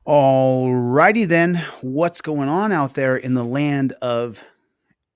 Alrighty then, what's going on out there in the land of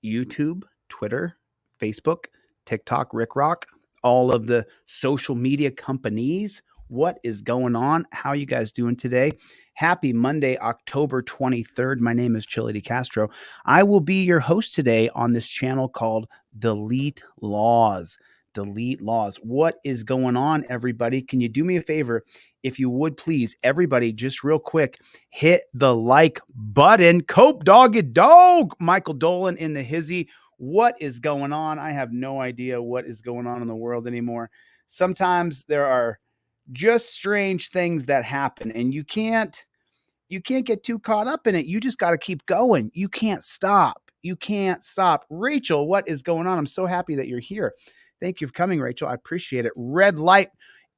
YouTube, Twitter, Facebook, TikTok, Rick Rock, all of the social media companies? What is going on? How you guys doing today? Happy Monday, October 23rd. My name is ChilleDeCastro. I will be your host today on this channel called Delete Laws. Delete Laws. What is going on, everybody? Can you do me a favor? If you would please, everybody, just real quick, hit the like button. Cope doggy dog. Michael Dolan in the hizzy. What is going on? I have no idea what is going on in the world anymore. Sometimes there are just strange things that happen, and you can't get too caught up in it. You just got to keep going. You can't stop. You can't stop. Rachel, what is going on? I'm so happy that you're here. Thank you for coming, Rachel. I appreciate it. Red light,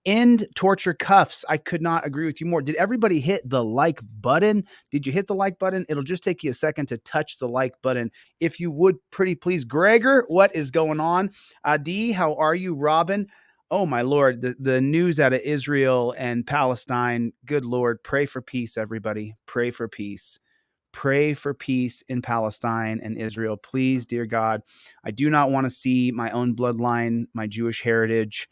end torture cuffs. I could not agree with you more. Did everybody hit the like button? Did you hit the like button? It'll just take you a second to touch the like button. If you would, pretty please. Gregor, what is going on? Adi, how are you? Robin, oh my Lord, the news out of Israel and Palestine. Good Lord, pray for peace, everybody. Pray for peace. Pray for peace in Palestine and Israel. Please, dear God, I do not want to see my own bloodline, my Jewish heritage,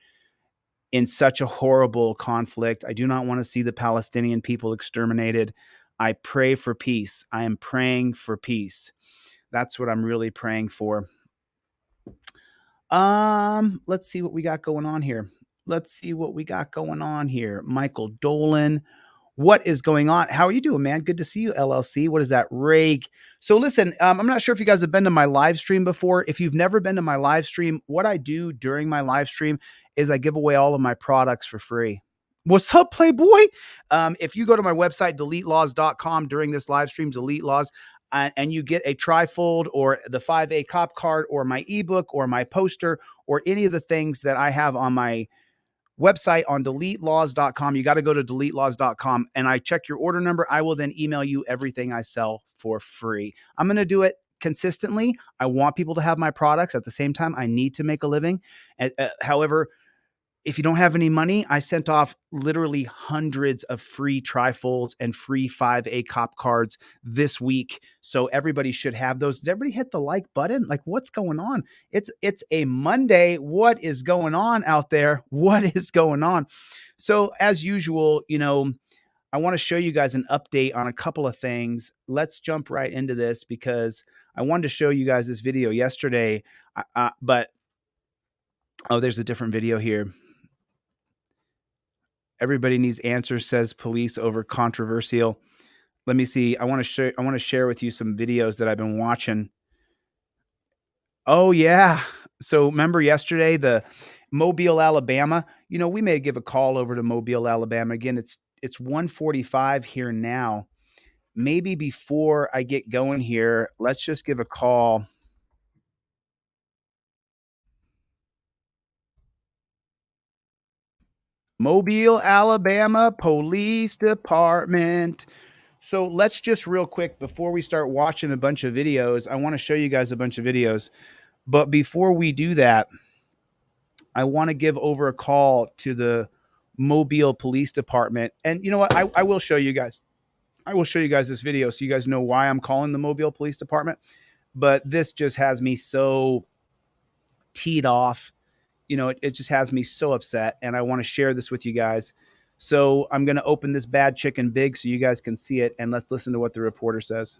in such a horrible conflict. I do not want to see the Palestinian people exterminated. I pray for peace. I am praying for peace. That's what I'm really praying for. Let's see what we got going on here. Let's see what we got going on here. Michael Dolan, what is going on? How are you doing, man? Good to see you, LLC. What is that, Ray? So listen, I'm not sure if you guys have been to my live stream before. If you've never been to my live stream, what I do during my live stream is I give away all of my products for free. What's up, Playboy? If you go to my website, deletelaws.com, during this live stream, Delete Laws, and you get a trifold or the 5A cop card or my ebook or my poster or any of the things that I have on my website on deletelaws.com. You got to go to deletelaws.com and I check your order number. I will then email you everything I sell for free. I'm going to do it consistently. I want people to have my products. At the same time, I need to make a living. However, if you don't have any money, I sent off literally hundreds of free trifolds and free 5A cop cards this week. So everybody should have those. Did everybody hit the like button? Like, what's going on? It's a Monday. What is going on out there? What is going on? So as usual, I want to show you guys an update on a couple of things. Let's jump right into this because I wanted to show you guys this video yesterday, but there's a different video here. Everybody needs answers, says police, over controversial. Let me see. I want to share with you some videos that I've been watching. Oh yeah. So remember yesterday, the Mobile, Alabama. We may give a call over to Mobile, Alabama. Again, it's 1:45 here now. Maybe before I get going here, let's just give a call. Mobile, Alabama Police Department. So let's just real quick, before we start watching a bunch of videos, I want to show you guys a bunch of videos. But before we do that, I want to give over a call to the Mobile Police Department. And you know what? I will show you guys. I will show you guys this video so you guys know why I'm calling the Mobile Police Department. But this just has me so teed off. It just has me so upset. And I want to share this with you guys. So I'm going to open this bad chicken big so you guys can see it. And let's listen to what the reporter says.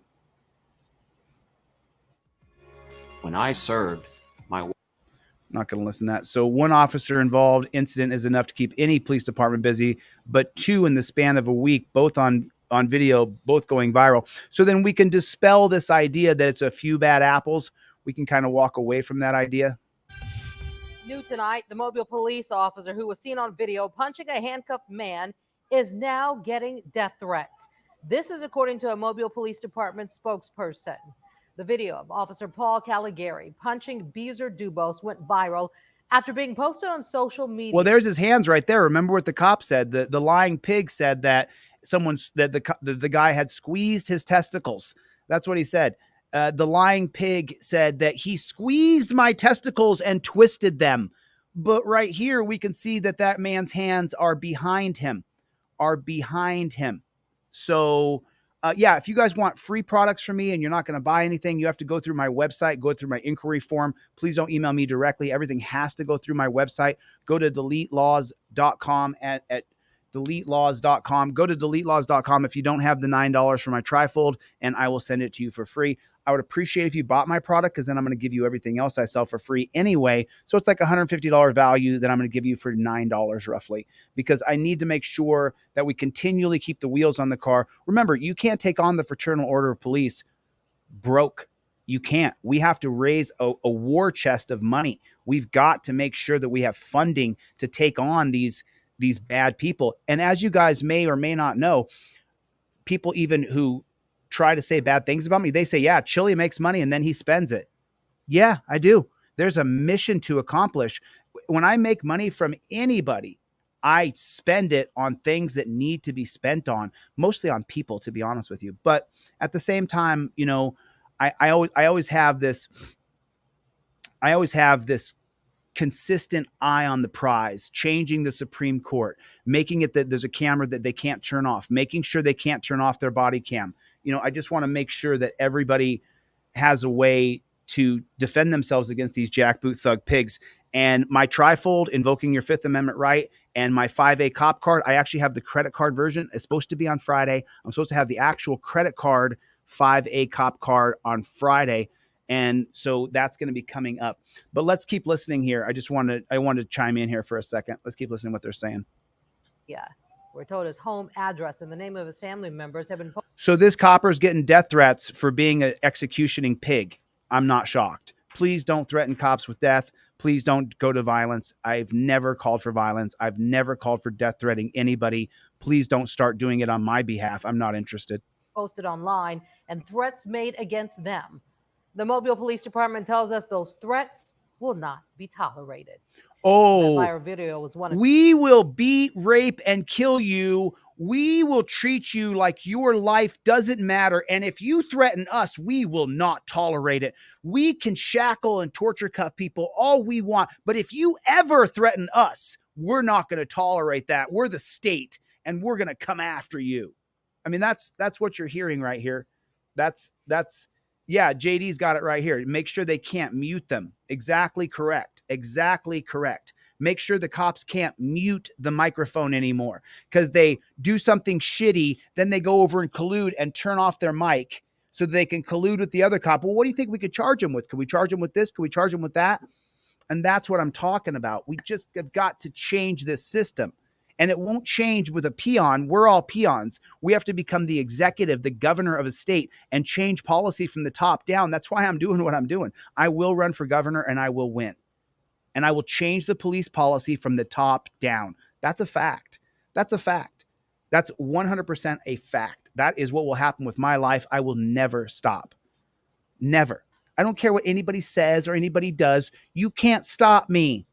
When I served, not going to listen to that. So one officer involved incident is enough to keep any police department busy, but two in the span of a week, both on video, both going viral. So then we can dispel this idea that it's a few bad apples. We can kind of walk away from that idea. New tonight, the Mobile police officer who was seen on video punching a handcuffed man is now getting death threats. This is according to a Mobile Police Department spokesperson. The video of Officer Paul Caligari punching Beezer Dubos went viral after being posted on social media. Well, there's his hands right there. Remember what the cop said? The lying pig said that the guy had squeezed his testicles. That's what he said. The lying pig said that he squeezed my testicles and twisted them. But right here, we can see that man's hands are behind him. So yeah, if you guys want free products from me and you're not going to buy anything, you have to go through my website, go through my inquiry form. Please don't email me directly. Everything has to go through my website. Go to deletelaws.com at deletelaws.com. Go to deletelaws.com if you don't have the $9 for my trifold, and I will send it to you for free. I would appreciate if you bought my product, because then I'm going to give you everything else I sell for free anyway. So it's like $150 value that I'm going to give you for $9 roughly, because I need to make sure that we continually keep the wheels on the car. Remember, you can't take on the Fraternal Order of Police broke. You can't. We have to raise a war chest of money. We've got to make sure that we have funding to take on these bad people. And as you guys may or may not know, people even who try to say bad things about me, they say, yeah, Chille makes money and then he spends it. Yeah, I do. There's a mission to accomplish. When I make money from anybody, I spend it on things that need to be spent on, mostly on people, to be honest with you. But at the same time, you know, I always have this consistent eye on the prize, changing the Supreme Court, making it that there's a camera that they can't turn off, making sure they can't turn off their body cam. You know, I just want to make sure that everybody has a way to defend themselves against these jackboot thug pigs. And my trifold, invoking your Fifth Amendment right, and my 5A cop card, I actually have the credit card version. It's supposed to be on Friday. I'm supposed to have the actual credit card 5A cop card on Friday. And so that's going to be coming up. But let's keep listening here. I wanted to chime in here for a second. Let's keep listening to what they're saying. Yeah. We're told his home address and the name of his family members have been posted. So this copper's getting death threats for being an executioning pig. I'm not shocked. Please don't threaten cops with death. Please don't go to violence. I've never called for violence. I've never called for death threatening anybody. Please don't start doing it on my behalf. I'm not interested. Posted online and threats made against them. The Mobile Police Department tells us those threats will not be tolerated. Oh, that viral video was one of we will beat, rape, and kill you. We will treat you like your life doesn't matter. And if you threaten us, we will not tolerate it. We can shackle and torture cuff people all we want. But if you ever threaten us, we're not going to tolerate that. We're the state and we're going to come after you. I mean, that's what you're hearing right here. Yeah, JD's got it right here. Make sure they can't mute them. Exactly correct. Exactly correct. Make sure the cops can't mute the microphone anymore, because they do something shitty, then they go over and collude and turn off their mic so they can collude with the other cop. Well, what do you think we could charge them with? Could we charge them with this? Could we charge them with that? And that's what I'm talking about. We just have got to change this system. And it won't change with a peon. We're all peons. We have to become the executive, the governor of a state, and change policy from the top down. That's why I'm doing what I'm doing. I will run for governor and I will win. And I will change the police policy from the top down. That's a fact. That's a fact. That's 100% a fact. That is what will happen with my life. I will never stop. Never. I don't care what anybody says or anybody does. You can't stop me.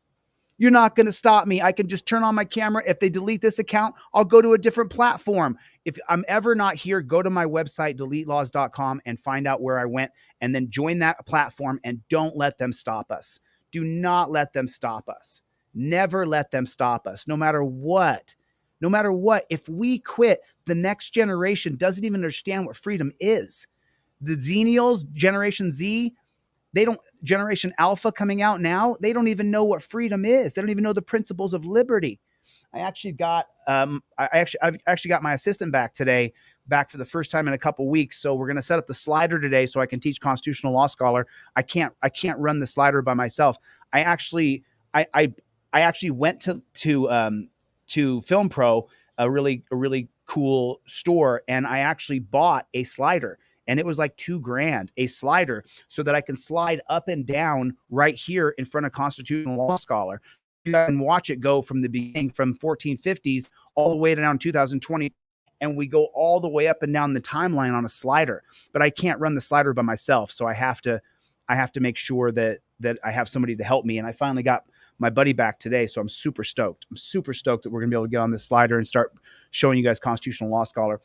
You're not going to stop me. I can just turn on my camera. If they delete this account, I'll go to a different platform. If I'm ever not here, go to my website, deletelaws.com, and find out where I went, and then join that platform, and don't let them stop us. Do not let them stop us. Never let them stop us, no matter what. No matter what. If we quit, the next generation doesn't even understand what freedom is. The Xennials, Generation Z, Generation Alpha coming out now, they don't even know what freedom is. They don't even know the principles of liberty. I've actually got my assistant back today, back for the first time in a couple weeks. So we're going to set up the slider today so I can teach constitutional law scholar. I can't run the slider by myself. I actually went to Film Pro, a really cool store, and I actually bought a slider. And it was like $2,000, a slider, so that I can slide up and down right here in front of Constitutional Law Scholar. You can watch it go from the beginning, from 1450s all the way down 2020. And we go all the way up and down the timeline on a slider. But I can't run the slider by myself. So I have to make sure that I have somebody to help me. And I finally got my buddy back today. So I'm super stoked. I'm super stoked that we're going to be able to get on this slider and start showing you guys Constitutional Law Scholar.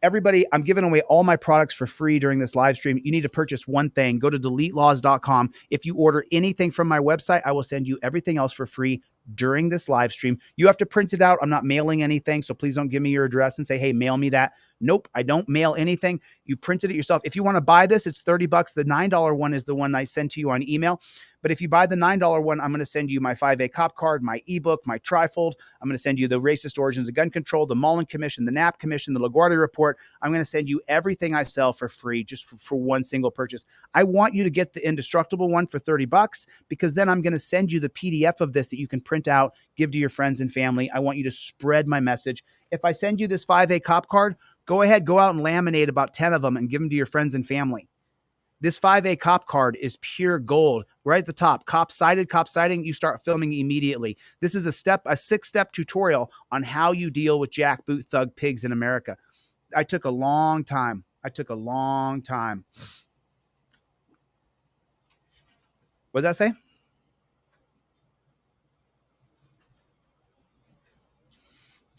Everybody, I'm giving away all my products for free during this live stream. You need to purchase one thing. Go to deletelaws.com. If you order anything from my website, I will send you everything else for free during this live stream. You have to print it out. I'm not mailing anything, so please don't give me your address and say, hey, mail me that. Nope, I don't mail anything. You printed it yourself. If you want to buy this, it's $30. The $9 one is the one I send to you on email. But if you buy the $9 one, I'm going to send you my 5A cop card, my ebook, my trifold. I'm going to send you the Racist Origins of Gun Control, the Mullen Commission, the Knapp Commission, the LaGuardia Report. I'm going to send you everything I sell for free, just for one single purchase. I want you to get the indestructible one for $30 because then I'm going to send you the PDF of this that you can print out, give to your friends and family. I want you to spread my message. If I send you this 5A cop card, go ahead, go out and laminate about 10 of them and give them to your friends and family. This 5A cop card is pure gold. Right at the top, cop sighting, you start filming immediately. This is a 6-step tutorial on how you deal with jackboot thug pigs in America. I took a long time. What did that say?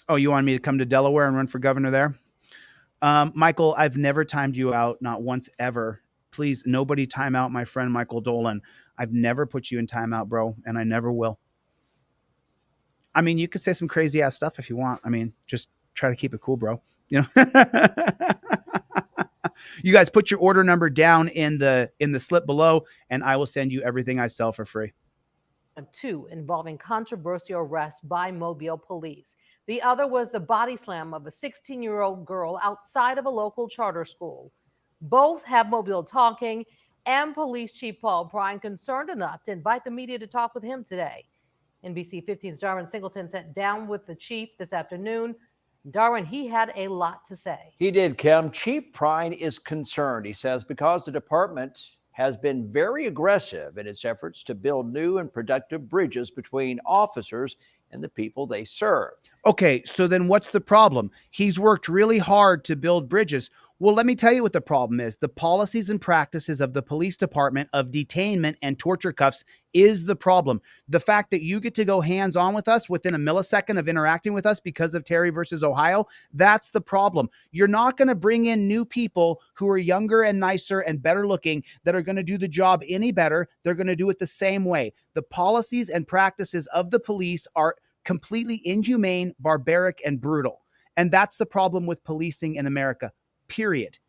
Oh, you want me to come to Delaware and run for governor there? Michael, I've never timed you out, not once ever. Please, nobody time out my friend Michael Dolan. I've never put you in timeout, bro, and I never will. I mean, you could say some crazy ass stuff if you want. I mean, just try to keep it cool, bro. You know. You guys put your order number down in the slip below, and I will send you everything I sell for free. 2 involving controversial arrest by Mobile police. The other was the body slam of a 16-year-old girl outside of a local charter school. Both have Mobile talking, and Police Chief Paul Bryan concerned enough to invite the media to talk with him today. NBC 15's Darwin Singleton sat down with the chief this afternoon. Darwin, he had a lot to say. He did, Kim. Chief Bryan is concerned, he says, because the department has been very aggressive in its efforts to build new and productive bridges between officers and the people they serve. Okay, so then what's the problem? He's worked really hard to build bridges. Well, let me tell you what the problem is. The policies and practices of the police department of detainment and torture cuffs is the problem. The fact that you get to go hands-on with us within a millisecond of interacting with us because of Terry versus Ohio, that's the problem. You're not going to bring in new people who are younger and nicer and better looking that are going to do the job any better. They're going to do it the same way. The policies and practices of the police are completely inhumane, barbaric, and brutal. And that's the problem with policing in America. Period.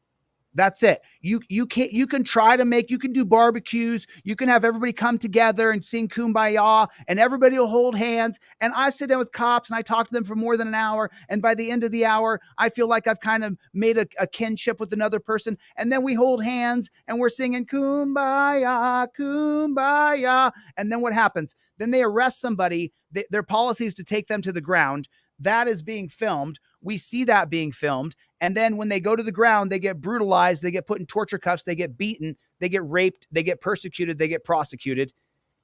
That's it. You can try to you can do barbecues. You can have everybody come together and sing Kumbaya and everybody will hold hands. And I sit down with cops and I talk to them for more than an hour. And by the end of the hour, I feel like I've kind of made a kinship with another person. And then we hold hands and we're singing Kumbaya, Kumbaya. And then what happens? Then they arrest somebody. Their policy is to take them to the ground. That is being filmed. We see that being filmed. And then when they go to the ground, they get brutalized, they get put in torture cuffs, they get beaten, they get raped, they get persecuted, they get prosecuted.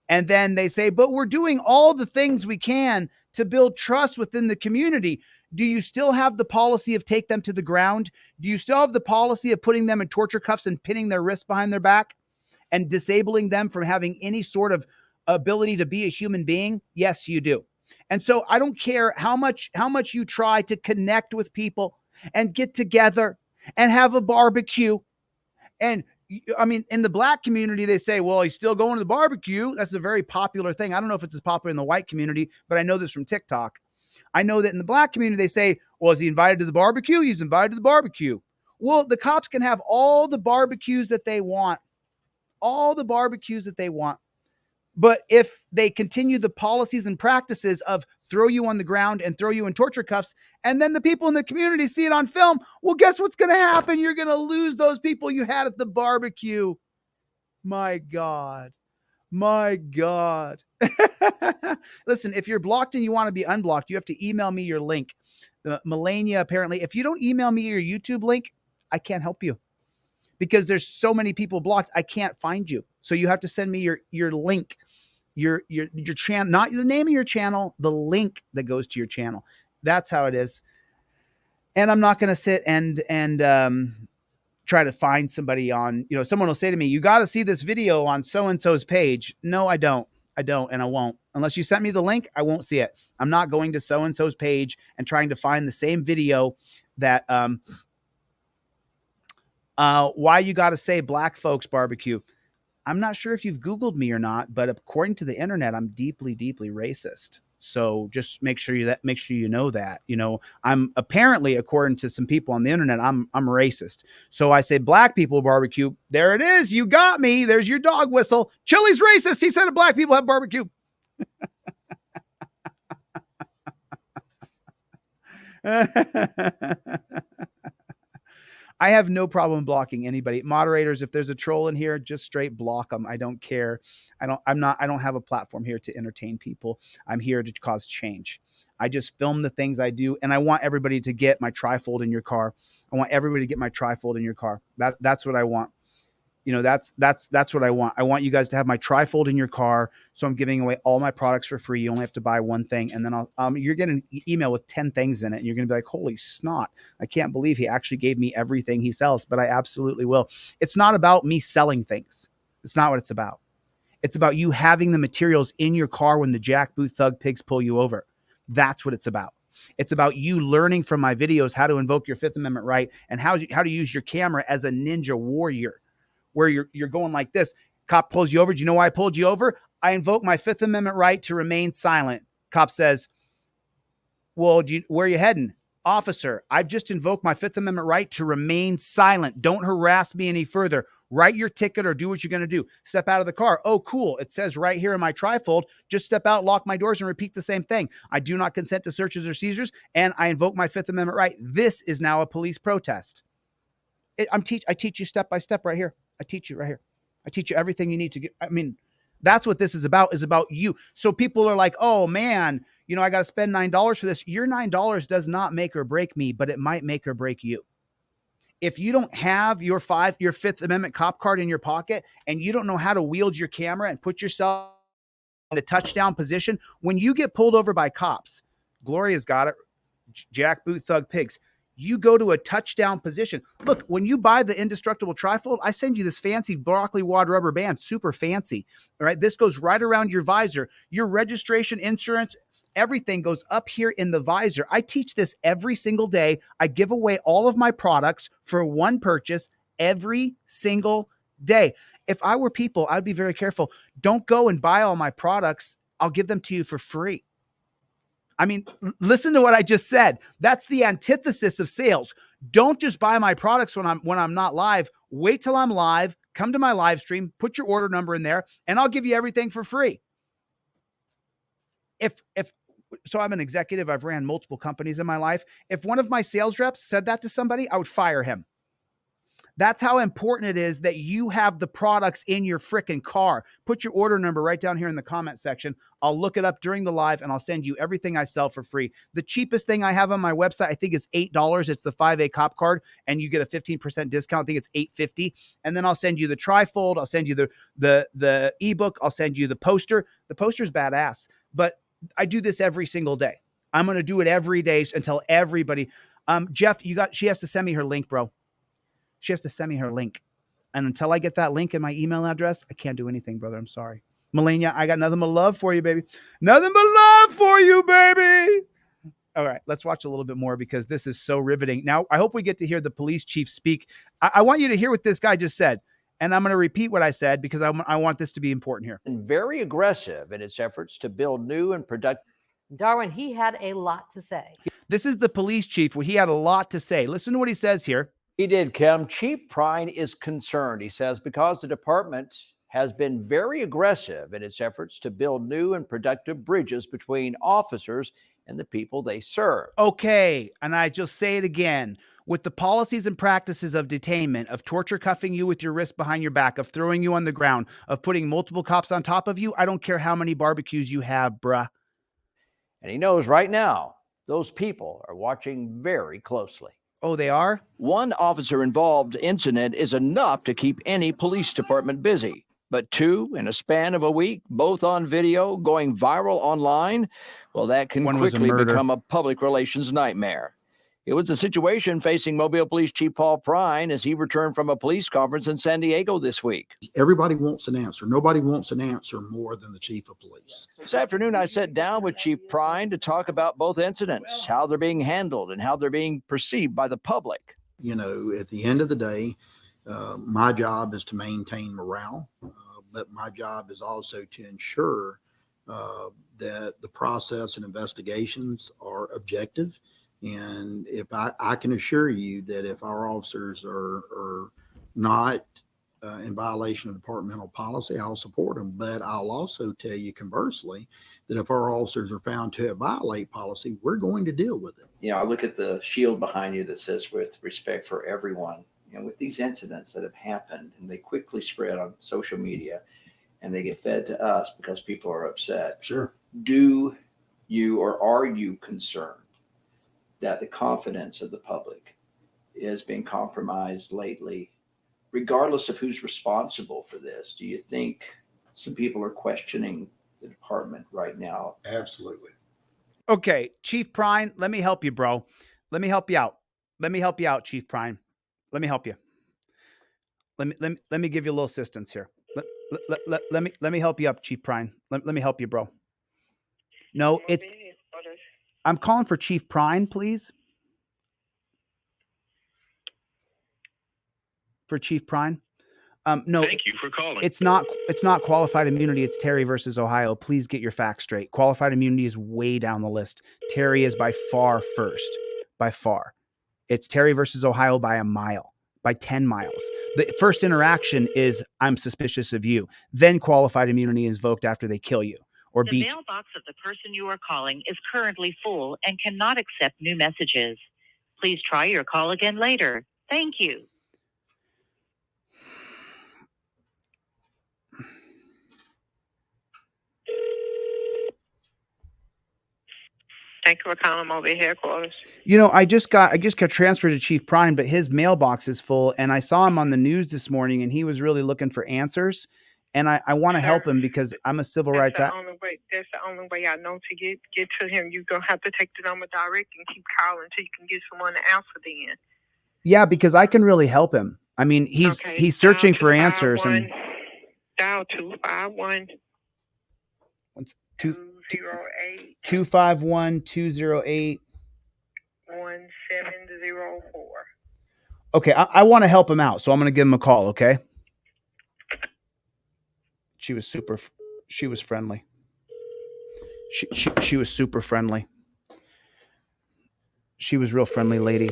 And then they say, but we're doing all the things we can to build trust within the community. Do you still have the policy of take them to the ground? Do you still have the policy of putting them in torture cuffs and pinning their wrists behind their back and disabling them from having any sort of ability to be a human being? Yes, you do. And so I don't care how much you try to connect with people and get together and have a barbecue. And I mean, in the black community, they say, well, he's still going to the barbecue. That's a very popular thing. I don't know if it's as popular in the white community, but I know this from TikTok. I know that in the black community, they say, well, is he invited to the barbecue? He's invited to the barbecue. Well, the cops can have all the barbecues that they want, But if they continue the policies and practices of throw you on the ground and throw you in torture cuffs, and then the people in the community see it on film, well, guess what's going to happen? You're going to lose those people you had at the barbecue. My God. Listen, if you're blocked and you want to be unblocked, you have to email me your link. Melania, apparently, if you don't email me your YouTube link, I can't help you because there's so many people blocked. I can't find you. So you have to send me your link, your channel, not the name of your channel, the link that goes to your channel. That's how it is. And I'm not going to sit and try to find somebody on, someone will say to me, you got to see this video on so-and-so's page. No, I don't. And I won't. Unless you sent me the link, I won't see it. I'm not going to so-and-so's page and trying to find the same video that, why you got to say black folks barbecue. I'm not sure if you've Googled me or not, but according to the internet, I'm deeply, deeply racist. So just make sure you know that. You know, I'm apparently, according to some people on the internet, I'm racist. So I say black people barbecue. There it is. You got me. There's your dog whistle. Chille's racist. He said that black people have barbecue. I have no problem blocking anybody. Moderators, if there's a troll in here, just straight block them. I don't care. I don't have a platform here to entertain people. I'm here to cause change. I just film the things I do, and I want everybody to get my trifold in your car. I want everybody to get my trifold in your car. That's what I want. You know, that's what I want. I want you guys to have my trifold in your car. So I'm giving away all my products for free. You only have to buy one thing, and then you're getting an email with 10 things in it, and you're going to be like, holy snot. I can't believe he actually gave me everything he sells, but I absolutely will. It's not about me selling things. It's not what it's about. It's about you having the materials in your car when the jackboot thug pigs pull you over. That's what it's about. It's about you learning from my videos how to invoke your Fifth Amendment right and how to use your camera as a ninja warrior, where you're going like this. Cop pulls you over. Do you know why I pulled you over? I invoke my Fifth Amendment right to remain silent. Cop says, well, where are you heading? Officer, I've just invoked my Fifth Amendment right to remain silent. Don't harass me any further. Write your ticket or do what you're going to do. Step out of the car. Oh, cool. It says right here in my trifold, just step out, lock my doors, and repeat the same thing. I do not consent to searches or seizures, and I invoke my Fifth Amendment right. This is now a police protest. I teach you step by step right here. I teach you right here. I teach you everything you need to get. I mean, that's what this is about you. So people are like, oh man, you know, I got to spend $9 for this. Your $9 does not make or break me, but it might make or break you. If you don't have your Fifth Amendment cop card in your pocket and you don't know how to wield your camera and put yourself in the touchdown position, when you get pulled over by cops, Gloria's got it, jackboot thug pigs, you go to a touchdown position. Look, when you buy the indestructible trifold, I send you this fancy broccoli wad rubber band, super fancy. All right. This goes right around your visor, your registration, insurance, everything goes up here in the visor. I teach this every single day. I give away all of my products for one purchase every single day. If I were people, I'd be very careful. Don't go and buy all my products. I'll give them to you for free. I mean, listen to what I just said. That's the antithesis of sales. Don't just buy my products when I'm not live. Wait till I'm live, come to my live stream, put your order number in there, and I'll give you everything for free. So I'm an executive. I've ran multiple companies in my life. If one of my sales reps said that to somebody, I would fire him. That's how important it is that you have the products in your frickin' car. Put your order number right down here in the comment section. I'll look it up during the live and I'll send you everything I sell for free. The cheapest thing I have on my website, I think is $8. It's the 5A cop card and you get a 15% discount. I think it's $8.50. And then I'll send you the trifold. I'll send you the ebook. I'll send you the poster. The poster's badass, but I do this every single day. I'm going to do it every day until everybody, Jeff, she has to send me her link, bro. She has to send me her link. And until I get that link in my email address, I can't do anything, brother. I'm sorry. Melania, I got nothing but love for you, baby. Nothing but love for you, baby. All right, let's watch a little bit more because this is so riveting. Now, I hope we get to hear the police chief speak. I want you to hear what this guy just said. And I'm going to repeat what I said because I want this to be important here. And very aggressive in its efforts to build new and productive. Darwin, he had a lot to say. This is the police chief where he had a lot to say. Listen to what he says here. He did, Kim. Chief Prine is concerned, he says, because the department has been very aggressive in its efforts to build new and productive bridges between officers and the people they serve. Okay, and I just say it again. With the policies and practices of detainment, of torture cuffing you with your wrist behind your back, of throwing you on the ground, of putting multiple cops on top of you, I don't care how many barbecues you have, bruh. And he knows right now those people are watching very closely. Oh, they are? One officer-involved incident is enough to keep any police department busy. But two in a span of a week, both on video, going viral online, well, that can quickly become a public relations nightmare. It was a situation facing Mobile Police Chief Paul Prine as he returned from a police conference in San Diego this week. Everybody wants an answer. Nobody wants an answer more than the chief of police. This afternoon, I sat down with Chief Prine to talk about both incidents, how they're being handled and how they're being perceived by the public. You know, at the end of the day, my job is to maintain morale, but my job is also to ensure that the process and investigations are objective. And if I can assure you that if our officers are not in violation of departmental policy, I'll support them. But I'll also tell you conversely that if our officers are found to violate policy, we're going to deal with it. You know, I look at the shield behind you that says with respect for everyone. You know, with these incidents that have happened and they quickly spread on social media and they get fed to us because people are upset. Sure. Do you or are you concerned that the confidence of the public has been compromised lately, regardless of who's responsible for this? Do you think some people are questioning the department right now? Absolutely. Okay, Chief Prine, let me help you, bro. Let me help you out. Let me help you out, Chief Prine. Let me help you. Let me give you a little assistance here. Let me help you up, Chief Prine. Let me help you, bro. No, I'm calling for Chief Prine, please. For Chief Prine. No, thank you for calling. It's not qualified immunity. It's Terry versus Ohio. Please get your facts straight. Qualified immunity is way down the list. Terry is by far first. By far. It's Terry versus Ohio by a mile, by 10 miles. The first interaction is I'm suspicious of you. Then qualified immunity is invoked after they kill you or beat you. The mailbox of the person you are calling is currently full and cannot accept new messages. Please try your call again later. Thank you. Thank you for calling mobile headquarters. You know, I just got transferred to Chief Prine, but his mailbox is full, and I saw him on the news this morning, and he was really looking for answers. And I want to help him because I'm a civil rights. That's the only way I know to get to him. You're gonna have to take the number direct and keep calling until you can get someone to answer then. Yeah, because I can really help him. I mean, he's searching for answers. And dial 251 208 251 208 1704. Okay, I want to help him out, so I'm going to give him a call. Okay. She was friendly. She was super friendly. She was real friendly lady.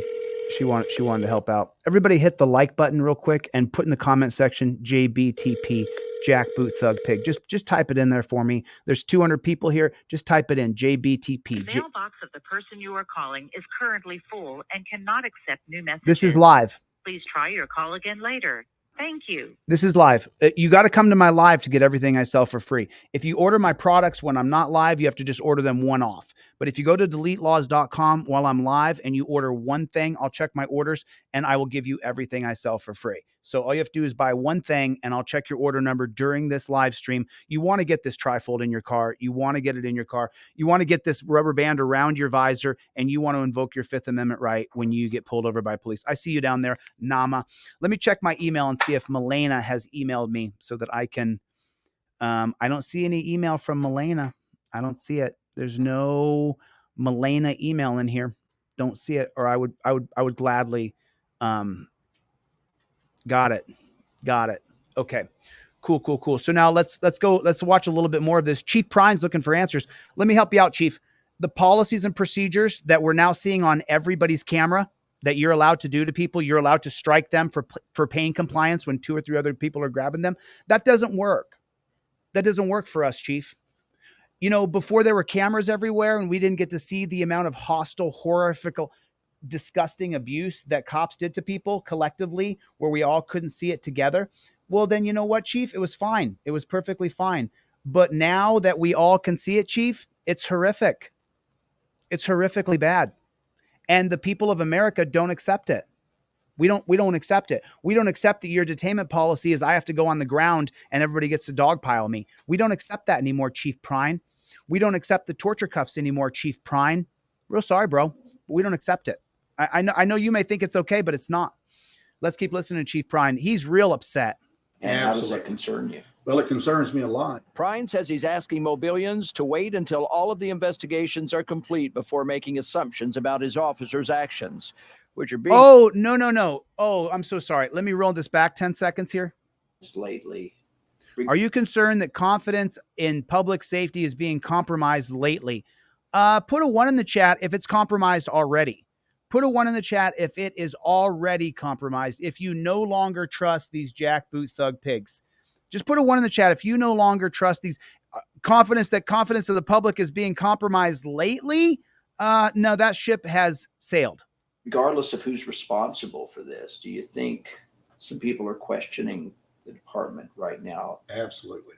She wanted to help out. Everybody hit the like button real quick and put in the comment section JBTP, Jackboot Thug Pig. Just type it in there for me. There's 200 people here. Just type it in JBTP. The mailbox of the person you are calling is currently full and cannot accept new messages. This is live. Please try your call again later. Thank you. This is live. You got to come to my live to get everything I sell for free. If you order my products when I'm not live, you have to just order them one off. But if you go to deletelaws.com while I'm live and you order one thing, I'll check my orders and I will give you everything I sell for free. So all you have to do is buy one thing and I'll check your order number during this live stream. You want to get this trifold in your car. You want to get it in your car. You want to get this rubber band around your visor and you want to invoke your Fifth Amendment right when you get pulled over by police. I see you down there, Nama. Let me check my email and see if Milena has emailed me so that I can, I don't see any email from Milena. I don't see it. There's no Milena email in here. Don't see it. Or I would gladly, got it. Okay, cool. So now let's go. Let's watch a little bit more of this. Chief Prine's looking for answers. Let me help you out, Chief. The policies and procedures that we're now seeing on everybody's camera that you're allowed to do to people, you're allowed to strike them for paying compliance when 2 or 3 other people are grabbing them. That doesn't work. That doesn't work for us, Chief. You know, before there were cameras everywhere and we didn't get to see the amount of hostile, horrific, disgusting abuse that cops did to people collectively where we all couldn't see it together. Well, then you know what, Chief? It was fine. It was perfectly fine. But now that we all can see it, Chief, it's horrific. It's horrifically bad. And the people of America don't accept it. We don't accept it. We don't accept that your detainment policy is I have to go on the ground and everybody gets to dogpile me. We don't accept that anymore, Chief Prine. We don't accept the torture cuffs anymore, Chief Prine. Real sorry, bro, but we don't accept it. I know you may think it's okay, but it's not. Let's keep listening to Chief Prine. He's real upset. And how does that concern you? Well, it concerns me a lot. Prine says he's asking Mobilians to wait until all of the investigations are complete before making assumptions about his officers' actions, which are being... Oh, no. Oh, I'm so sorry. Let me roll this back 10 seconds here. Lately. Are you concerned that confidence in public safety is being compromised lately? Put a 1 in the chat if it's compromised already. Put a 1 in the chat if it is already compromised. If you no longer trust these jackboot thug pigs, just put a 1 in the chat if you no longer trust these. Confidence of the public is being compromised lately. No, that ship has sailed. Regardless of who's responsible for this, do you think some people are questioning the department right now? Absolutely.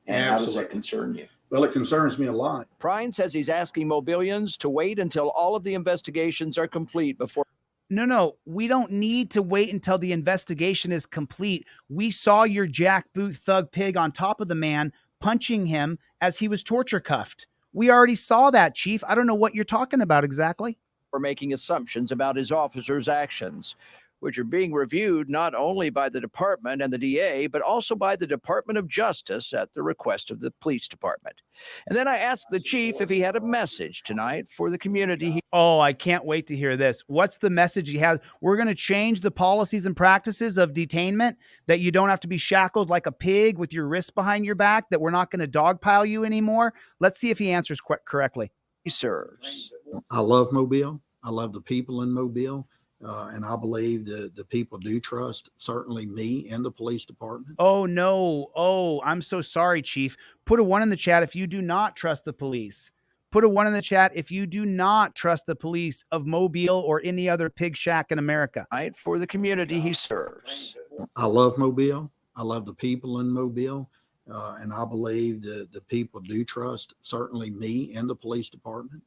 And how does that concern you? Well, it concerns me a lot. Prine says he's asking Mobilians to wait until all of the investigations are complete before. No, we don't need to wait until the investigation is complete. We saw your jackboot thug pig on top of the man punching him as he was torture cuffed. We already saw that, Chief. I don't know what you're talking about exactly. For making assumptions about his officers' actions, which are being reviewed not only by the department and the DA, but also by the Department of Justice at the request of the police department. And then I asked the chief if he had a message tonight for the community. Oh, I can't wait to hear this. What's the message he has? We're going to change the policies and practices of detainment, that you don't have to be shackled like a pig with your wrists behind your back, that we're not going to dogpile you anymore. Let's see if he answers correctly. He serves. I love Mobile. I love the people in Mobile. And I believe that the people do trust, certainly me and the police department. Oh, no. Oh, I'm so sorry, Chief. Put a 1 in the chat if you do not trust the police. Put a 1 in the chat if you do not trust the police of Mobile or any other pig shack in America. Right, for the community he serves. I love Mobile. I love the people in Mobile. And I believe that the people do trust, certainly me and the police department.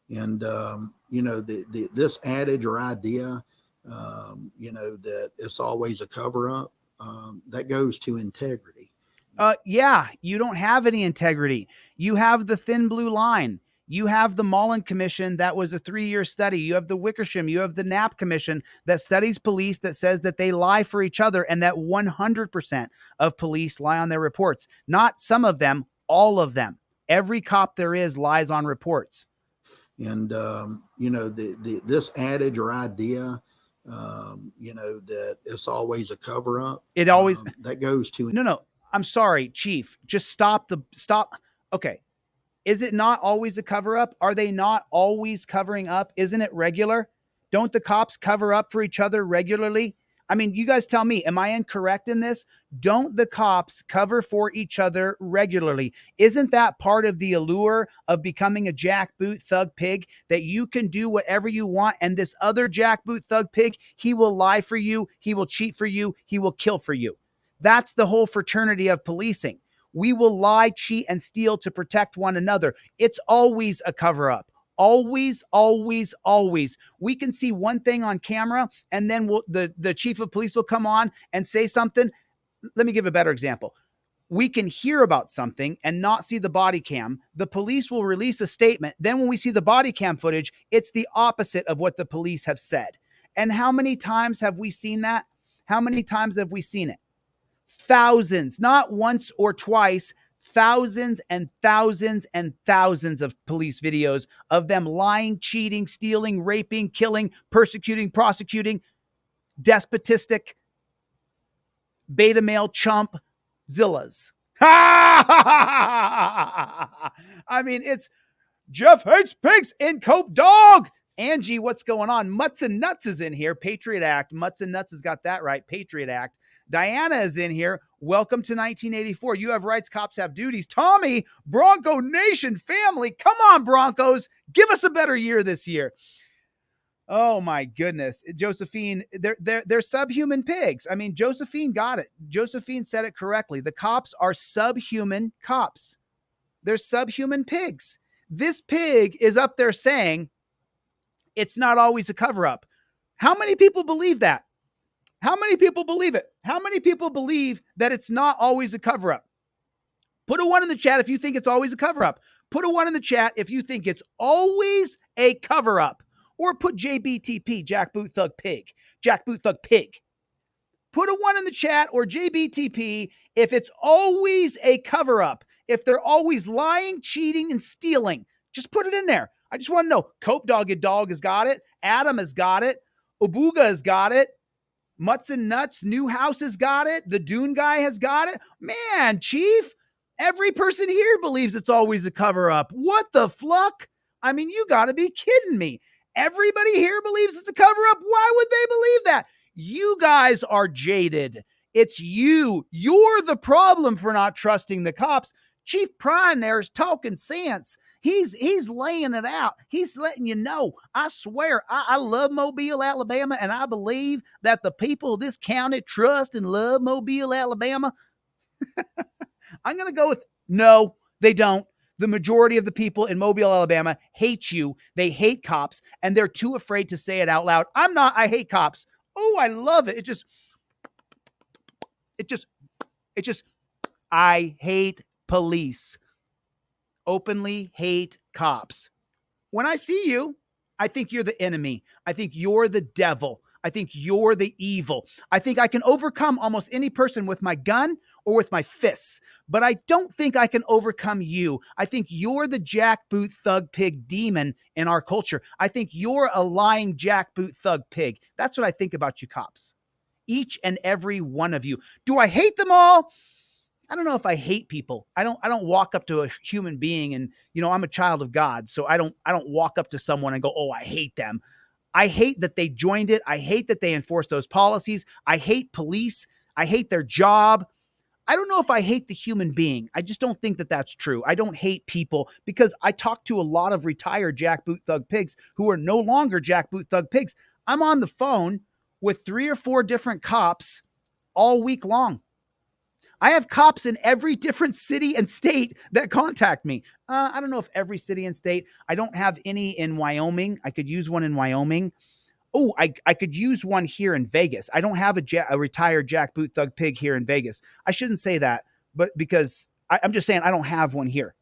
And, this adage or idea, that it's always a cover up, that goes to integrity. Yeah, you don't have any integrity. You have the thin blue line. You have the Mullen Commission that was a 3-year study. You have the Wickersham. You have the Knapp Commission that studies police, that says that they lie for each other, and that 100% of police lie on their reports. Not some of them, all of them. Every cop there is lies on reports. And, this adage or idea, that it's always a cover up. It always, that goes to. No, I'm sorry, Chief. Just stop. Okay. Is it not always a cover up? Are they not always covering up? Isn't it regular? Don't the cops cover up for each other regularly? I mean, you guys tell me, am I incorrect in this? Don't the cops cover for each other regularly? Isn't that part of the allure of becoming a jackboot thug pig, that you can do whatever you want, and this other jackboot thug pig, he will lie for you, he will cheat for you, he will kill for you. That's the whole fraternity of policing. We will lie, cheat, and steal to protect one another. It's always a cover up. Always, always, always. We can see one thing on camera, and then the chief of police will come on and say something. Let me give a better example. We can hear about something and not see the body cam. The police will release a statement. Then when we see the body cam footage, it's the opposite of what the police have said. And how many times have we seen that? How many times have we seen it? Thousands, not once or twice, thousands and thousands and thousands of police videos of them lying, cheating, stealing, raping, killing, persecuting, prosecuting, despotistic, beta male chump zillas. I mean, it's Jeff hates pigs in Cope Dog. Angie, what's going on? Mutts and Nuts is in here. Patriot Act. Mutts and Nuts has got that right. Patriot Act. Diana is in here. Welcome to 1984. You have rights, cops have duties. Tommy, Bronco Nation family. Come on, Broncos. Give us a better year this year. Oh my goodness. Josephine, they're subhuman pigs. I mean, Josephine got it. Josephine said it correctly. The cops are subhuman cops. They're subhuman pigs. This pig is up there saying it's not always a cover-up. How many people believe that? How many people believe it? How many people believe that it's not always a cover-up? Put a 1 in the chat if you think it's always a cover-up. Put a 1 in the chat if you think it's always a cover-up. Or put JBTP, Jackboot Thug Pig. Jackboot Thug Pig. Put a 1 in the chat or JBTP if it's always a cover-up. If they're always lying, cheating, and stealing. Just put it in there. I just want to know. Cope Dog has got it. Adam has got it. Ubuga has got it. Mutts and Nuts, Newhouse has got it. The Dune guy has got it. Man, Chief, every person here believes it's always a cover up. What the fluck? I mean, you got to be kidding me. Everybody here believes it's a cover up. Why would they believe that? You guys are jaded. It's you. You're the problem for not trusting the cops. Chief Prine there is talking sense. He's laying it out. He's letting you know. I swear, I love Mobile, Alabama, and I believe that the people of this county trust and love Mobile, Alabama. I'm going to go with no, they don't. The majority of the people in Mobile, Alabama hate you. They hate cops, and they're too afraid to say it out loud. I'm not. I hate cops. Oh, I love it. It just, I hate police. Openly hate cops. When I see you, I think you're the enemy. I think you're the devil. I think you're the evil. I think I can overcome almost any person with my gun or with my fists, but I don't think I can overcome you. I think you're the jackboot thug pig demon in our culture. I think you're a lying jackboot thug pig. That's what I think about you cops. Each and every one of you. Do I hate them all? I don't know if I hate people. I don't walk up to a human being and, I'm a child of God. So I don't walk up to someone and go, oh, I hate them. I hate that they joined it. I hate that they enforce those policies. I hate police. I hate their job. I don't know if I hate the human being. I just don't think that that's true. I don't hate people because I talk to a lot of retired jackboot thug pigs who are no longer jackboot thug pigs. I'm on the phone with 3 or 4 different cops all week long. I have cops in every different city and state that contact me. I don't know if every city and state. I don't have any in Wyoming. I could use one in Wyoming. Oh, I could use one here in Vegas. I don't have a retired jackboot thug pig here in Vegas. I shouldn't say that, but because I'm just saying I don't have one here.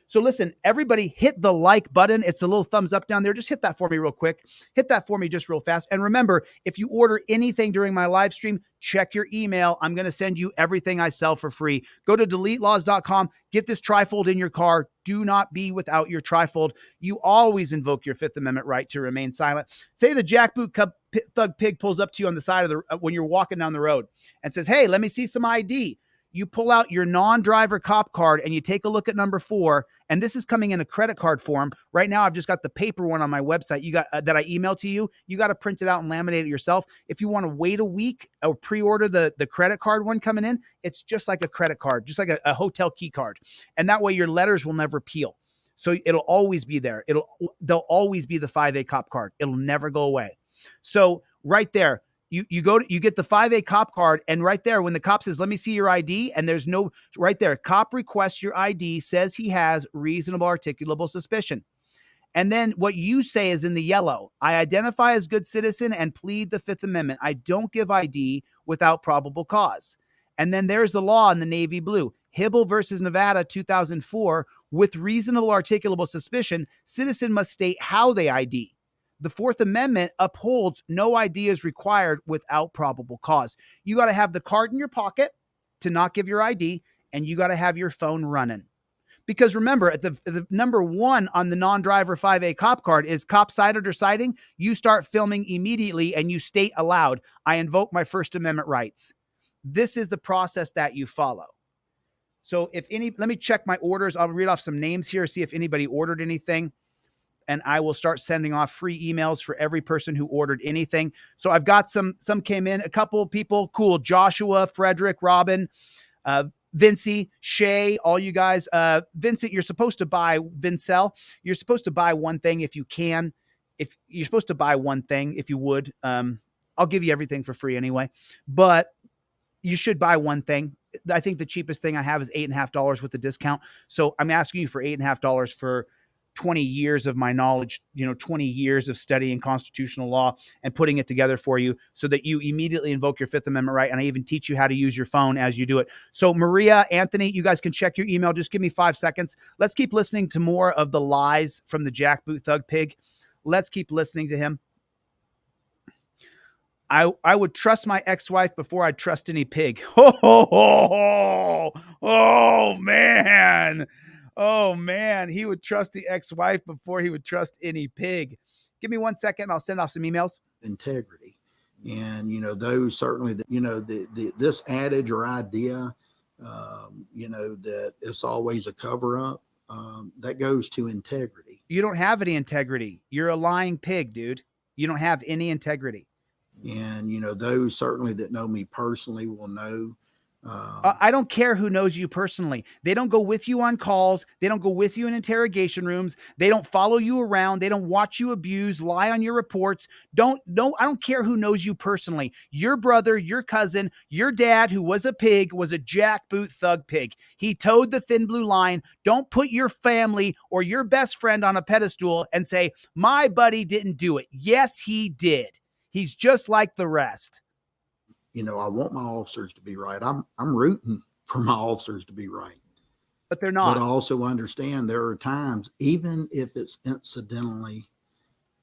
So listen, everybody hit the like button. It's a little thumbs up down there. Just hit that for me real quick. Hit that for me just real fast. And remember, if you order anything during my live stream, check your email. I'm going to send you everything I sell for free. Go to deletelaws.com. Get this trifold in your car. Do not be without your trifold. You always invoke your Fifth Amendment right to remain silent. Say the jackboot thug pig pulls up to you on the side of when you're walking down the road and says, hey, let me see some ID. You pull out your non-driver cop card and you take a look at number 4. And this is coming in a credit card form. Right now, I've just got the paper one on my website. You got that I emailed to you. You got to print it out and laminate it yourself. If you want to wait a week or pre-order the credit card one coming in, it's just like a credit card, just like a hotel key card. And that way your letters will never peel. So it'll always be there. They'll always be the 5A cop card. It'll never go away. So right there, you get the 5A cop card, and right there, when the cop says, let me see your ID, and there's no, right there, cop requests your ID, says he has reasonable articulable suspicion. And then what you say is in the yellow, I identify as good citizen and plead the Fifth Amendment. I don't give ID without probable cause. And then there's the law in the navy blue, Hibble versus Nevada, 2004, with reasonable articulable suspicion, citizen must state how they ID. The Fourth Amendment upholds no ID is required without probable cause. You got to have the card in your pocket to not give your ID, and you got to have your phone running. Because remember, at the number 1 on the non-driver 5A cop card is cop cited or citing. You start filming immediately and you state aloud, I invoke my First Amendment rights. This is the process that you follow. So let me check my orders. I'll read off some names here, see if anybody ordered anything. And I will start sending off free emails for every person who ordered anything. So I've got some came in, a couple of people. Cool. Joshua, Frederick, Robin, Vincy, Shay, all you guys. Vincent, you're supposed to buy Vincel. You're supposed to buy one thing if you can. If you're supposed to buy one thing, if you would, I'll give you everything for free anyway, but you should buy one thing. I think the cheapest thing I have is $8.50 with the discount. So I'm asking you for $8.50 for 20 years of my knowledge, 20 years of studying constitutional law and putting it together for you so that you immediately invoke your Fifth Amendment right. And I even teach you how to use your phone as you do it. So Maria, Anthony, you guys can check your email. Just give me 5 seconds. Let's keep listening to more of the lies from the jackboot thug pig. Let's keep listening to him. I would trust my ex-wife before I'd trust any pig. Oh man. Oh, man, he would trust the ex-wife before he would trust any pig. Give me 1 second. I'll send off some emails. Integrity. And, those certainly, this adage or idea, that it's always a cover up, that goes to integrity. You don't have any integrity. You're a lying pig, dude. You don't have any integrity. And, those certainly that know me personally will know. I don't care who knows you personally. They don't go with you on calls. They don't go with you in interrogation rooms. They don't follow you around. They don't watch you abuse, lie on your reports. I don't care who knows you personally. Your brother, your cousin, your dad, who was a pig, was a jackboot thug pig. He towed the thin blue line. Don't put your family or your best friend on a pedestal and say, my buddy didn't do it. Yes, he did. He's just like the rest. I want my officers to be right. I'm rooting for my officers to be right. But they're not. But I also understand there are times, even if it's incidentally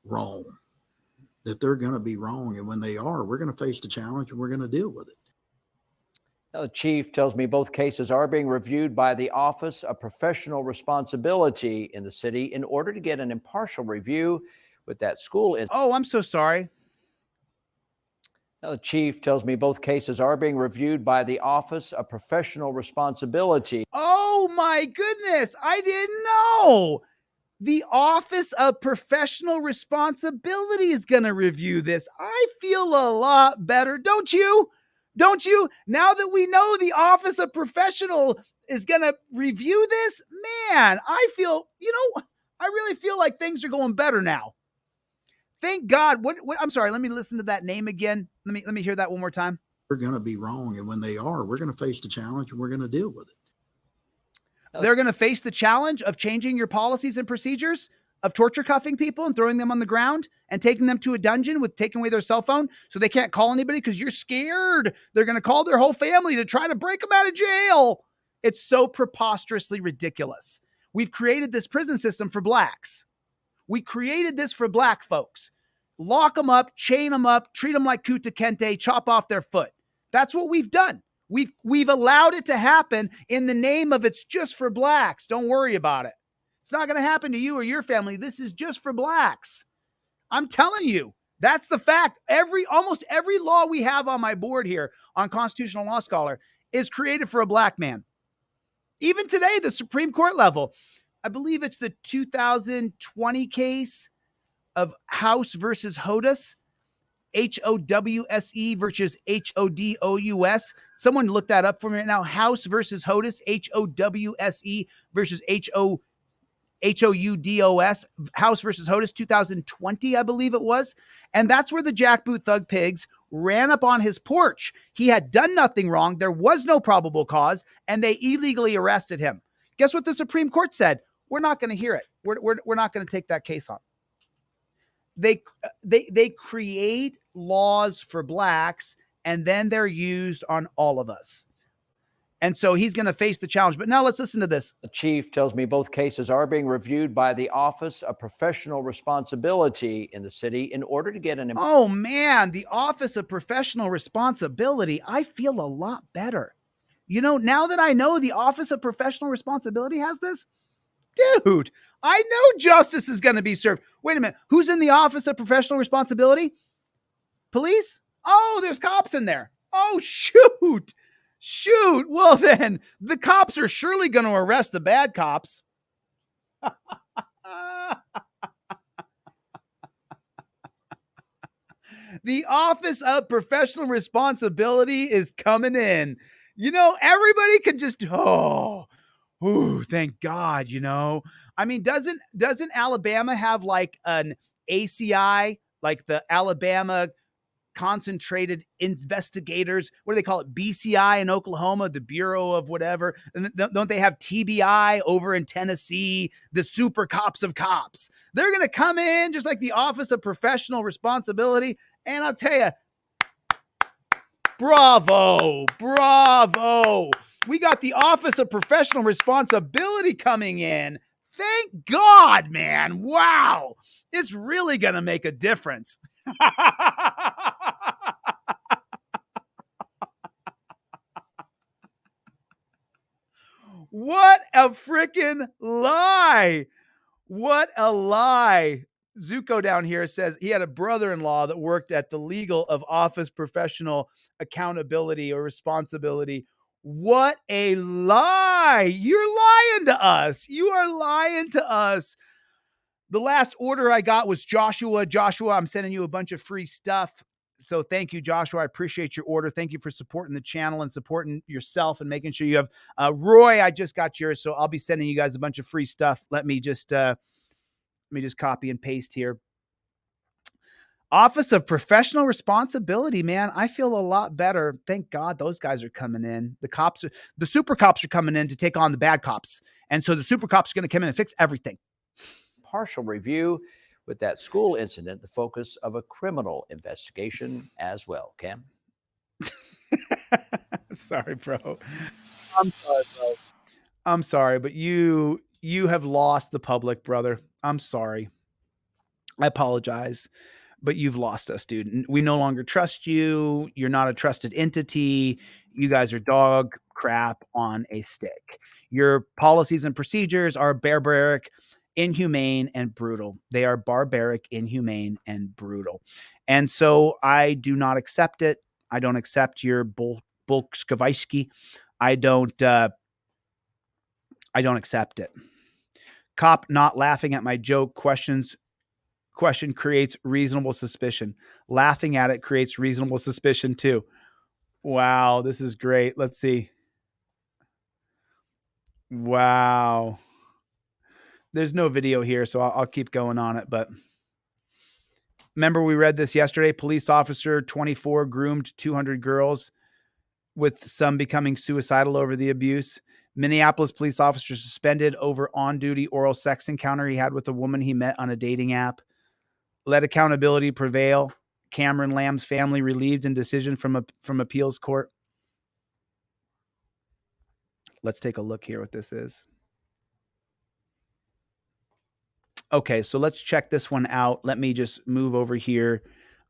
wrong, that they're going to be wrong. And when they are, we're going to face the challenge and we're going to deal with it. Now, the chief tells me both cases are being reviewed by the Office of Professional Responsibility in the city in order to get an impartial review with that school. Oh, I'm so sorry. Now, the chief tells me both cases are being reviewed by the Office of Professional Responsibility. Oh, my goodness. I didn't know. The Office of Professional Responsibility is going to review this. I feel a lot better. Don't you? Don't you? Now that we know the Office of Professional is going to review this, man, I feel, I really feel like things are going better now. Thank God. What, I'm sorry. Let me listen to that name again. Let me hear that one more time. We're going to be wrong. And when they are, we're going to face the challenge and we're going to deal with it. They're going to face the challenge of changing your policies and procedures, of torture cuffing people and throwing them on the ground and taking them to a dungeon with taking away their cell phone so they can't call anybody because you're scared. They're going to call their whole family to try to break them out of jail. It's so preposterously ridiculous. We've created this prison system for blacks. We created this for black folks. Lock them up, chain them up, treat them like Kuta Kente, chop off their foot. That's what we've done. We've allowed it to happen in the name of it's just for blacks. Don't worry about it. It's not going to happen to you or your family. This is just for blacks. I'm telling you, that's the fact. Almost every law we have on my board here on Constitutional Law Scholar is created for a black man. Even today, the Supreme Court level, I believe it's the 2020 case of House versus HODUS, HOWSE versus HODOUS. Someone look that up for me right now. House versus HODUS, HOWSE versus HOUDOS, House versus HODUS, 2020, I believe it was. And that's where the jackboot thug pigs ran up on his porch. He had done nothing wrong. There was no probable cause, and they illegally arrested him. Guess what the Supreme Court said? We're not going to hear it. We're not going to take that case on. They create laws for blacks, and then they're used on all of us. And so he's going to face the challenge. But now let's listen to this. The chief tells me both cases are being reviewed by the Office of Professional Responsibility in the city in order to get an... Oh, man, the Office of Professional Responsibility. I feel a lot better. Now that I know the Office of Professional Responsibility has this, dude, I know justice is going to be served. Wait a minute. Who's in the Office of Professional Responsibility? Police? Oh, there's cops in there. Oh, shoot. Well, then the cops are surely going to arrest the bad cops. The Office of Professional Responsibility is coming in. Everybody can just, thank God, I mean, doesn't Alabama have like an ACI, like the Alabama Concentrated Investigators? What do they call it? BCI in Oklahoma, the Bureau of whatever. And don't they have TBI over in Tennessee, the super cops of cops? They're going to come in just like the Office of Professional Responsibility. And I'll tell you, bravo. We got the Office of Professional Responsibility coming in. Thank God, man. Wow. It's really going to make a difference. What a freaking lie. What a lie. Zuko down here says he had a brother-in-law that worked at the legal of office professional accountability or responsibility. What a lie. You're lying to us. You are lying to us. The last order I got was Joshua. Joshua, I'm sending you a bunch of free stuff. So thank you, Joshua. I appreciate your order. Thank you for supporting the channel and supporting yourself and making sure you have Roy. I just got yours, so I'll be sending you guys a bunch of free stuff. Let me just copy and paste here. Office of Professional Responsibility, man. I feel a lot better. Thank God those guys are coming in. The super cops are coming in to take on the bad cops. And so the super cops are going to come in and fix everything. Partial review with that school incident, the focus of a criminal investigation as well. Cam? Sorry, bro. I'm sorry, but you have lost the public, brother. I'm sorry. I apologize, but you've lost us, dude. We no longer trust you. You're not a trusted entity. You guys are dog crap on a stick. Your policies and procedures are barbaric, inhumane, and brutal. They are barbaric, inhumane, and brutal. And so I do not accept it. I don't accept your Bolsheviki. I don't accept it. Cop not laughing at my joke question creates reasonable suspicion. Laughing at it creates reasonable suspicion too. Wow, this is great. Let's see. Wow. There's no video here, so I'll keep going on it. But remember, we read this yesterday. Police officer 24 groomed 200 girls, with some becoming suicidal over the abuse. Minneapolis police officer suspended over on-duty oral sex encounter he had with a woman he met on a dating app. Let accountability prevail. Cameron Lamb's family relieved in decision from appeals court. Let's take a look here what this is. Okay, so let's check this one out. Let me just move over here.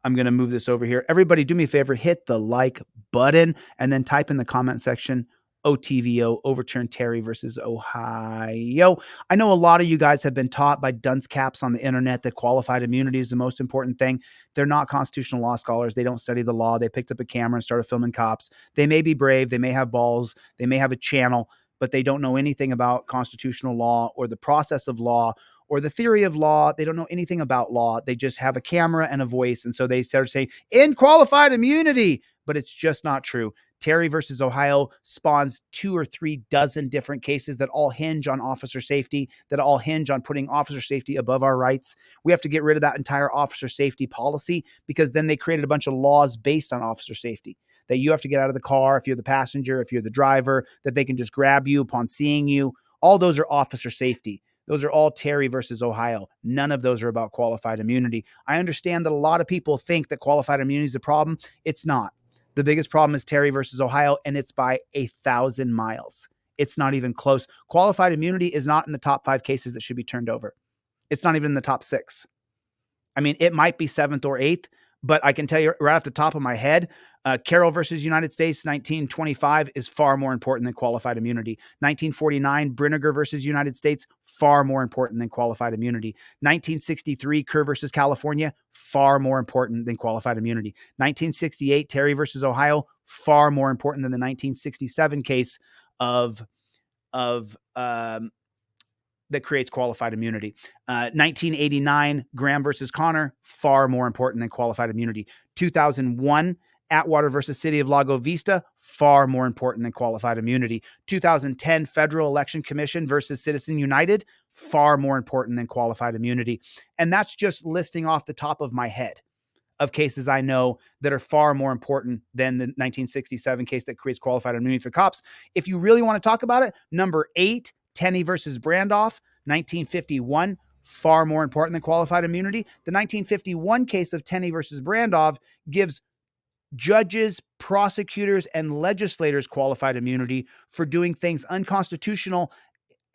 I'm going to move this over here. Everybody do me a favor, hit the like button and then type in the comment section, OTVO, overturn Terry versus Ohio. I know a lot of you guys have been taught by dunce caps on the internet that qualified immunity is the most important thing. They're not constitutional law scholars. They don't study the law. They picked up a camera and started filming cops. They may be brave. They may have balls. They may have a channel, but they don't know anything about constitutional law or the process of law or the theory of law. They don't know anything about law. They just have a camera and a voice. And so they start saying, in qualified immunity, but it's just not true. Terry versus Ohio spawns 2 or 3 dozen different cases that all hinge on officer safety, that all hinge on putting officer safety above our rights. We have to get rid of that entire officer safety policy, because then they created a bunch of laws based on officer safety, that you have to get out of the car if you're the passenger, if you're the driver, that they can just grab you upon seeing you. All those are officer safety. Those are all Terry versus Ohio. None of those are about qualified immunity. I understand that a lot of people think that qualified immunity is a problem. It's not. The biggest problem is Terry versus Ohio, and it's by 1,000 miles. It's not even close. Qualified immunity is not in the top 5 cases that should be turned over. It's not even in the top 6. I mean, it might be 7th or 8th, but I can tell you right off the top of my head, Carroll versus United States, 1925 is far more important than qualified immunity. 1949, Brinegar versus United States, far more important than qualified immunity. 1963, Kerr versus California, far more important than qualified immunity. 1968, Terry versus Ohio, far more important than the 1967 case that creates qualified immunity. 1989, Graham versus Connor, far more important than qualified immunity. 2001, Atwater versus City of Lago Vista, far more important than qualified immunity. 2010, Federal Election Commission versus Citizen United, far more important than qualified immunity. And that's just listing off the top of my head of cases I know that are far more important than the 1967 case that creates qualified immunity for cops. If you really want to talk about it, number 8, Tenney versus Brandoff, 1951, far more important than qualified immunity. The 1951 case of Tenney versus Brandoff gives judges, prosecutors, and legislators qualified immunity for doing things unconstitutional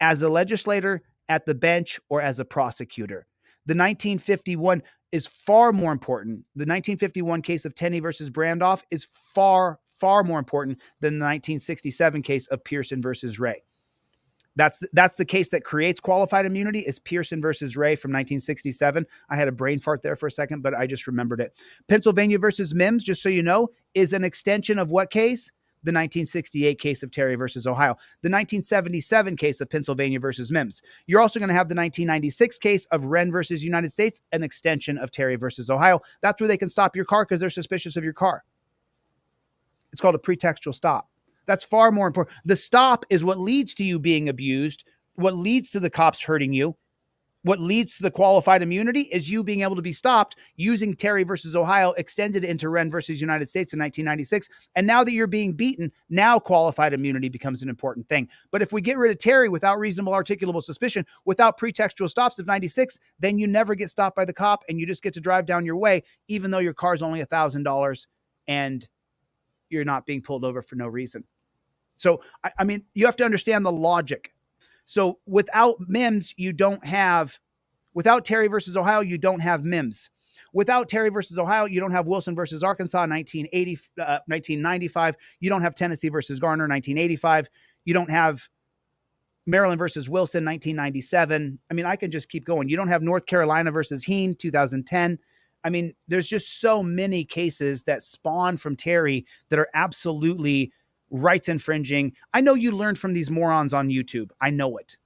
as a legislator, at the bench, or as a prosecutor. The 1951 is far more important. The 1951 case of Tenney versus Brandoff is far, far more important than the 1967 case of Pearson versus Ray. That's the case that creates qualified immunity is Pearson versus Ray from 1967. I had a brain fart there for a second, but I just remembered it. Pennsylvania versus Mims, just so you know, is an extension of what case? The 1968 case of Terry versus Ohio, the 1977 case of Pennsylvania versus Mims. You're also going to have the 1996 case of Wren versus United States, an extension of Terry versus Ohio. That's where they can stop your car because they're suspicious of your car. It's called a pretextual stop. That's far more important. The stop is what leads to you being abused, what leads to the cops hurting you. What leads to the qualified immunity is you being able to be stopped using Terry versus Ohio, extended into Wren versus United States in 1996. And now that you're being beaten, now qualified immunity becomes an important thing. But if we get rid of Terry without reasonable articulable suspicion, without pretextual stops of 96, then you never get stopped by the cop and you just get to drive down your way, even though your car's only $1,000 and you're not being pulled over for no reason. So, I mean, you have to understand the logic. So without Mims, without Terry versus Ohio, you don't have Mims. Without Terry versus Ohio, you don't have Wilson versus Arkansas, 1995. You don't have Tennessee versus Garner, 1985. You don't have Maryland versus Wilson, 1997. I mean, I can just keep going. You don't have North Carolina versus Heen, 2010. I mean, there's just so many cases that spawn from Terry that are absolutely rights infringing. I know you learned from these morons on YouTube. I know it.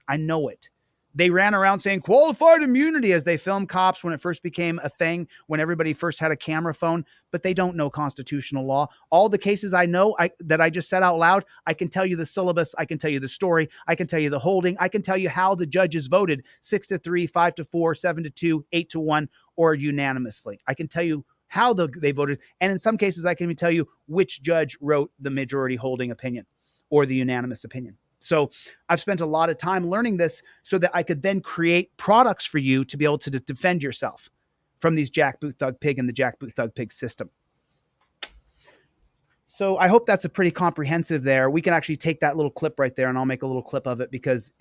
They ran around saying qualified immunity as they filmed cops when it first became a thing, when everybody first had a camera phone, but they don't know constitutional law. All the cases I know that I just said out loud, I can tell you the syllabus. I can tell you the story. I can tell you the holding. I can tell you how the judges voted 6-3, 5-4, 7-2, 8-1, or unanimously. I can tell you how they voted. And in some cases, I can even tell you which judge wrote the majority holding opinion or the unanimous opinion. So I've spent a lot of time learning this so that I could then create products for you to be able to defend yourself from these jackboot thug pig and the jackboot thug pig system. So I hope that's a pretty comprehensive there. We can actually take that little clip right there and I'll make a little clip of it because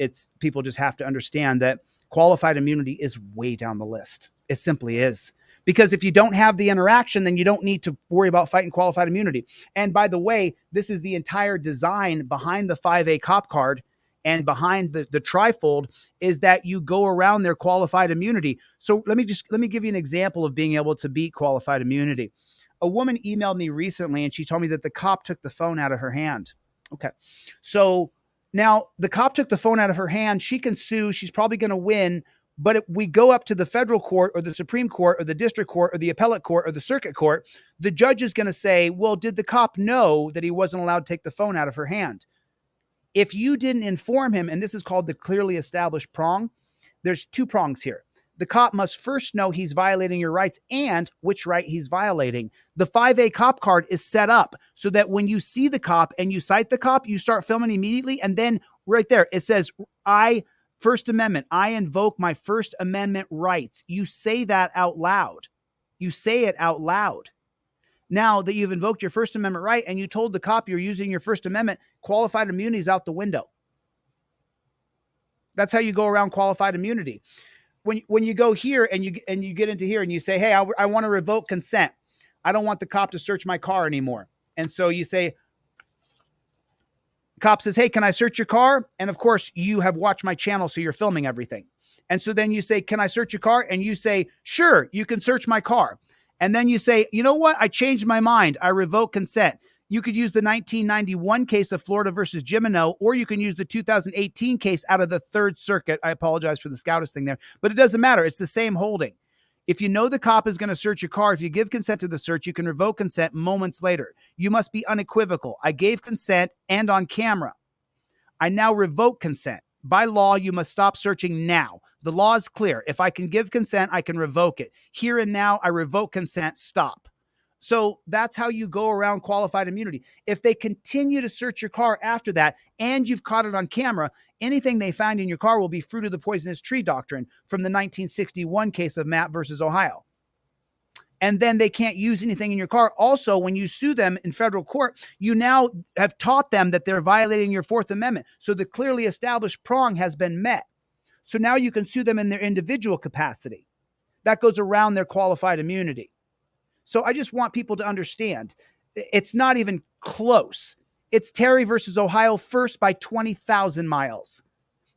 people just have to understand that qualified immunity is way down the list. It simply is. Because if you don't have the interaction, then you don't need to worry about fighting qualified immunity. And by the way, this is the entire design behind the 5A cop card and behind the trifold is that you go around their qualified immunity. So let me give you an example of being able to beat qualified immunity. A woman emailed me recently and she told me that the cop took the phone out of her hand. Okay. So now the cop took the phone out of her hand. She can sue. She's probably going to win. But if we go up to the federal court or the Supreme Court or the district court or the appellate court or the circuit court, the judge is going to say, well, did the cop know that he wasn't allowed to take the phone out of her hand? If you didn't inform him, and this is called the clearly established prong, there's two prongs here. The cop must first know he's violating your rights and which right he's violating. The 5A cop card is set up so that when you see the cop and you cite the cop, you start filming immediately. And then right there, it says, First Amendment, I invoke my First Amendment rights. You say that out loud. You say it out loud. Now that you've invoked your First Amendment right and you told the cop you're using your First Amendment, qualified immunity is out the window. That's how you go around qualified immunity. When you go here and you get into here and you say, hey, I want to revoke consent. I don't want the cop to search my car anymore. And so you say, cop says, hey, can I search your car? And of course, you have watched my channel, so you're filming everything. And so then you say, can I search your car? And you say, sure, you can search my car. And then you say, you know what? I changed my mind. I revoke consent. You could use the 1991 case of Florida versus Gimeno, or you can use the 2018 case out of the Third Circuit. I apologize for the scoutist thing there, but it doesn't matter. It's the same holding. If you know the cop is going to search your car, if you give consent to the search, you can revoke consent moments later. You must be unequivocal. I gave consent and on camera. I now revoke consent. By law, you must stop searching now. The law is clear. If I can give consent, I can revoke it. Here and now, I revoke consent. Stop. So that's how you go around qualified immunity. If they continue to search your car after that and you've caught it on camera, anything they find in your car will be fruit of the poisonous tree doctrine from the 1961 case of Mapp versus Ohio. And then they can't use anything in your car. Also, when you sue them in federal court, you now have taught them that they're violating your Fourth Amendment. So the clearly established prong has been met. So now you can sue them in their individual capacity. That goes around their qualified immunity. So I just want people to understand it's not even close. It's Terry versus Ohio first by 20,000 miles.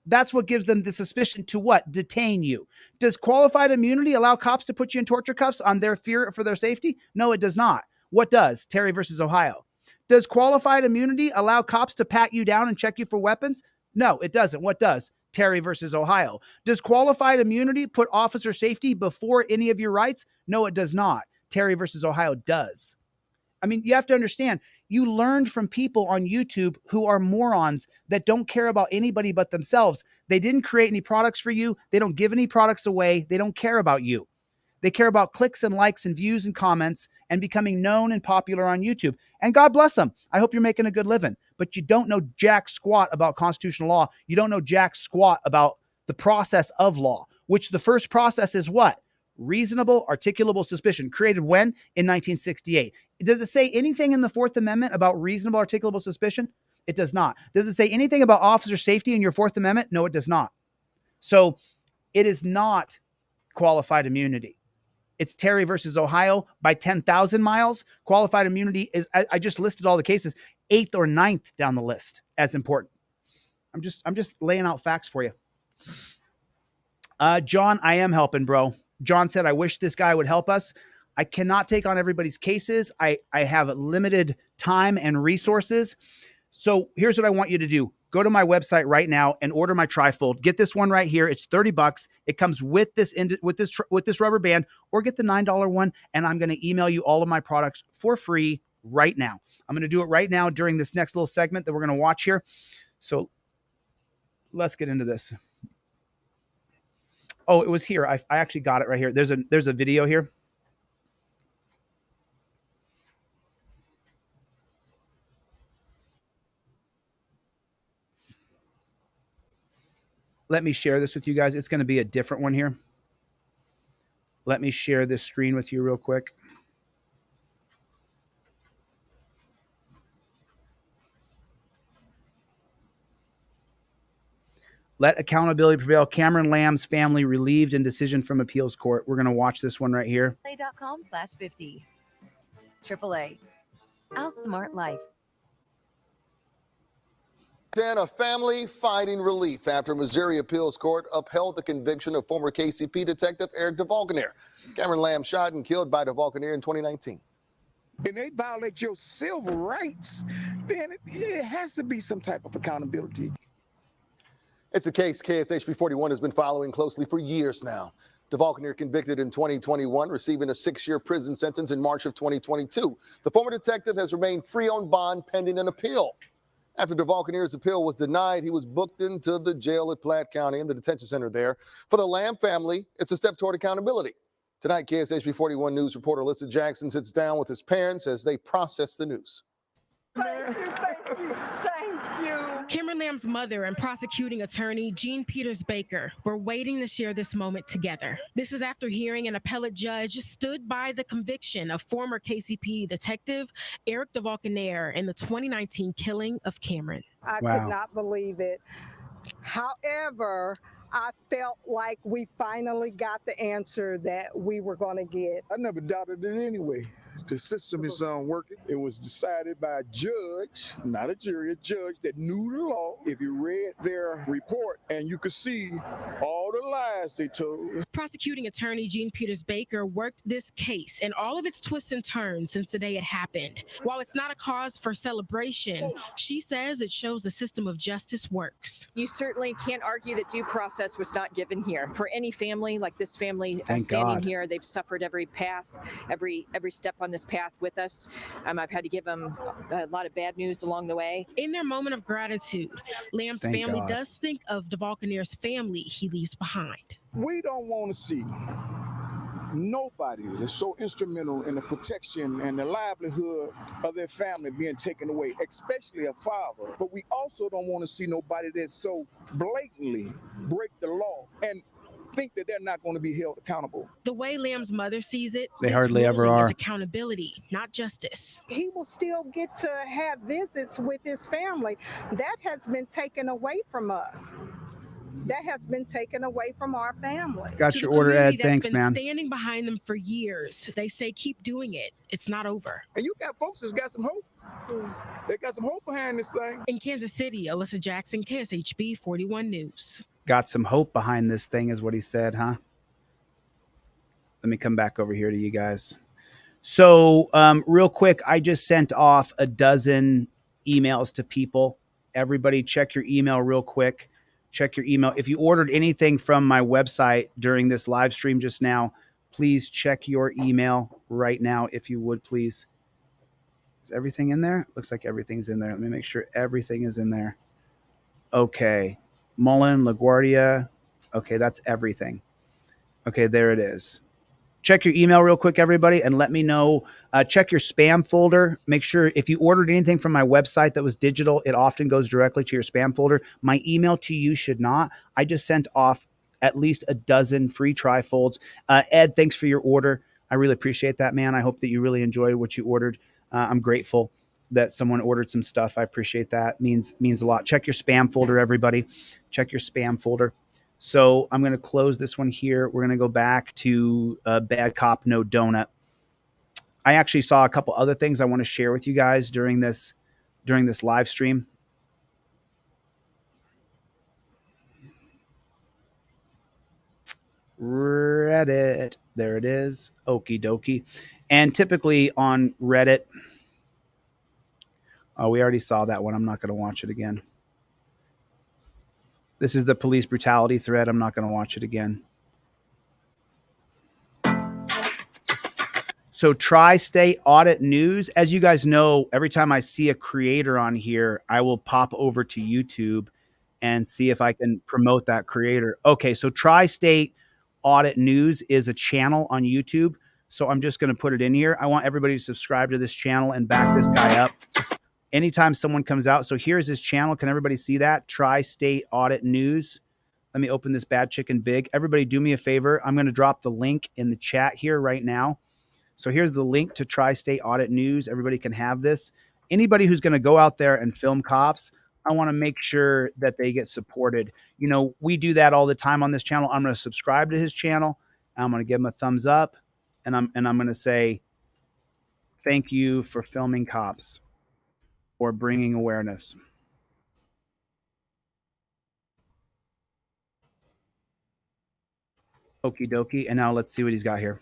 That's what gives them the suspicion to what? Detain you. Does qualified immunity allow cops to put you in torture cuffs on their fear for their safety? No, it does not. What does? Terry versus Ohio. Does qualified immunity allow cops to pat you down and check you for weapons? No, it doesn't. What does? Terry versus Ohio. Does qualified immunity put officer safety before any of your rights? No, it does not. Terry versus Ohio does. I mean, you have to understand, you learned from people on YouTube who are morons that don't care about anybody but themselves. They didn't create any products for you. They don't give any products away. They don't care about you. They care about clicks and likes and views and comments and becoming known and popular on YouTube. And God bless them. I hope you're making a good living. But you don't know jack squat about constitutional law. You don't know jack squat about the process of law, which the first process is what? Reasonable, articulable suspicion. Created when? In 1968. Does it say anything in the Fourth Amendment about reasonable, articulable suspicion? It does not. Does it say anything about officer safety in your Fourth Amendment? No, it does not. So it is not qualified immunity. It's Terry versus Ohio by 10,000 miles. Qualified immunity is, I just listed all the cases, 8th or 9th down the list as important. I'm just laying out facts for you. John, I am helping, bro. John said, I wish this guy would help us. I cannot take on everybody's cases. I have limited time and resources. So here's what I want you to do. Go to my website right now and order my trifold. Get this one right here. It's $30. It comes with this rubber band, or get the $9 one. And I'm going to email you all of my products for free right now. I'm going to do it right now during this next little segment that we're going to watch here. So let's get into this. Oh, it was here. I actually got it right here. There's a video here. Let me share this with you guys. It's going to be a different one here. Let me share this screen with you real quick. Let accountability prevail. Cameron Lamb's family relieved in decision from appeals court. We're going to watch this one right here. AAA.com/50. AAA. Outsmart life. And a family finding relief after Missouri appeals court upheld the conviction of former KCP detective Eric DeValkenair. Cameron Lamb shot and killed by DeValkenair in 2019. And they violate your civil rights, then it has to be some type of accountability. It's a case KSHP 41 has been following closely for years now. DeValkenair convicted in 2021, receiving a 6-year prison sentence in March of 2022. The former detective has remained free on bond pending an appeal. After DeValkenair's appeal was denied, he was booked into the jail at Platte County in the detention center there. For the Lamb family, it's a step toward accountability. Tonight, KSHP 41 News reporter Alyssa Jackson sits down with his parents as they process the news. Thank you, thank you, thank you. Cameron Lamb's mother and prosecuting attorney Jean Peters Baker were waiting to share this moment together. This is after hearing an appellate judge stood by the conviction of former KCP detective Eric DeValkenair in the 2019 killing of Cameron. I could not believe it. However, I felt like we finally got the answer that we were going to get. I never doubted it anyway. The system is working. It was decided by a judge, not a jury, a judge that knew the law. If you read their report, and you could see all the lies they told. Prosecuting attorney Jean Peters Baker worked this case and all of its twists and turns since the day it happened. While it's not a cause for celebration, she says it shows the system of justice works. You certainly can't argue that due process was not given here. For any family like this family standing here, they've suffered every path, every step on this path with us. I've had to give them a lot of bad news along the way. In their moment of gratitude, Lamb's family does think of DeValkenair's family he leaves behind. We don't want to see nobody that's so instrumental in the protection and the livelihood of their family being taken away, especially a father. But we also don't want to see nobody that so blatantly break the law and think that they're not going to be held accountable. The way Lamb's mother sees it, they hardly ever are. Is accountability, not justice. He will still get to have visits with his family. That has been taken away from us. that has been taken away from our family. Got To your the order, community Ed. that's Thanks, been man. standing behind them for years. They say keep doing it. It's not over. And you got folks that's got some hope. They got some hope behind this thing. In Kansas City, Alyssa Jackson, KSHB 41 News. Got some hope behind this thing is what he said, huh? Let me come back over here to you guys. So real quick, I just sent off a dozen emails to people. Everybody check your email real quick. Check your email. If you ordered anything from my website during this live stream just now, please check your email right now, if you would, please. Is everything in there? Looks like everything's in there. Let me make sure everything is in there. Okay. Mullen, LaGuardia. Okay, that's everything. Okay, there it is. Check your email real quick, everybody, and let me know. Check your spam folder. Make sure if you ordered anything from my website that was digital, it often goes directly to your spam folder. My email to you should not. I just sent off at least a dozen free trifolds. Ed, thanks for your order. I really appreciate that, man. I hope that you really enjoyed what you ordered. I'm grateful that someone ordered some stuff. I appreciate that. Means a lot. Check your spam folder, everybody. Check your spam folder. So I'm going to close this one here. We're going to go back to Bad Cop, No Donut. I actually saw a couple other things I want to share with you guys during this live stream. Reddit. There it is. Okie dokie. And typically on Reddit, oh, we already saw that one. I'm not going to watch it again. This is the police brutality thread. I'm not going to watch it again. So Tri-State Audit News. As you guys know, every time I see a creator on here, I will pop over to YouTube and see if I can promote that creator. Okay, so Tri-State Audit News is a channel on YouTube. So I'm just going to put it in here. I want everybody to subscribe to this channel and back this guy up. Anytime someone comes out. So here's his channel. Can everybody see that? Tri-State Audit News. Let me open this Bad Chicken Big. Everybody do me a favor. I'm going to drop the link in the chat here right now. So here's the link to Tri-State Audit News. Everybody can have this. Anybody who's going to go out there and film cops, I want to make sure that they get supported. You know, we do that all the time on this channel. I'm going to subscribe to his channel. I'm going to give him a thumbs up. And I'm going to say, thank you for filming cops or bringing awareness. Okie dokie. And now let's see what he's got here.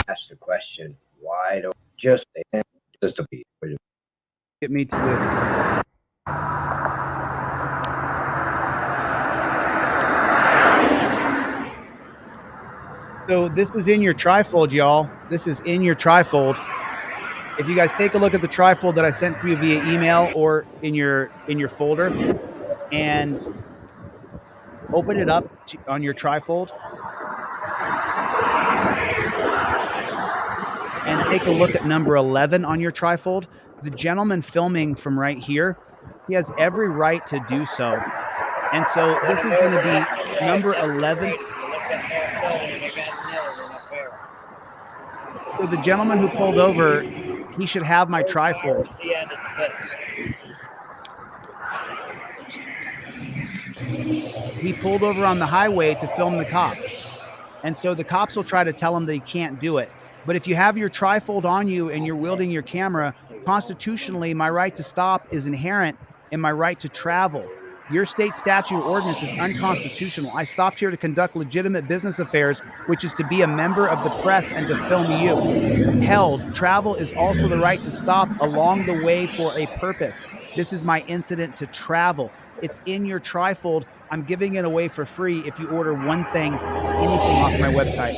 Ask the question, why don't just get me to the So this is in your trifold, y'all. This is in your trifold. If you guys take a look at the trifold that I sent to you via email or in your folder and open it up on your trifold and take a look at number 11 on your trifold, the gentleman filming from right here, he has every right to do so. And so this is going to be number 11. So the gentleman who pulled over, he should have my trifold. He pulled over on the highway to film the cops. And so the cops will try to tell him that he can't do it. But if you have your trifold on you and you're wielding your camera, constitutionally, my right to stop is inherent in my right to travel. Your state statute or ordinance is unconstitutional. I stopped here to conduct legitimate business affairs, which is to be a member of the press and to film you. Held, travel is also the right to stop along the way for a purpose. This is my incident to travel. It's in your trifold. I'm giving it away for free if you order one thing, anything off my website.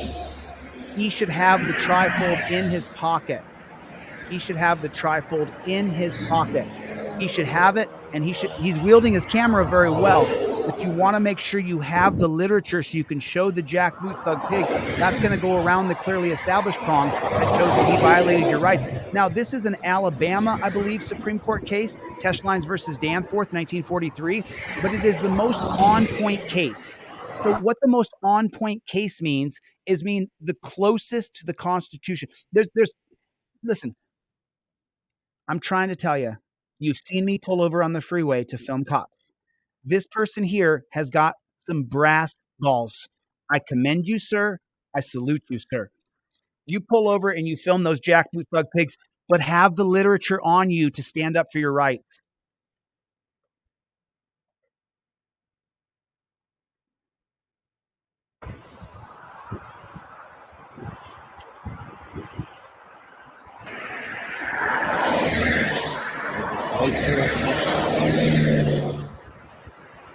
He should have the trifold in his pocket. He should have the trifold in his pocket. He should have it, and he's wielding his camera very well, but you want to make sure you have the literature so you can show the jackboot thug pig. That's going to go around the clearly established prong that shows that he violated your rights. Now, this is an Alabama, I believe, Supreme Court case, Teschlines versus Danforth, 1943, but it is the most on-point case So what the most on point case means is the closest to the Constitution. Listen, I'm trying to tell you, you've seen me pull over on the freeway to film cops. This person here has got some brass balls. I commend you, sir. I salute you, sir. You pull over and you film those jackboot thug pigs, but have the literature on you to stand up for your rights.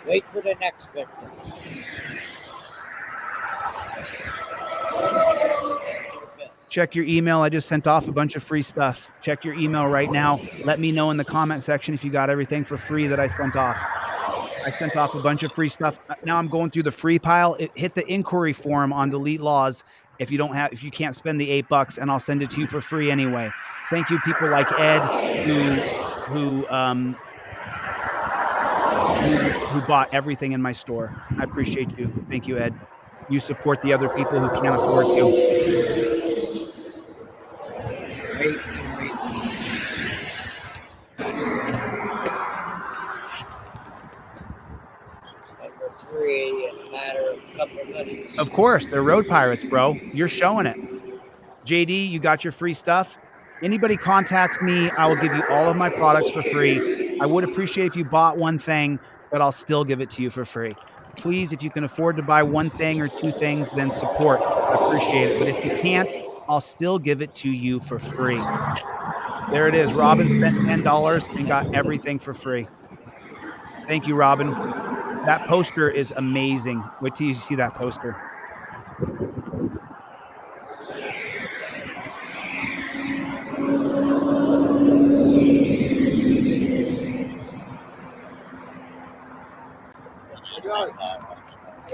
Wait for the next victim. Check your email. I just sent off a bunch of free stuff. Check your email right now. Let me know in the comment section if you got everything for free that I sent off. I sent off a bunch of free stuff. Now I'm going through the free pile. Hit the inquiry form on Delete Laws if you can't spend the $8, and I'll send it to you for free anyway. Thank you, people like Ed who bought everything in my store. I appreciate you. Thank you, Ed. You support the other people who can't afford to. Wait. Number 3 in a matter of a couple of minutes. Of course, they're road pirates, bro. You're showing it. JD, you got your free stuff. Anybody contacts me, I will give you all of my products for free. I would appreciate if you bought one thing, but I'll still give it to you for free. Please, if you can afford to buy one thing or two things, then support. I appreciate it. But if you can't, I'll still give it to you for free. There it is. Robin spent $10 and got everything for free. Thank you, Robin. That poster is amazing. Wait till you see that poster. How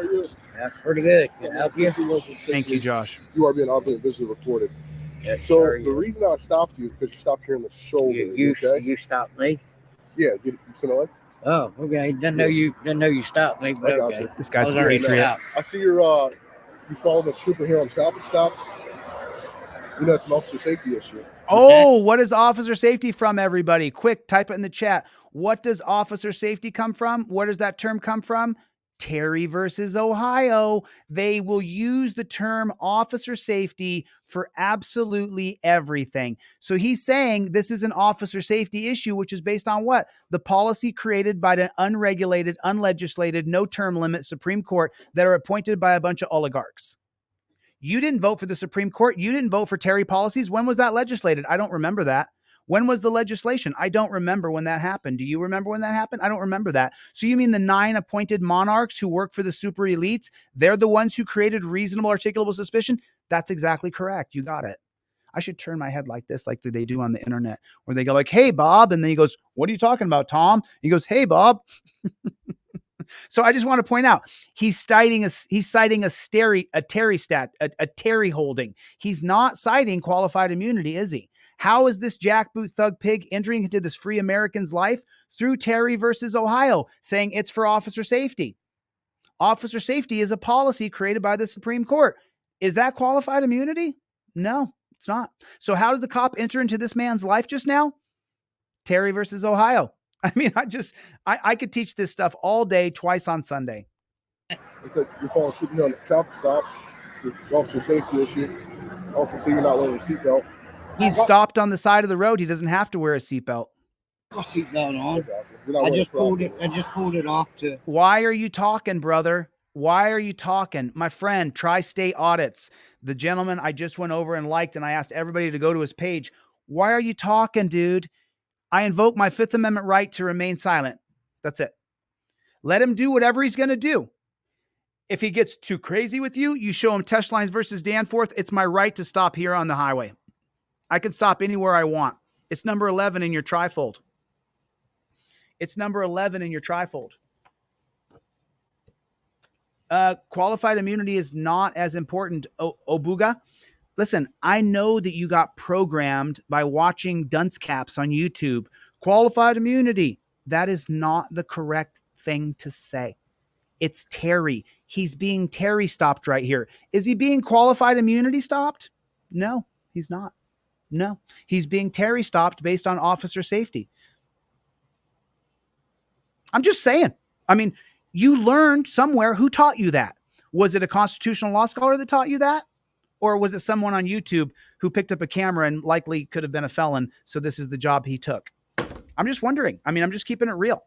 are you? That's pretty good. Can I help you? Thank you, Josh. You are being audibly and visually recorded. Yes, so sir, the reason I stopped you is because you stopped here in the shoulder. You stopped me? Yeah, you know. Oh, okay. Didn't know you stopped me, but okay. You. This guy's a patriot. I see you following this trooper here on traffic stops. You know, it's an officer safety issue. Oh, what is officer safety from, everybody? Quick, type it in the chat. What does officer safety come from? Where does that term come from? Terry versus Ohio. They will use the term officer safety for absolutely everything. So he's saying this is an officer safety issue, which is based on what? The policy created by the unregulated, unlegislated, no term limit Supreme Court that are appointed by a bunch of oligarchs. You didn't vote for the Supreme Court. You didn't vote for Terry policies. When was that legislated? I don't remember that. When was the legislation? I don't remember when that happened. Do you remember when that happened? I don't remember that. So you mean the 9 appointed monarchs who work for the super elites, they're the ones who created reasonable articulable suspicion? That's exactly correct. You got it. I should turn my head like this, like they do on the internet, where they go like, "Hey, Bob." And then he goes, "What are you talking about, Tom?" He goes, "Hey, Bob." So I just want to point out, he's citing a Terry holding. He's not citing qualified immunity, is he? How is this jackboot thug pig entering into this free American's life? Through Terry versus Ohio, saying it's for officer safety. Officer safety is a policy created by the Supreme Court. Is that qualified immunity? No, it's not. So how did the cop enter into this man's life just now? Terry versus Ohio. I mean, I could teach this stuff all day, twice on Sunday. I said you're falling shooting on the traffic stop. It's an officer safety issue. Also, see you're not wearing a seatbelt. He's stopped on the side of the road. He doesn't have to wear a seatbelt. Seatbelt on. I just pulled it off to. Why are you talking, brother? Why are you talking? My friend, Tri-State Audits, the gentleman I just went over and liked, and I asked everybody to go to his page. Why are you talking, dude? I invoke my Fifth Amendment right to remain silent. That's it. Let him do whatever he's going to do. If he gets too crazy with you, you show him Test Lines versus Danforth. It's my right to stop here on the highway. I can stop anywhere I want. It's number 11 in your trifold. It's number 11 in your trifold. Qualified immunity is not as important. Obuga, listen, I know that you got programmed by watching dunce caps on YouTube. Qualified immunity. That is not the correct thing to say. It's Terry. He's being Terry stopped right here. Is he being qualified immunity stopped? No, he's not. No, he's being Terry stopped based on officer safety. I'm just saying. I mean, you learned somewhere. Who taught you that? Was it a constitutional law scholar that taught you that? Or was it someone on YouTube who picked up a camera and likely could have been a felon, so this is the job he took? I'm just wondering. I mean, I'm just keeping it real.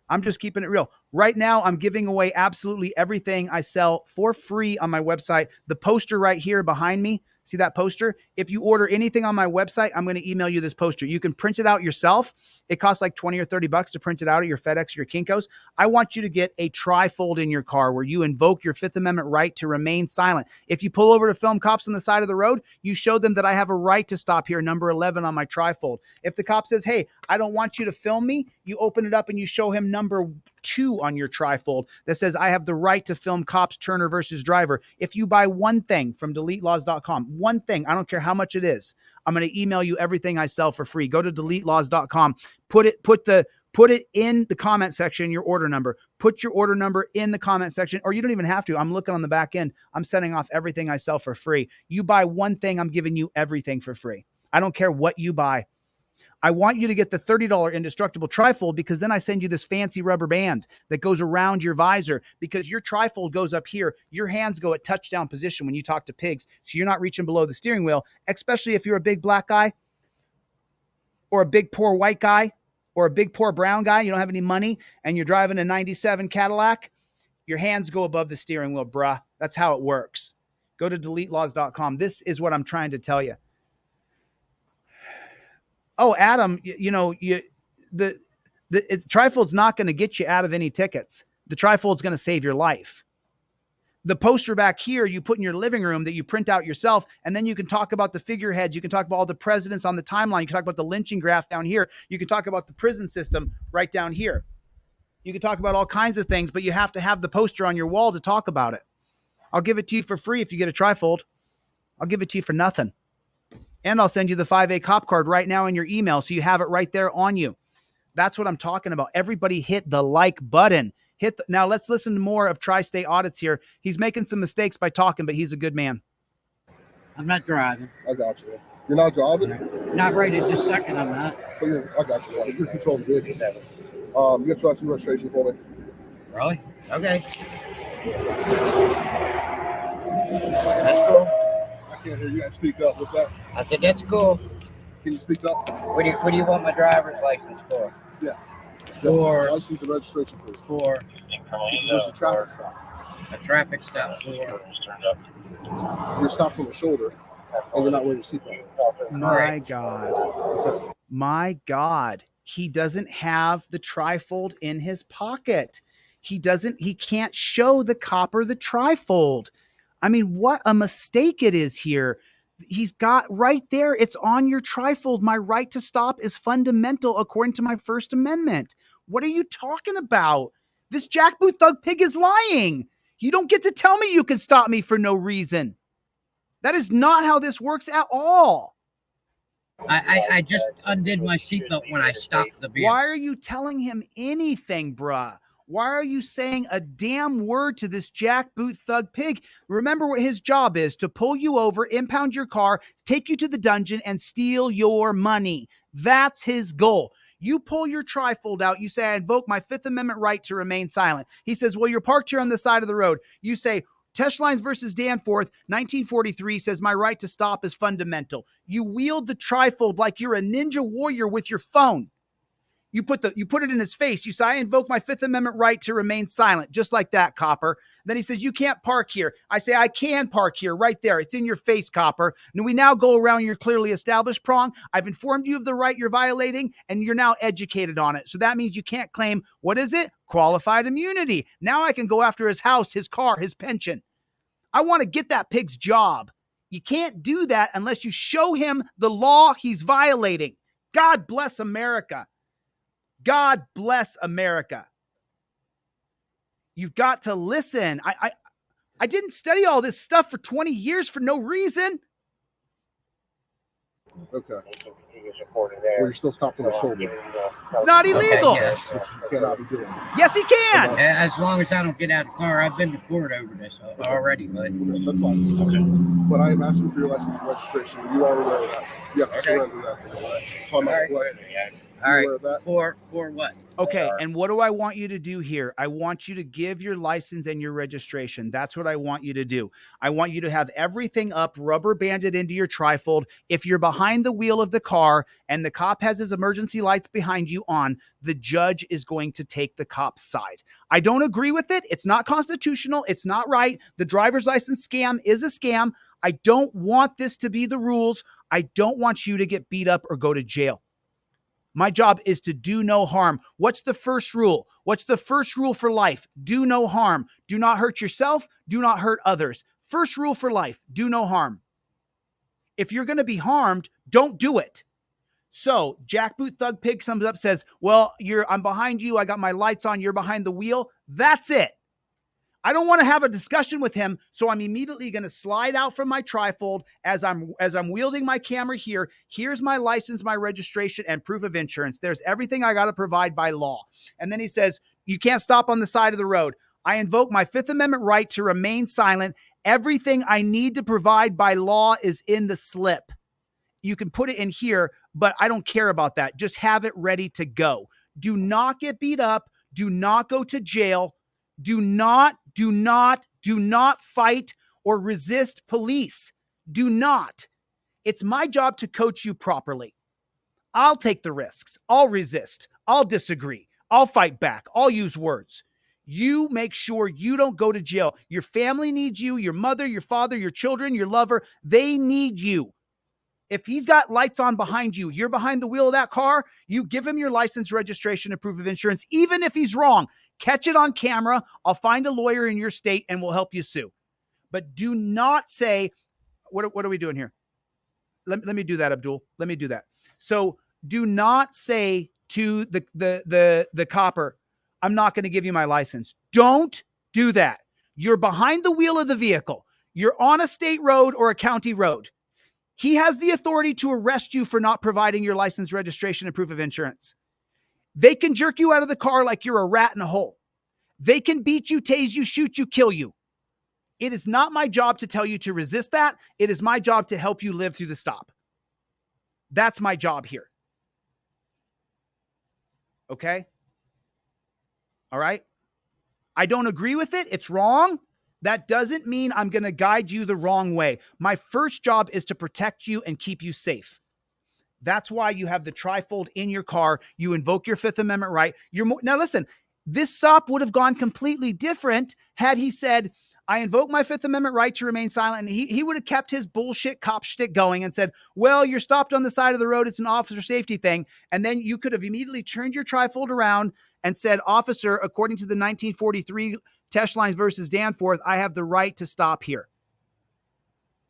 I'm just keeping it real. Right now, I'm giving away absolutely everything I sell for free on my website. The poster right here behind me, see that poster? If you order anything on my website, I'm going to email you this poster. You can print it out yourself. It costs like $20 or $30 to print it out at your FedEx or your Kinko's. I want you to get a trifold in your car where you invoke your Fifth Amendment right to remain silent. If you pull over to film cops on the side of the road, you show them that I have a right to stop here, number 11 on my trifold. If the cop says, hey, I don't want you to film me, you open it up and you show him number 2 on your trifold that says I have the right to film cops, Turner versus Driver. If you buy one thing from deletelaws.com, one thing, I don't care how much it is, I'm going to email you everything I sell for free. Go to deletelaws.com, put it in the comment section, your order number. Put your order number in the comment section, or you don't even have to. I'm looking on the back end. I'm sending off everything I sell for free. You buy one thing, I'm giving you everything for free. I don't care what you buy. I want you to get the $30 indestructible trifold because then I send you this fancy rubber band that goes around your visor because your trifold goes up here. Your hands go at touchdown position when you talk to pigs, so you're not reaching below the steering wheel, especially if you're a big black guy or a big poor white guy or a big poor brown guy. You don't have any money and you're driving a 97 Cadillac. Your hands go above the steering wheel, bruh. That's how it works. Go to deletelaws.com. This is what I'm trying to tell you. Oh, Adam, the trifold's not going to get you out of any tickets. The trifold's going to save your life. The poster back here, you put in your living room that you print out yourself, and then you can talk about the figureheads. You can talk about all the presidents on the timeline. You can talk about the lynching graph down here. You can talk about the prison system right down here. You can talk about all kinds of things, but you have to have the poster on your wall to talk about it. I'll give it to you for free if you get a trifold. I'll give it to you for nothing. And I'll send you the 5A cop card right now in your email so you have it right there on you. That's what I'm talking about. Everybody hit the like button. Now let's listen to more of Tri-State Audits here. He's making some mistakes by talking, but he's a good man. I'm not driving. I got you. You're not driving? Not right at this second, I'm not. I got you. You're controlling the vehicle. You got your license registration for me. Really? Okay. That's cool. I can't hear you. You gotta speak up. What's that? I said, that's cool. Can you speak up? What do you want my driver's license for? Yes. For license and registration, please. For this is a traffic stop. A traffic stop for. You're stopped on the shoulder, and you're not wearing your seatbelt. My God. My God. He doesn't have the trifold in his pocket. He can't show the copper the trifold. I mean, what a mistake it is here. He's got right there. It's on your trifold. My right to stop is fundamental according to my First Amendment. What are you talking about? This jackboot thug pig is lying. You don't get to tell me you can stop me for no reason. That is not how this works at all. I just undid my seatbelt when I stopped the vehicle. Why are you telling him anything, bruh? Why are you saying a damn word to this jackboot thug pig? Remember what his job is: to pull you over, impound your car, take you to the dungeon, and steal your money. That's his goal. You pull your trifold out. You say, I invoke my Fifth Amendment right to remain silent. He says, well, you're parked here on the side of the road. You say, Teschlines versus Danforth, 1943 says my right to stop is fundamental. You wield the trifold like you're a ninja warrior with your phone. You put it in his face. You say, I invoke my Fifth Amendment right to remain silent, just like that, copper. Then he says, you can't park here. I say, I can park here, right there. It's in your face, copper. And we now go around your clearly established prong. I've informed you of the right you're violating, and you're now educated on it. So that means you can't claim, what is it? Qualified immunity. Now I can go after his house, his car, his pension. I want to get that pig's job. You can't do that unless you show him the law he's violating. God bless America. God bless America. You've got to listen. I didn't study all this stuff for 20 years for no reason. Okay. Well, you're still stopped on the shoulder. It's not illegal. Okay, Which you cannot be doing. Yes, he can. As long as I don't get out of the car, I've been to court over this already, but That's fine. Okay. But I am asking for your license and registration. You are aware of that. You have to surrender that to me. all right. All right. For what? Okay, and what do I want you to do here? I want you to give your license and your registration. That's what I want you to do. I want you to have everything up, rubber banded into your trifold. If you're behind the wheel of the car and the cop has his emergency lights behind you on, the judge is going to take the cop's side. I don't agree with it. It's not constitutional. It's not right. The driver's license scam is a scam. I don't want this to be the rules. I don't want you to get beat up or go to jail. My job is to do no harm. What's the first rule? What's the first rule for life? Do no harm. Do not hurt yourself. Do not hurt others. First rule for life, do no harm. If you're going to be harmed, don't do it. So Jackboot Thug Pig sums up, says, well, I'm behind you. I got my lights on. You're behind the wheel. That's it. I don't want to have a discussion with him, so I'm immediately going to slide out from my trifold as I'm wielding my camera here. Here's my license, my registration, and proof of insurance. There's everything I got to provide by law. And then he says, you can't stop on the side of the road. I invoke my Fifth Amendment right to remain silent. Everything I need to provide by law is in the slip. You can put it in here, but I don't care about that. Just have it ready to go. Do not get beat up. Do not go to jail. Do not fight or resist police. Do not. It's my job to coach you properly. I'll take the risks. I'll resist. I'll disagree. I'll fight back. I'll use words. You make sure you don't go to jail. Your family needs you. Your mother, your father, your children, your lover, they need you. If he's got lights on behind you, you're behind the wheel of that car, you give him your license, registration, and proof of insurance, even if he's wrong. Catch it on camera. I'll find a lawyer in your state and we'll help you sue. But do not say, what are we doing here? Let me do that, Abdul. Let me do that. So do not say to the copper, I'm not going to give you my license. Don't do that. You're behind the wheel of the vehicle. You're on a state road or a county road. He has the authority to arrest you for not providing your license, registration, and proof of insurance. They can jerk you out of the car like you're a rat in a hole. They can beat you, tase you, shoot you, kill you. It is not my job to tell you to resist that. It is my job to help you live through the stop. That's my job here. Okay? All right? I don't agree with it. It's wrong. That doesn't mean I'm going to guide you the wrong way. My first job is to protect you and keep you safe. That's why you have the trifold in your car. You invoke your Fifth Amendment right. Now listen, this stop would have gone completely different had he said, I invoke my Fifth Amendment right to remain silent. And he would have kept his bullshit cop shtick going and said, well, you're stopped on the side of the road. It's an officer safety thing. And then you could have immediately turned your trifold around and said, officer, according to the 1943 Tesh Lines versus Danforth, I have the right to stop here.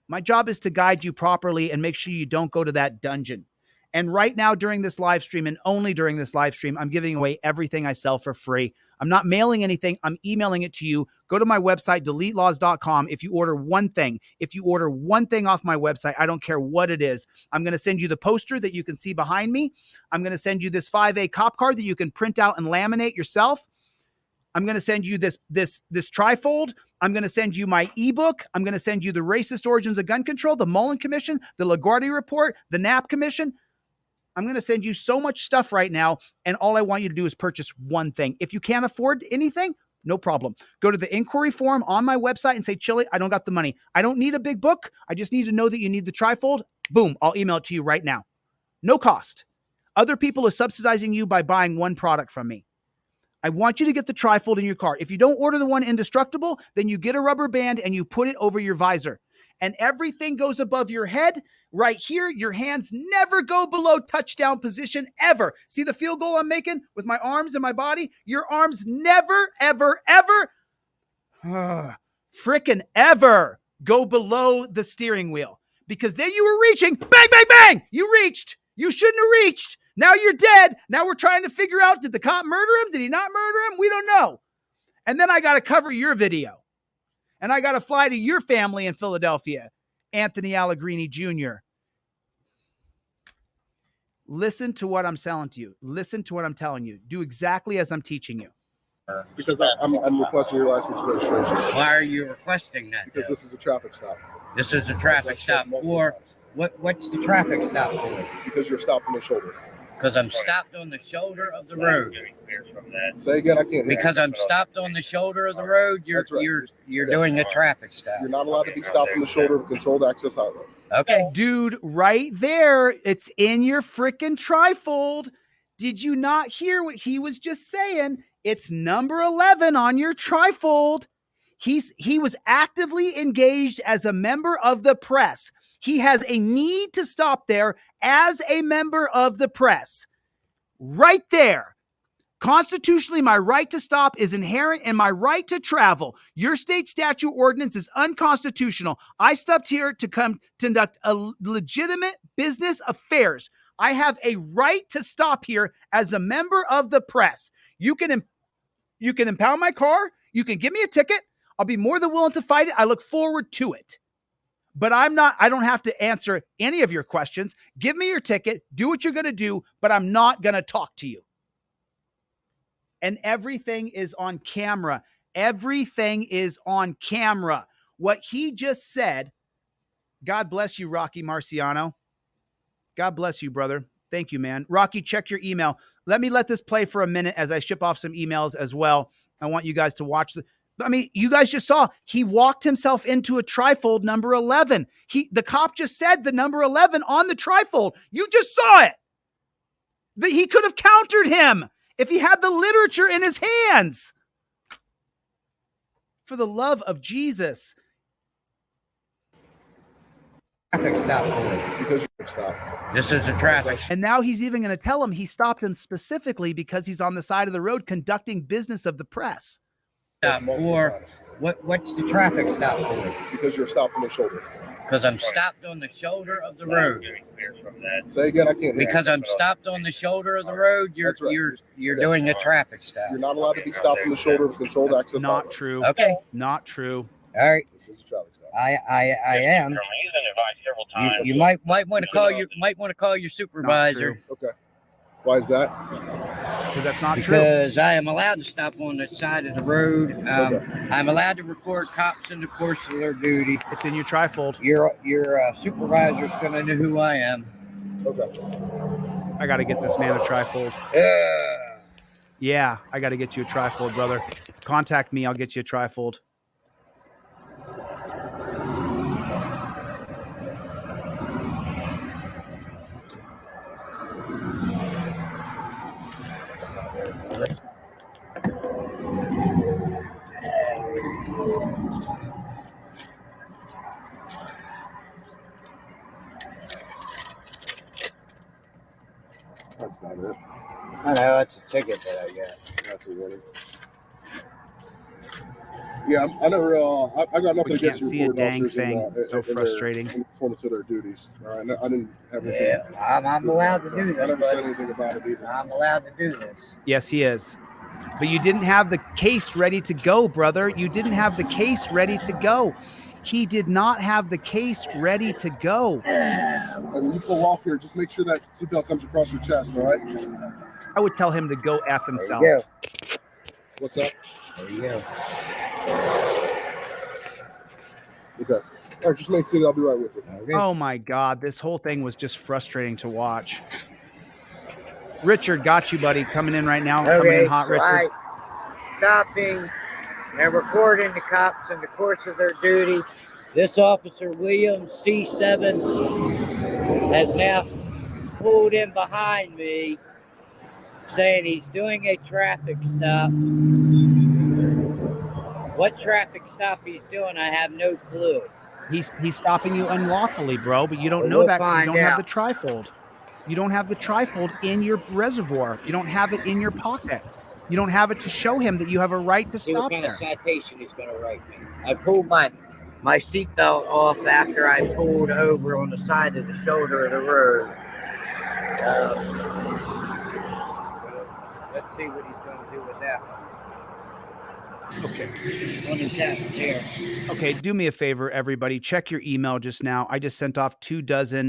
My job is to guide you properly and make sure you don't go to that dungeon. And right now during this live stream, and only during this live stream, I'm giving away everything I sell for free. I'm not mailing anything. I'm emailing it to you. Go to my website, deletelaws.com. If you order one thing off my website, I don't care what it is. I'm going to send you the poster that you can see behind me. I'm going to send you this 5A cop card that you can print out and laminate yourself. I'm going to send you this trifold. I'm going to send you my ebook. I'm going to send you the Racist Origins of Gun Control, the Mullen Commission, the LaGuardia Report, the Knapp Commission. I'm going to send you so much stuff right now, and all I want you to do is purchase one thing. If you can't afford anything, no problem. Go to the inquiry form on my website and say, Chille, I don't got the money. I don't need a big book. I just need to know that you need the trifold. Boom, I'll email it to you right now. No cost. Other people are subsidizing you by buying one product from me. I want you to get the trifold in your car. If you don't order the one indestructible, then you get a rubber band and you put it over your visor. And everything goes above your head. Right here, your hands never go below touchdown position ever. See the field goal I'm making with my arms and my body? Your arms never, ever, frickin' ever go below the steering wheel. Because then you were reaching, bang, bang, bang! You reached. You shouldn't have reached. Now you're dead. Now we're trying to figure out, did the cop murder him? Did he not murder him? We don't know. And then I got to cover your video. And I got to fly to your family in Philadelphia, Anthony Allegrini Jr. listen to what I'm telling to you. Listen to what I'm telling you. Do exactly as I'm teaching you. Because I'm requesting your license and registration. Why are you requesting that? Because this is a traffic stop. This is a traffic stop for what's the traffic stop for? Because you're stopped on the shoulder. Because I'm stopped on the shoulder of the road. Say again, I can't. Because I'm stopped on the shoulder of the road, you're doing a traffic stop. You're not allowed to be stopped on the shoulder of a controlled access highway. Okay. Dude, right there, it's in your freaking trifold. Did you not hear what he was just saying? It's number 11 on your trifold. He was actively engaged as a member of the press. He has a need to stop there as a member of the press. Right there. Constitutionally, my right to stop is inherent in my right to travel. Your state statute ordinance is unconstitutional. I stopped here to conduct a legitimate business affairs. I have a right to stop here as a member of the press. You can impound my car. You can give me a ticket. I'll be more than willing to fight it. I look forward to it. But I don't have to answer any of your questions. Give me your ticket. Do what you're going to do, but I'm not going to talk to you. And everything is on camera. Everything is on camera. What he just said, God bless you, Rocky Marciano. God bless you, brother. Thank you, man. Rocky, check your email. Let this play for a minute as I ship off some emails as well. I want you guys to watch you guys just saw he walked himself into a trifold number 11. The cop just said the number 11 on the trifold. You just saw it. He could have countered him if he had the literature in his hands. For the love of Jesus. Traffic stop for Because you stop. This is a traffic. And now he's even going to tell him he stopped him specifically because he's on the side of the road conducting business of the press. Stop for what's the traffic stop for? Because you're stopped on the shoulder. Because I'm stopped on the shoulder of the road. Say again, I can't. Because I'm stopped on the shoulder of the road, you're doing a traffic stop. You're not allowed to be stopped on the shoulder of a controlled access highway. Not true. Okay. Not true. All right. This is a traffic stop. I am. You might want to call your supervisor. Okay. Why is that? Because that's not true. Because I am allowed to stop on the side of the road. I'm allowed to record cops in the course of their duty. It's in your trifold. Your supervisor's gonna know who I am. Okay. I got to get this man a trifold. Yeah, I got to get you a trifold, brother. Contact me. I'll get you a trifold. That's not it. I know, it's a ticket that I got. That's a warning. Yeah, I never. I got nothing We can't against see a dang officers thing. in, It's so frustrating. In performance of their duties. All right, I didn't have anything. Yeah, I'm allowed to do this. I never said anything about it either. I'm allowed to do this. Yes, he is. But you didn't have the case ready to go, brother. You didn't have the case ready to go. He did not have the case ready to go. And when you pull off here, just make sure that seatbelt comes across your chest, all right? I would tell him to go F himself. There you go. What's that? There you go. Okay. All right, just make sure I'll be right with you. Okay. Oh my God, this whole thing was just frustrating to watch. Richard, got you, buddy. Coming in right now. Coming in hot, Richard. Right. Stopping and recording the cops in the course of their duty. This officer, William C7, has now pulled in behind me, saying he's doing a traffic stop. What traffic stop he's doing, I have no clue. He's stopping you unlawfully, bro, but you don't Well, know we'll that because you find don't have out. the trifold. You don't have the trifold in your reservoir. You don't have it in your pocket. You don't have it to show him that you have a right to See what stop kind there. of citation he's going to write me. I pulled my seatbelt off after I pulled over on the side of the shoulder of the road. Let's see what he's going to do with that one. Okay. On his desk here. Okay, do me a favor, everybody. Check your email just now. I just sent off 24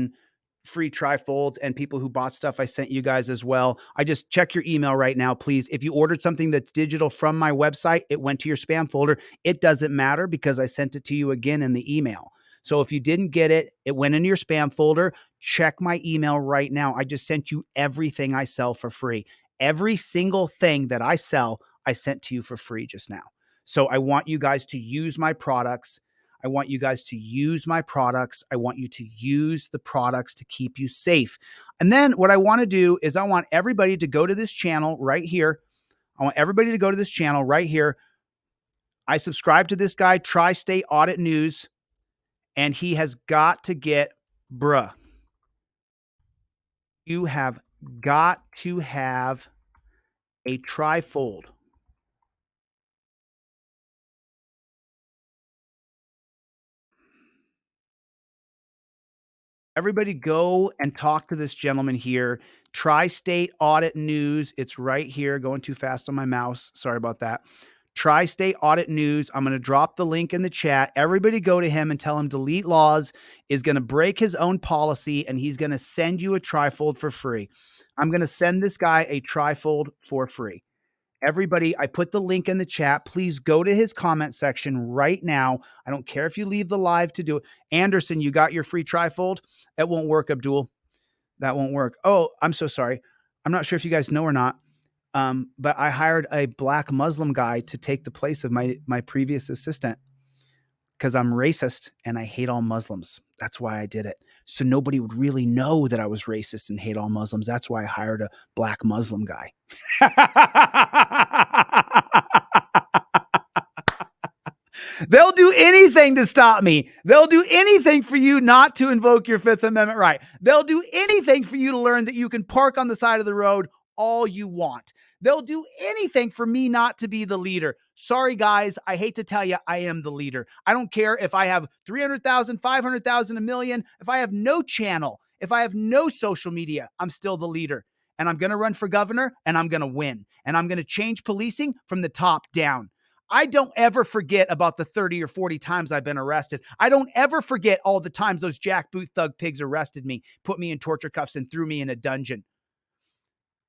free trifolds and people who bought stuff I sent you guys as well. I just check your email right now, please. If you ordered something that's digital from my website, it went to your spam folder. It doesn't matter because I sent it to you again in the email. So if you didn't get it, it went in your spam folder. Check my email right now. I just sent you everything I sell for free. Every single thing that I sell, I sent to you for free just now. So I want you guys to use my products. I want you guys to use my products. I want you to use the products to keep you safe. And then what I want to do is I want everybody to go to this channel right here. I want everybody to go to this channel right here. I subscribe to this guy, Tri-State Audit News, and he has got to get, bruh, you have got to have a trifold. Everybody go and talk to this gentleman here. Tri-State Audit News. It's right here. Going too fast on my mouse. Sorry about that. Tri-State Audit News. I'm going to drop the link in the chat. Everybody go to him and tell him Delete Laws is going to break his own policy and he's going to send you a trifold for free. I'm going to send this guy a trifold for free. Everybody, I put the link in the chat. Please go to his comment section right now. I don't care if you leave the live to do it. Anderson, you got your free trifold? It won't work, Abdul. That won't work. Oh, I'm so sorry. I'm not sure if you guys know or not, but I hired a black Muslim guy to take the place of my previous assistant because I'm racist and I hate all Muslims. That's why I did it. So nobody would really know that I was racist and hate all Muslims. That's why I hired a black Muslim guy. They'll do anything to stop me. They'll do anything for you not to invoke your Fifth Amendment right. They'll do anything for you to learn that you can park on the side of the road all you want. They'll do anything for me not to be the leader. Sorry, guys. I hate to tell you, I am the leader. I don't care if I have 300,000, 500,000, a million. If I have no channel, if I have no social media, I'm still the leader. And I'm going to run for governor and I'm going to win. And I'm going to change policing from the top down. I don't ever forget about the 30 or 40 times I've been arrested. I don't ever forget all the times those jackboot thug pigs arrested me, put me in torture cuffs and threw me in a dungeon.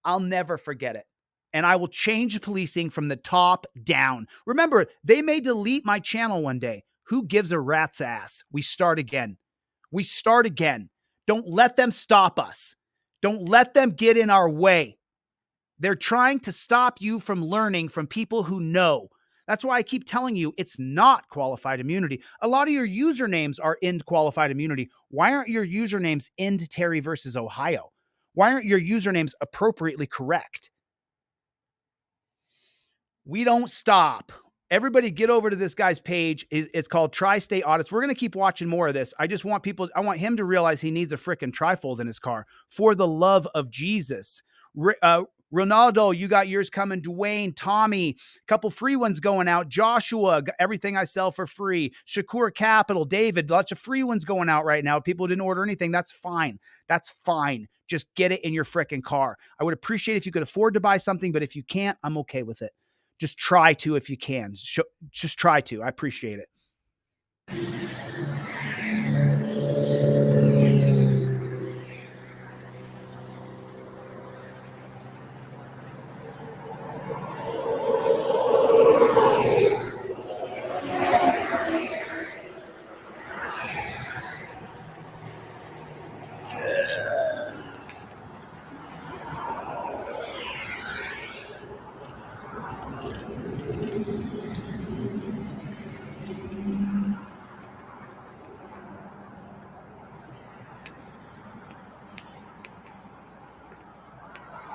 I'll never forget it. And I will change policing from the top down. Remember, they may delete my channel one day. Who gives a rat's ass? We start again. We start again. Don't let them stop us. Don't let them get in our way. They're trying to stop you from learning from people who know. That's why I keep telling you it's not qualified immunity. A lot of your usernames are end qualified immunity. Why aren't your usernames end Terry versus Ohio? Why aren't your usernames appropriately correct? We don't stop. Everybody get over to this guy's page. It's called Tri-State Audits. We're going to keep watching more of this. I just want people, I want him to realize he needs a freaking trifold in his car for the love of Jesus. Ronaldo, you got yours coming. Dwayne, Tommy, a couple free ones going out. Joshua, everything I sell for free. Shakur Capital, David, lots of free ones going out right now. People didn't order anything. That's fine. That's fine. Just get it in your freaking car. I would appreciate if you could afford to buy something, but if you can't, I'm okay with it. Just try to if you can. Just try to. I appreciate it.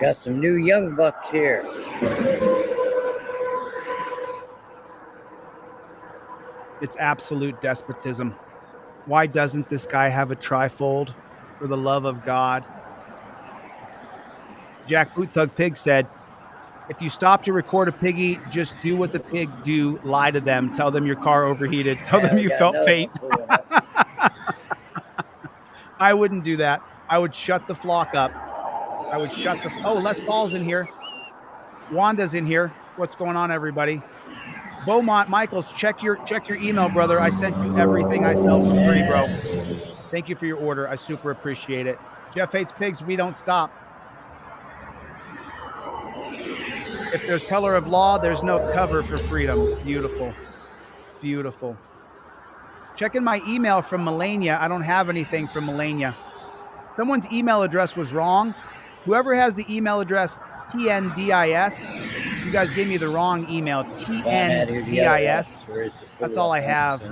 Got some new young bucks here. It's absolute despotism. Why doesn't this guy have a trifold? For the love of God. Jack Boot Thug Pig said, if you stop to record a piggy, just do what the pig do. Lie to them. Tell them your car overheated. Tell them you felt faint. I wouldn't do that. I would shut the flock up. I would shut the... Oh, Les Paul's in here. Wanda's in here. What's going on, everybody? Beaumont Michaels, check your email, brother. I sent you everything I sell for free, bro. Thank you for your order. I super appreciate it. Jeff hates pigs. We don't stop. If there's color of law, there's no cover for freedom. Beautiful. Beautiful. Checking my email from Melania. I don't have anything from Melania. Someone's email address was wrong. Whoever has the email address TNDIS, you guys gave me the wrong email. TNDIS. That's all I have.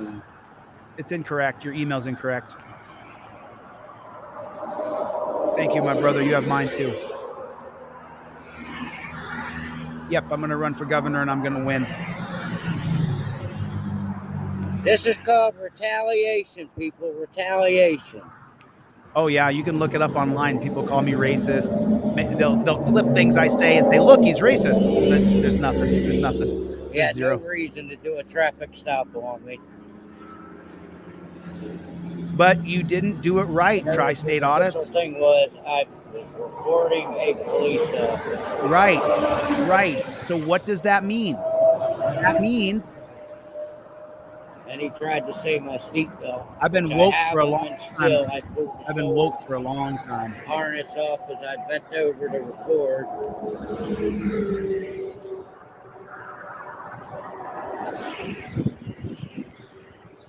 It's incorrect. Your email's incorrect. Thank you, my brother. You have mine too. Yep, I'm going to run for governor and I'm going to win. This is called retaliation, people. Retaliation. Oh, yeah, you can look it up online. People call me racist. They'll clip things I say and say, look, he's racist. But there's nothing. There's nothing. Yeah, There's zero. no reason to do a traffic stop on me. But you didn't do it right, Tri-State Audits. The thing was, I was reporting a police officer. Right, right. So what does that mean? That means... And he tried to save my seatbelt. I've been woke for a long time. I've been woke for a long time. Harness off as I bent over to record.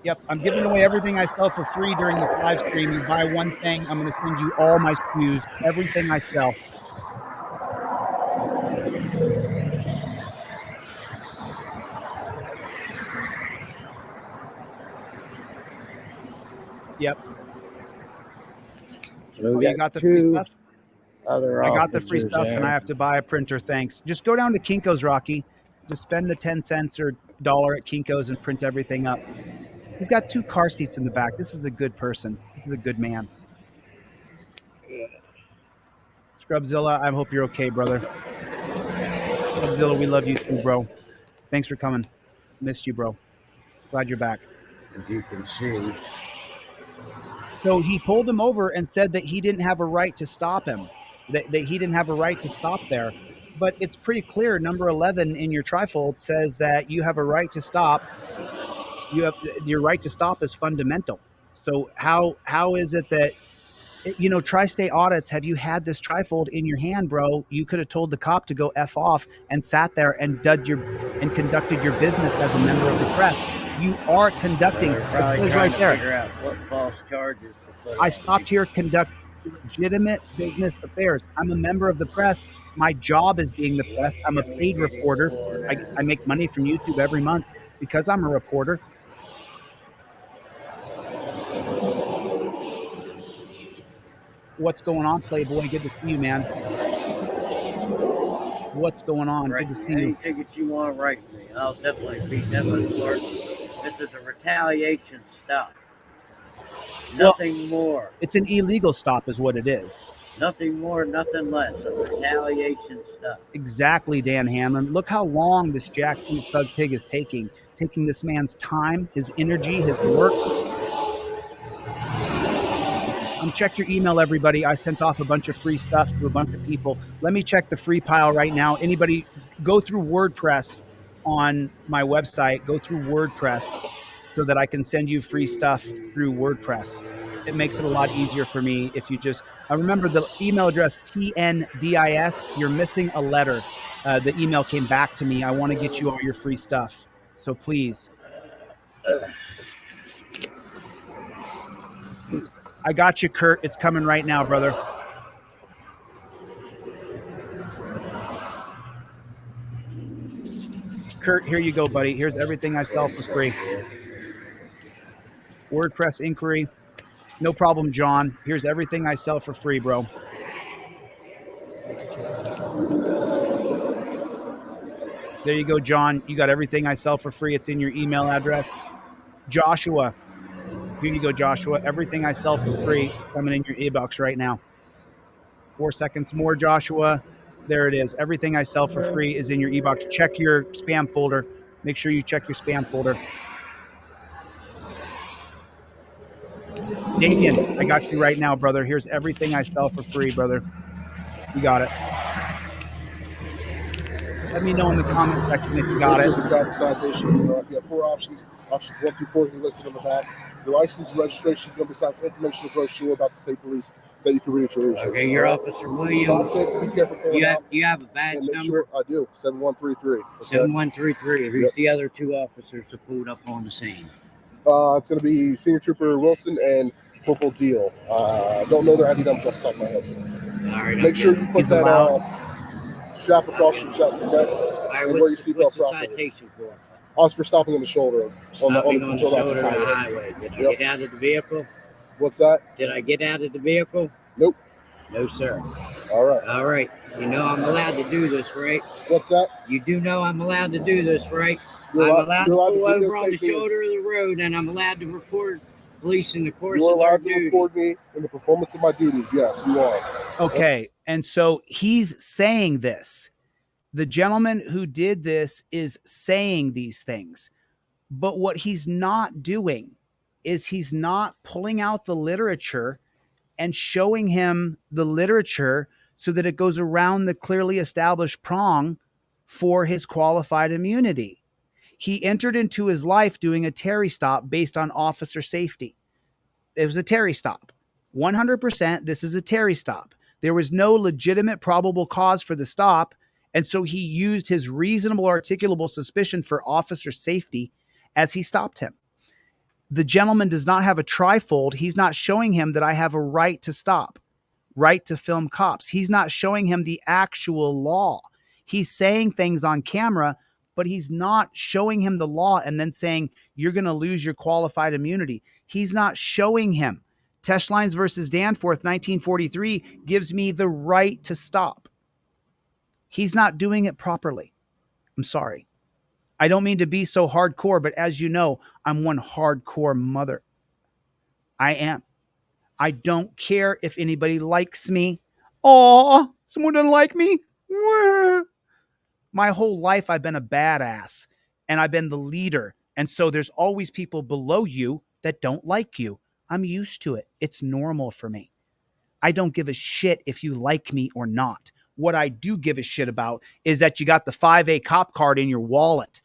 Yep, I'm giving away everything I sell for free during this live stream. You buy one thing, I'm going to send you all my SKUs, everything I sell. Yep. So you got the free stuff? I got the free stuff and I have to buy a printer, thanks. Just go down to Kinko's, Rocky. Just spend the 10 cents or $1 at Kinko's and print everything up. He's got 2 car seats in the back. This is a good person. This is a good man. Scrubzilla, I hope you're okay, brother. Scrubzilla, we love you too, bro. Thanks for coming. Missed you, bro. Glad you're back. As you can see. So he pulled him over and said that he didn't have a right to stop him, that he didn't have a right to stop there. But it's pretty clear, number 11 in your trifold says that you have a right to stop. Your right to stop is fundamental. So how is it that, you know, Tri-State Audits, have you had this trifold in your hand, bro? You could have told the cop to go F off and sat there and conducted your business as a member of the press. You are conducting. It says right there. Figure out what false charges to put I stopped here to conduct legitimate business affairs. I'm a member of the press. My job is being the press. I'm a paid reporter. I make money from YouTube every month because I'm a reporter. What's going on, Playboy? Good to see you, man. What's going on? Good to see you. Any ticket you want to write me, I'll definitely beat them in court. This is a retaliation stop. Nothing more. It's an illegal stop is what it is. Nothing more, nothing less. A retaliation stop. Exactly, Dan Hanlon. Look how long this jackboot thug pig is taking this man's time, his energy, his work. Check your email, everybody. I sent off a bunch of free stuff to a bunch of people. Let me check the free pile right now. Anybody, go through WordPress on my website. Go through WordPress so that I can send you free stuff through WordPress. It makes it a lot easier for me if you just remember the email address TNDIS. You're missing a letter. The email came back to me. I want to get you all your free stuff. So please. I got you, Kurt. It's coming right now, brother. Kurt, here you go, buddy. Here's everything I sell for free. WordPress inquiry. No problem, John. Here's everything I sell for free, bro. There you go, John. You got everything I sell for free. It's in your email address. Joshua. Here you go, Joshua. Everything I sell for free is coming in your e-box right now. 4 seconds more, Joshua. There it is. Everything I sell for free is in your e-box. Check your spam folder. Make sure you check your spam folder. Damien, I got you right now, brother. Here's everything I sell for free, brother. You got it. Let me know in the comment section if you got it. This is a traffic citation. You have 4 options. Options 1 through 4 are listed on the back. Your license and registration is going to be signed information of brochure about the state police that you can read at your leisure. Okay, you're Officer Williams. Be careful. You have a badge make number? Sure I do. 7133. Okay? 7133. Who's the other two officers that pulled up on the scene? It's going to be Senior Trooper Wilson and Corporal Deal. Don't know their ID numbers off the top of my head. All right. Make sure you put that strap across your chest, okay? And wear your seatbelt properly. Citation for? I was for stopping on the shoulder. On the highway. Did I get out of the vehicle? What's that? Did I get out of the vehicle? Nope. No, sir. All right. All right. You know I'm allowed to do this, right? What's that? You do know I'm allowed to do this, right? I'm allowed to pull over on the shoulder of the road, and I'm allowed to record police in the course of their duty. You're allowed to record me in the performance of my duties. Yes, you are. Okay. And so he's saying this. The gentleman who did this is saying these things. But what he's not doing is he's not pulling out the literature and showing him the literature so that it goes around the clearly established prong for his qualified immunity. He entered into his life doing a Terry stop based on officer safety. It was a Terry stop. 100%, this is a Terry stop. There was no legitimate probable cause for the stop, and so he used his reasonable articulable suspicion for officer safety as he stopped him. The gentleman does not have a trifold. He's not showing him that I have a right to stop, right to film cops. He's not showing him the actual law. He's saying things on camera, but he's not showing him the law and then saying, you're going to lose your qualified immunity. He's not showing him. Teschlines versus Danforth, 1943, gives me the right to stop. He's not doing it properly. I'm sorry. I don't mean to be so hardcore, but as you know, I'm one hardcore mother. I am. I don't care if anybody likes me. Oh, someone doesn't like me. My whole life, I've been a badass and I've been the leader. And so there's always people below you that don't like you. I'm used to it. It's normal for me. I don't give a shit if you like me or not. What I do give a shit about is that you got the 5A cop card in your wallet.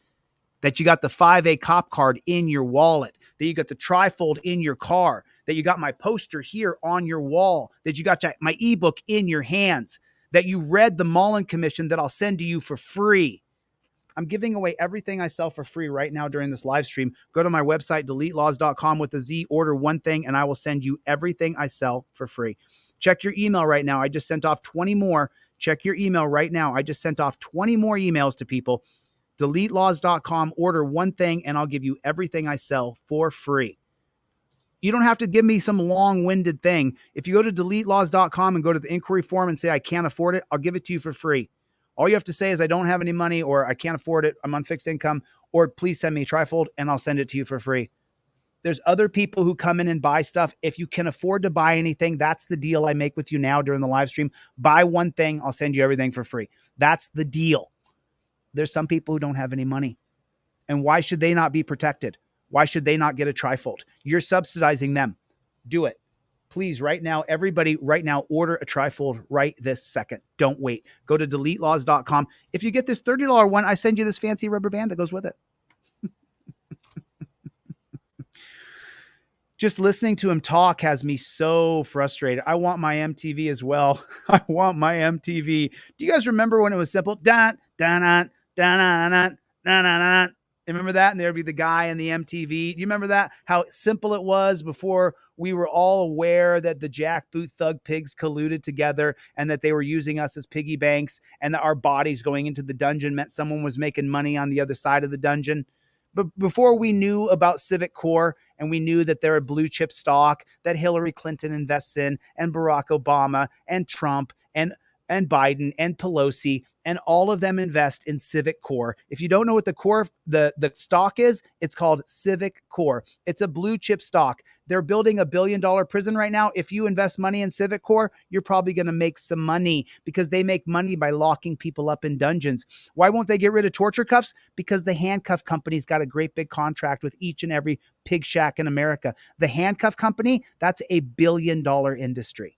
That you got the 5A cop card in your wallet, that you got the trifold in your car, that you got my poster here on your wall, that you got my ebook in your hands, that you read the Mullen Commission that I'll send to you for free. I'm giving away everything I sell for free right now during this live stream. Go to my website, deletelaws.com with a Z, order one thing, and I will send you everything I sell for free. Check your email right now. I just sent off 20 more. Check your email right now. I just sent off 20 more emails to people. DeleteLaws.com, order one thing, and I'll give you everything I sell for free. You don't have to give me some long-winded thing. If you go to DeleteLaws.com and go to the inquiry form and say, I can't afford it, I'll give it to you for free. All you have to say is, I don't have any money, or I can't afford it, I'm on fixed income, or please send me a trifold, and I'll send it to you for free. There's other people who come in and buy stuff. If you can afford to buy anything, that's the deal I make with you now during the live stream. Buy one thing, I'll send you everything for free. That's the deal. There's some people who don't have any money. And why should they not be protected? Why should they not get a trifold? You're subsidizing them. Do it. Please, right now, everybody, right now, order a trifold right this second. Don't wait. Go to deletelaws.com. If you get this $30 one, I send you this fancy rubber band that goes with it. Just listening to him talk has me so frustrated. I want my MTV as well. I want my MTV. Do you guys remember when it was simple? Dun, dun, dun, dun, dun, dun, dun, dun, dun. Remember that? And there'd be the guy in the MTV. Do you remember that? How simple it was before we were all aware that the jackboot thug pigs colluded together and that they were using us as piggy banks, and that our bodies going into the dungeon meant someone was making money on the other side of the dungeon. But before we knew about Civic Core, and we knew that they're a blue chip stock that Hillary Clinton invests in, and Barack Obama and Trump and Biden and Pelosi, and all of them invest in Civic Core. If you don't know what the core, the stock is, it's called Civic Core. It's a blue chip stock. They're building $1 billion prison right now. If you invest money in Civic Core, you're probably going to make some money, because they make money by locking people up in dungeons. Why won't they get rid of torture cuffs? Because the handcuff company's got a great big contract with each and every pig shack in America. The handcuff company, that's a $1 billion industry.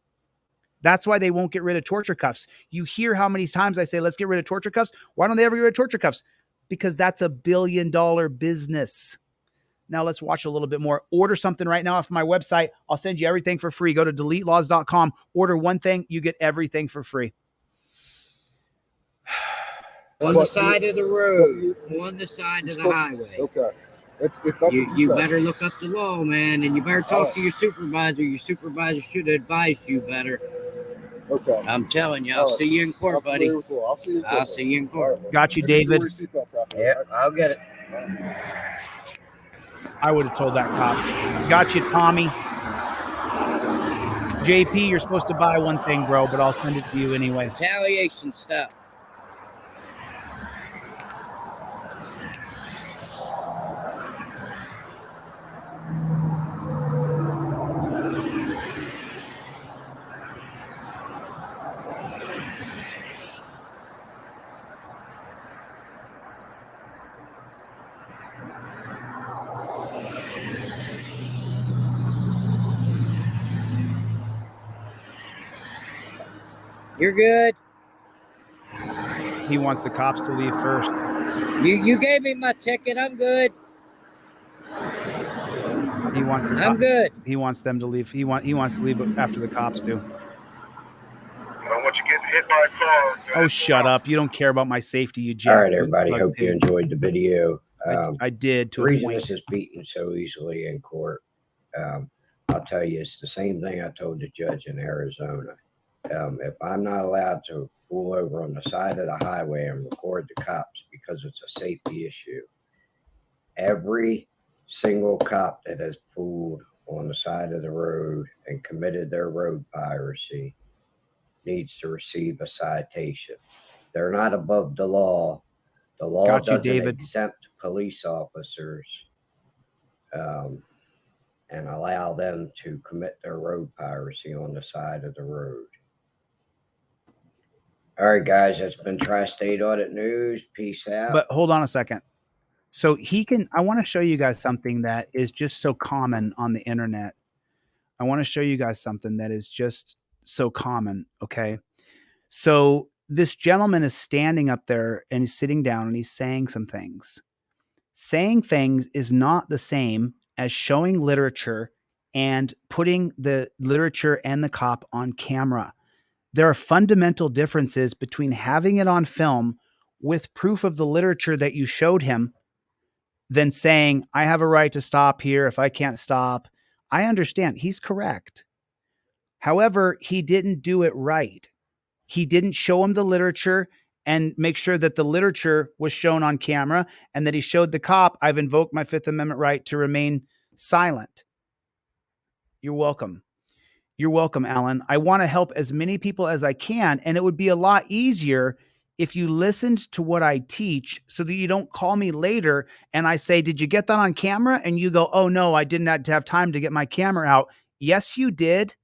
That's why they won't get rid of torture cuffs. You hear how many times I say, let's get rid of torture cuffs. Why don't they ever get rid of torture cuffs? Because that's a $1 billion business. Now let's watch a little bit more. Order something right now off my website. I'll send you everything for free. Go to deletelaws.com. Order one thing, you get everything for free. On the side of the road, on the side of the highway. Okay. That's you better look up the law, man, and you better talk to your supervisor. Your supervisor should advise you better. Okay. I'm telling you, I'll see you in court, buddy. I'll see you in court. I'll see you in court. Got you, David. Yeah, I'll get it. I would have told that cop. Got you, Tommy. JP, you're supposed to buy one thing, bro, but I'll send it to you anyway. Retaliation stuff. You're good. He wants the cops to leave first. You gave me my ticket. I'm good. He wants the. I'm good. He wants them to leave. He wants to leave after the cops do. I don't want you getting hit by a car. Oh, shut up! You don't care about my safety, you jack. All right, everybody. Hope you enjoyed the video. I did. To the a reason point. this is beaten so easily in court, I'll tell you, it's the same thing I told the judge in Arizona. If I'm not allowed to pull over on the side of the highway and record the cops because it's a safety issue, every single cop that has pulled on the side of the road and committed their road piracy needs to receive a citation. They're not above the law. The law doesn't exempt police officers and allow them to commit their road piracy on the side of the road. All right, guys, that's been Tri-State Audit News. Peace out. But hold on a second. So I want to show you guys something that is just so common on the internet. I want to show you guys something that is just so common. Okay. So this gentleman is standing up there and he's sitting down and he's saying some things. Saying things is not the same as showing literature and putting the literature and the cop on camera. There are fundamental differences between having it on film with proof of the literature that you showed him than saying, I have a right to stop here if I can't stop. I understand. He's correct. However, he didn't do it right. He didn't show him the literature and make sure that the literature was shown on camera and that he showed the cop, I've invoked my Fifth Amendment right to remain silent. You're welcome. You're welcome, Alan. I want to help as many people as I can, and it would be a lot easier if you listened to what I teach so that you don't call me later and I say, did you get that on camera? And you go, oh, no, I didn't have time to get my camera out. Yes, you did.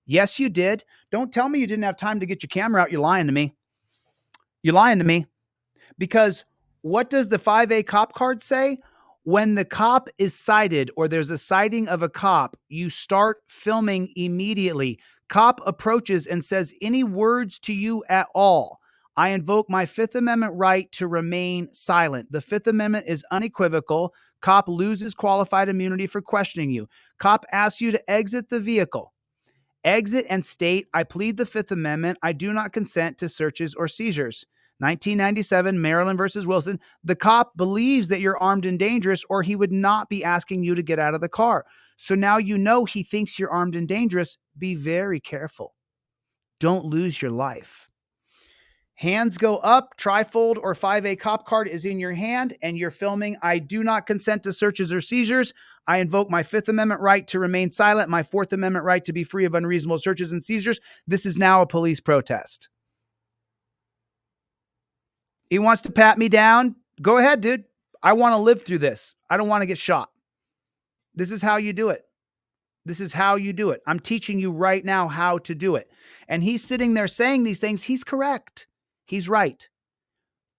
Yes, you did. Don't tell me you didn't have time to get your camera out. You're lying to me. You're lying to me. Because what does the 5A cop card say? When the cop is cited or there's a sighting of a cop, you start filming immediately. Cop approaches and says any words to you at all. I invoke my Fifth Amendment right to remain silent. The Fifth Amendment is unequivocal. Cop loses qualified immunity for questioning you. Cop asks you to exit the vehicle. Exit and state, I plead the Fifth Amendment. I do not consent to searches or seizures. 1997, Maryland versus Wilson. The cop believes that you're armed and dangerous, or he would not be asking you to get out of the car. So now you know he thinks you're armed and dangerous. Be very careful. Don't lose your life. Hands go up, trifold or 5A cop card is in your hand, and you're filming. I do not consent to searches or seizures. I invoke my Fifth Amendment right to remain silent, my Fourth Amendment right to be free of unreasonable searches and seizures. This is now a police protest. He wants to pat me down. Go ahead, dude. I want to live through this. I don't want to get shot. This is how you do it. This is how you do it. I'm teaching you right now how to do it. And he's sitting there saying these things. He's correct. He's right.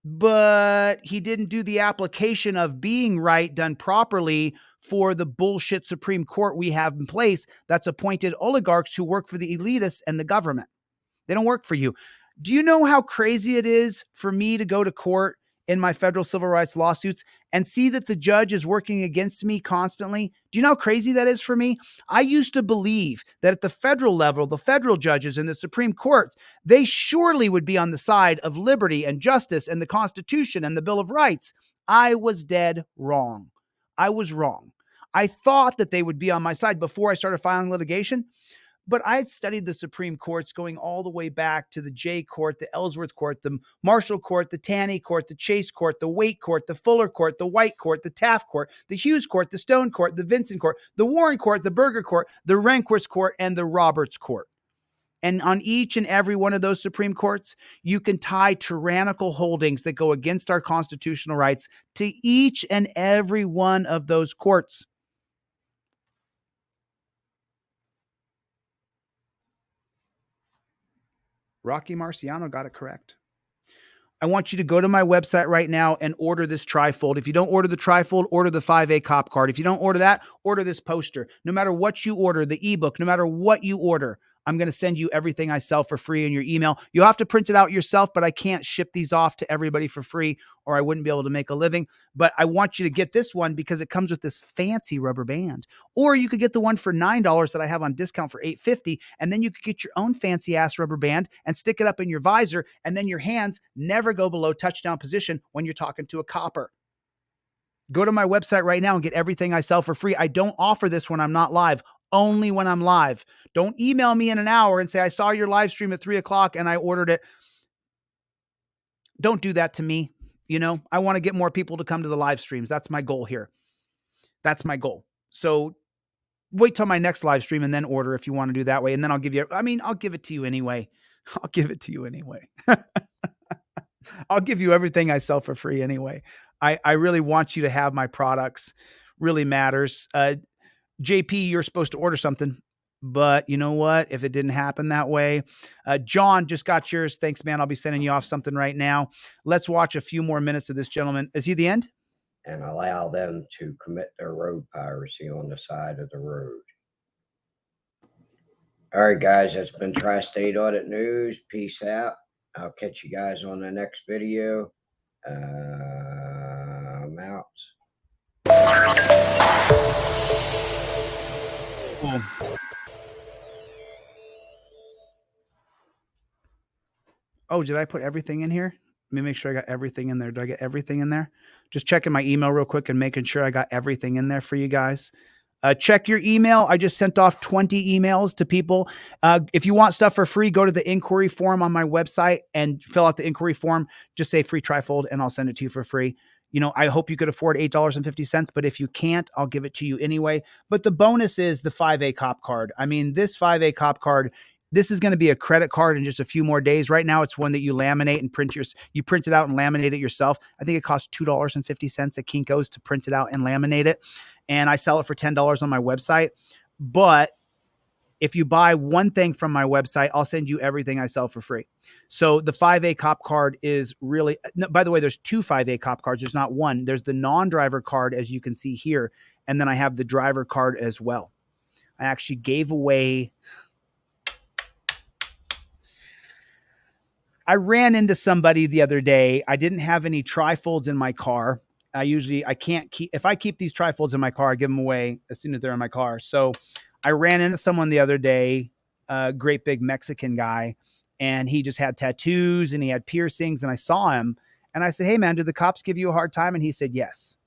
But he didn't do the application of being right done properly for the bullshit Supreme Court we have in place that's appointed oligarchs who work for the elitists and the government. They don't work for you. Do you know how crazy it is for me to go to court in my federal civil rights lawsuits and see that the judge is working against me constantly? Do you know how crazy that is for me? I used to believe that at the federal level, the federal judges in the Supreme Court, they surely would be on the side of liberty and justice and the Constitution and the Bill of Rights. I was dead wrong. I was wrong. I thought that they would be on my side before I started filing litigation. But I had studied the Supreme Courts going all the way back to the Jay Court, the Ellsworth Court, the Marshall Court, the Taney Court, the Chase Court, the Waite Court, the Fuller Court, the White Court, the Taft Court, the Hughes Court, the Stone Court, the Vincent Court, the Warren Court, the Berger Court, the Rehnquist Court, and the Roberts Court. And on each and every one of those Supreme Courts, you can tie tyrannical holdings that go against our constitutional rights to each and every one of those courts. Rocky Marciano got it correct. I want you to go to my website right now and order this trifold. If you don't order the trifold, order the 5A cop card. If you don't order that, order this poster. No matter what you order, the ebook, no matter what you order, I'm going to send you everything I sell for free in your email. You'll have to print it out yourself, but I can't ship these off to everybody for free or I wouldn't be able to make a living. But I want you to get this one because it comes with this fancy rubber band. Or you could get the one for $9 that I have on discount for $8.50, and then you could get your own fancy ass rubber band and stick it up in your visor, and then your hands never go below touchdown position when you're talking to a copper. Go to my website right now and get everything I sell for free. I don't offer this when I'm not live. Only when I'm live. Don't email me in an hour and say, I saw your live stream at 3:00 and I ordered it. Don't do that to me. You know, I want to get more people to come to the live streams. That's my goal here. That's my goal. So wait till my next live stream and then order if you want to do that way. And then I'll give it to you anyway. I'll give it to you anyway. I'll give you everything I sell for free anyway. I really want you to have my products. Really matters. JP, you're supposed to order something, but you know what? If it didn't happen that way, John just got yours. Thanks, man. I'll be sending you off something right now. Let's watch a few more minutes of this gentleman. Is he the end? And allow them to commit their road piracy on the side of the road. All right, guys, that's been Tri-State Audit News. Peace out. I'll catch you guys on the next video. I'm out. Cool. Oh, did I put everything in here? Let me make sure I got everything in there. Did I get everything in there? Just checking my email real quick and making sure I got everything in there for you guys. Check your email. I just sent off 20 emails to people. If you want stuff for free, go to the inquiry form on my website and fill out the inquiry form. Just say free trifold and I'll send it to you for free. You know, I hope you could afford $8.50, but if you can't, I'll give it to you anyway. But the bonus is the 5A cop card. I mean, this 5A cop card, this is going to be a credit card in just a few more days. Right now, it's one that you laminate and you print it out and laminate it yourself. I think it costs $2.50 at Kinko's to print it out and laminate it. And I sell it for $10 on my website. But if you buy one thing from my website, I'll send you everything I sell for free. So the 5A cop card is really, by the way, there's two 5A cop cards. There's not one. There's the non-driver card, as you can see here. And then I have the driver card as well. I actually gave away, I ran into somebody the other day. I didn't have any trifolds in my car. If I keep these trifolds in my car, I give them away as soon as they're in my car. So I ran into someone the other day, a great big Mexican guy, and he just had tattoos and he had piercings, and I saw him and I said, hey man, do the cops give you a hard time? And he said, yes.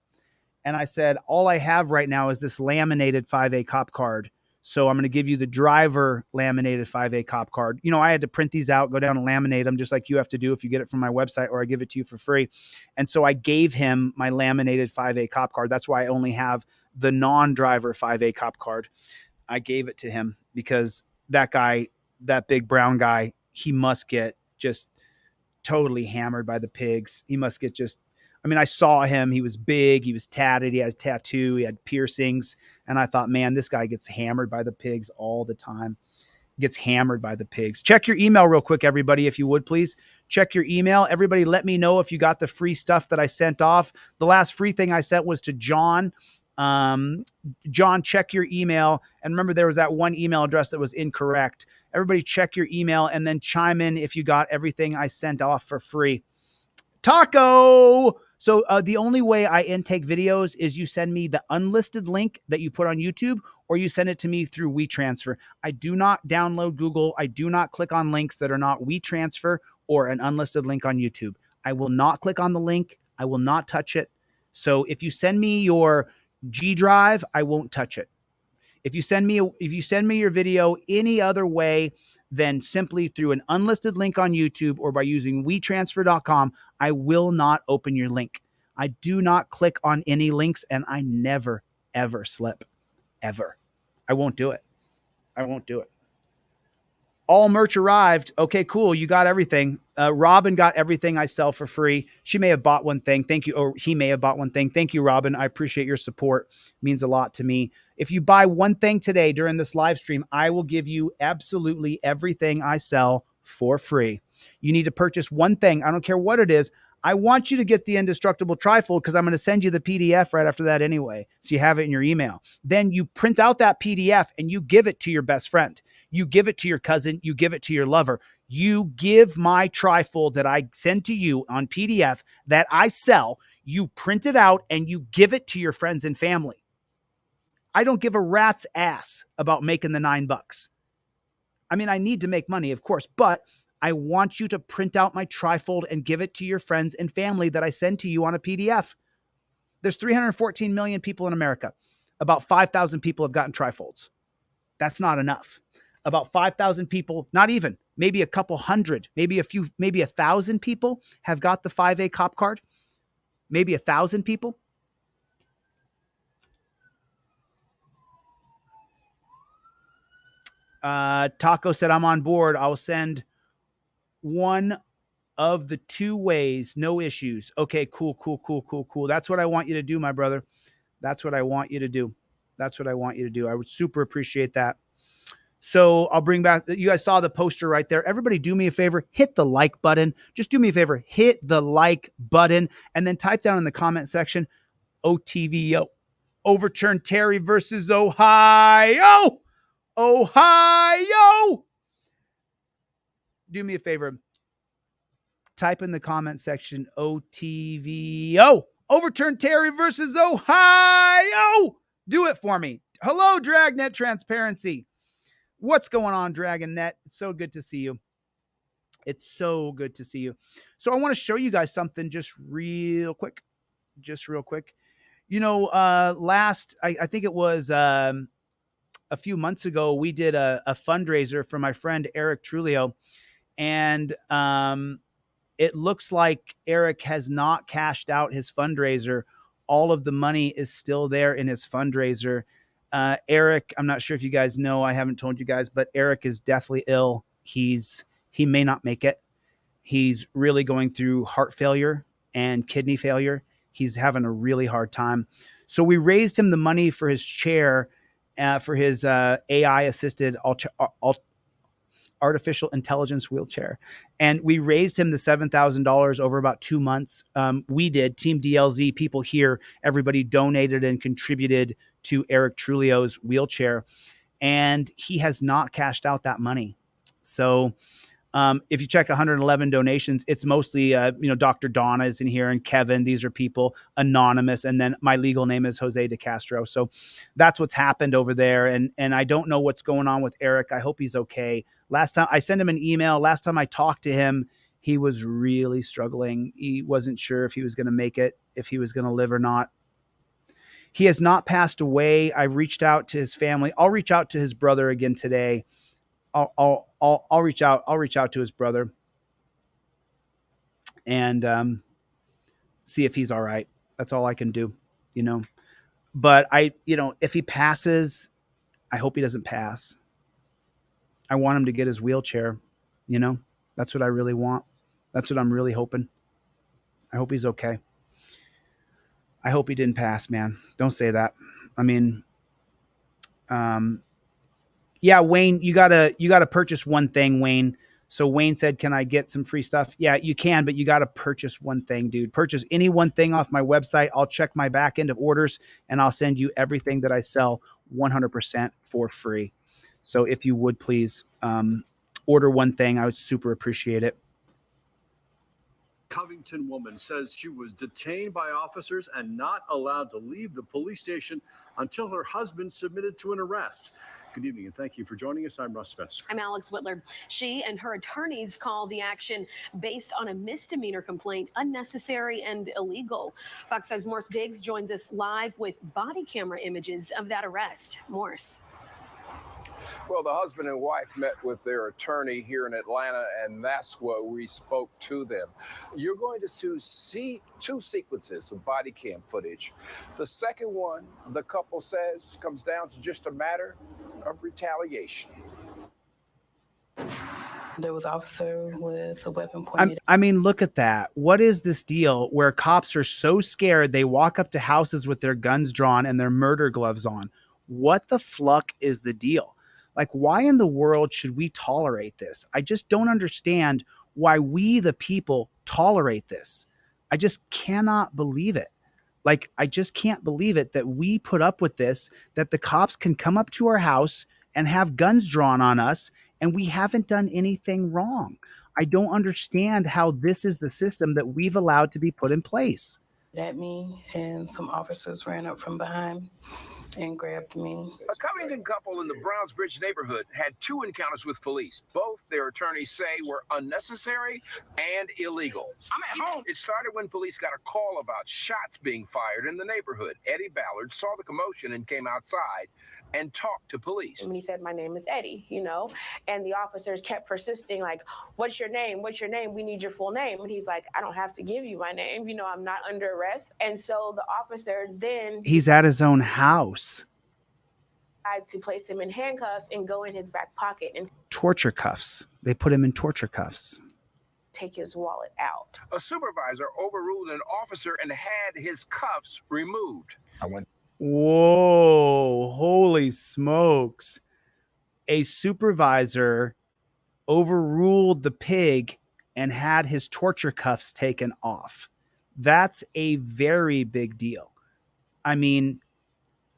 And I said, all I have right now is this laminated 5A cop card. So I'm going to give you the driver laminated 5A cop card. You know, I had to print these out, go down and laminate them just like you have to do if you get it from my website, or I give it to you for free. And so I gave him my laminated 5A cop card. That's why I only have the non-driver 5A cop card. I gave it to him because that guy, that big brown guy, he must get just totally hammered by the pigs. He must get just, I mean, I saw him. He was big. He was tatted. He had a tattoo. He had piercings. And I thought, man, this guy gets hammered by the pigs all the time. Gets hammered by the pigs. Check your email real quick, everybody, if you would, please. Check your email. Everybody, let me know if you got the free stuff that I sent off. The last free thing I sent was to John. John, check your email. And remember, there was that one email address that was incorrect. Everybody check your email and then chime in if you got everything I sent off for free. Taco. So the only way I intake videos is you send me the unlisted link that you put on YouTube, or you send it to me through WeTransfer. I do not download Google. I do not click on links that are not WeTransfer or an unlisted link on YouTube. I will not click on the link. I will not touch it. So if you send me your G Drive, I won't touch it. If you send me your video any other way than simply through an unlisted link on YouTube or by using WeTransfer.com, I will not open your link. I do not click on any links, and I never, ever slip. Ever. I won't do it. I won't do it. All merch arrived. Okay, cool. You got everything. Robin got everything I sell for free. She may have bought one thing. Thank you. Or he may have bought one thing. Thank you, Robin. I appreciate your support. It means a lot to me. If you buy one thing today during this live stream, I will give you absolutely everything I sell for free. You need to purchase one thing. I don't care what it is. I want you to get the indestructible trifold because I'm going to send you the PDF right after that anyway. So you have it in your email. Then you print out that PDF and you give it to your best friend. You give it to your cousin. You give it to your lover. You give my trifold that I send to you on PDF that I sell. You print it out and you give it to your friends and family. I don't give a rat's ass about making the $9. I mean, I need to make money, of course, but I want you to print out my trifold and give it to your friends and family that I send to you on a PDF. There's 314 million people in America. About 5,000 people have gotten trifolds. That's not enough. About 5,000 people, not even, maybe a couple hundred, maybe a few, maybe 1,000 people have got the 5A cop card. Maybe 1,000 people. Taco said, I'm on board. I'll send one of the two ways. No issues. Okay, cool. That's what I want you to do, my brother. That's what I want you to do. That's what I want you to do. I would super appreciate that. So I'll bring back, you guys saw the poster right there. Everybody do me a favor, hit the like button. Just do me a favor, hit the like button and then type down in the comment section, OTVO. Overturn Terry versus Ohio. Ohio. Do me a favor. Type in the comment section, OTVO. Overturn Terry versus Ohio. Do it for me. Hello, Dragnet Transparency. What's going on, DragonNet? It's so good to see you. It's so good to see you. So I want to show you guys something just real quick. You know, I think it was a few months ago, we did a fundraiser for my friend Eric Trulio. And it looks like Eric has not cashed out his fundraiser. All of the money is still there in his fundraiser. Eric, I'm not sure if you guys know, I haven't told you guys, but Eric is deathly ill. He may not make it. He's really going through heart failure and kidney failure. He's having a really hard time. So we raised him the money for his chair, for his AI assisted artificial intelligence wheelchair. And we raised him the $7,000 over about 2 months. We did, Team DLZ, people here, everybody donated and contributed to Eric Trulio's wheelchair. And he has not cashed out that money. So if you check 111 donations, it's mostly, Dr. Donna is in here and Kevin. These are people anonymous. And then my legal name is Jose DeCastro. So that's what's happened over there. And I don't know what's going on with Eric. I hope he's okay. Last time I sent him an email, last time I talked to him, he was really struggling. He wasn't sure if he was going to make it, if he was going to live or not. He has not passed away. I reached out to his family. I'll reach out to his brother again today. I'll reach out. I'll reach out to his brother and see if he's all right. That's all I can do, But if he passes, I hope he doesn't pass. I want him to get his wheelchair. That's what I really want. That's what I'm really hoping. I hope he's okay. I hope he didn't pass, man. Don't say that. I mean, yeah, Wayne, you gotta purchase one thing, Wayne. So Wayne said, can I get some free stuff? Yeah, you can, but you got to purchase one thing, dude. Purchase any one thing off my website. I'll check my back end of orders and I'll send you everything that I sell 100% for free. So if you would please order one thing, I would super appreciate it. Covington woman says she was detained by officers and not allowed to leave the police station until her husband submitted to an arrest. Good evening and thank you for joining us. I'm Russ Spencer. I'm Alex Whitler. She and her attorneys call the action based on a misdemeanor complaint unnecessary and illegal. Fox 5's Morse Diggs joins us live with body camera images of that arrest. Morse. Well, the husband and wife met with their attorney here in Atlanta, and that's where we spoke to them. You're going to see two sequences of body cam footage. The second one, the couple says, comes down to just a matter of retaliation. There was an officer with a weapon pointed. I mean, look at that. What is this deal where cops are so scared they walk up to houses with their guns drawn and their murder gloves on? What the fluck is the deal? Like, why in the world should we tolerate this? I just don't understand why we, the people, tolerate this. I just cannot believe it. Like, I just can't believe it that we put up with this, that the cops can come up to our house and have guns drawn on us, and we haven't done anything wrong. I don't understand how this is the system that we've allowed to be put in place. At me, and some officers ran up from behind and grabbed me. A Covington couple in the Brownsbridge neighborhood had two encounters with police. Both, their attorneys say, were unnecessary and illegal. I'm at home. It started when police got a call about shots being fired in the neighborhood. Eddie Ballard saw the commotion and came outside and talked to police. And he said, my name is Eddie, and the officers kept persisting, like, what's your name? What's your name? We need your full name. And he's like, I don't have to give you my name. I'm not under arrest. And so the officer then... He's at his own house. ...tried to place him in handcuffs and go in his back pocket and Torture cuffs. They put him in torture cuffs. take his wallet out. A supervisor overruled an officer and had his cuffs removed. Whoa, holy smokes. A supervisor overruled the pig and had his torture cuffs taken off. That's a very big deal. I mean,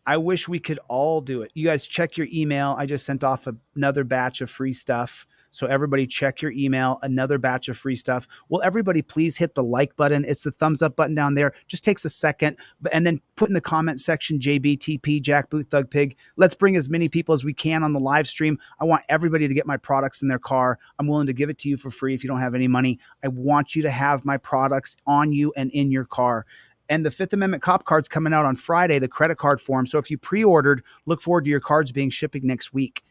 I wish we could all do it. You guys check your email. I just sent off another batch of free stuff. So everybody check your email, another batch of free stuff. Will everybody please hit the like button? It's the thumbs up button down there. Just takes a second. And then put in the comment section, JBTP, Jackboot Thug Pig. Let's bring as many people as we can on the live stream. I want everybody to get my products in their car. I'm willing to give it to you for free if you don't have any money. I want you to have my products on you and in your car. And the Fifth Amendment cop card's coming out on Friday, the credit card form. So if you pre-ordered, look forward to your cards being shipping next week.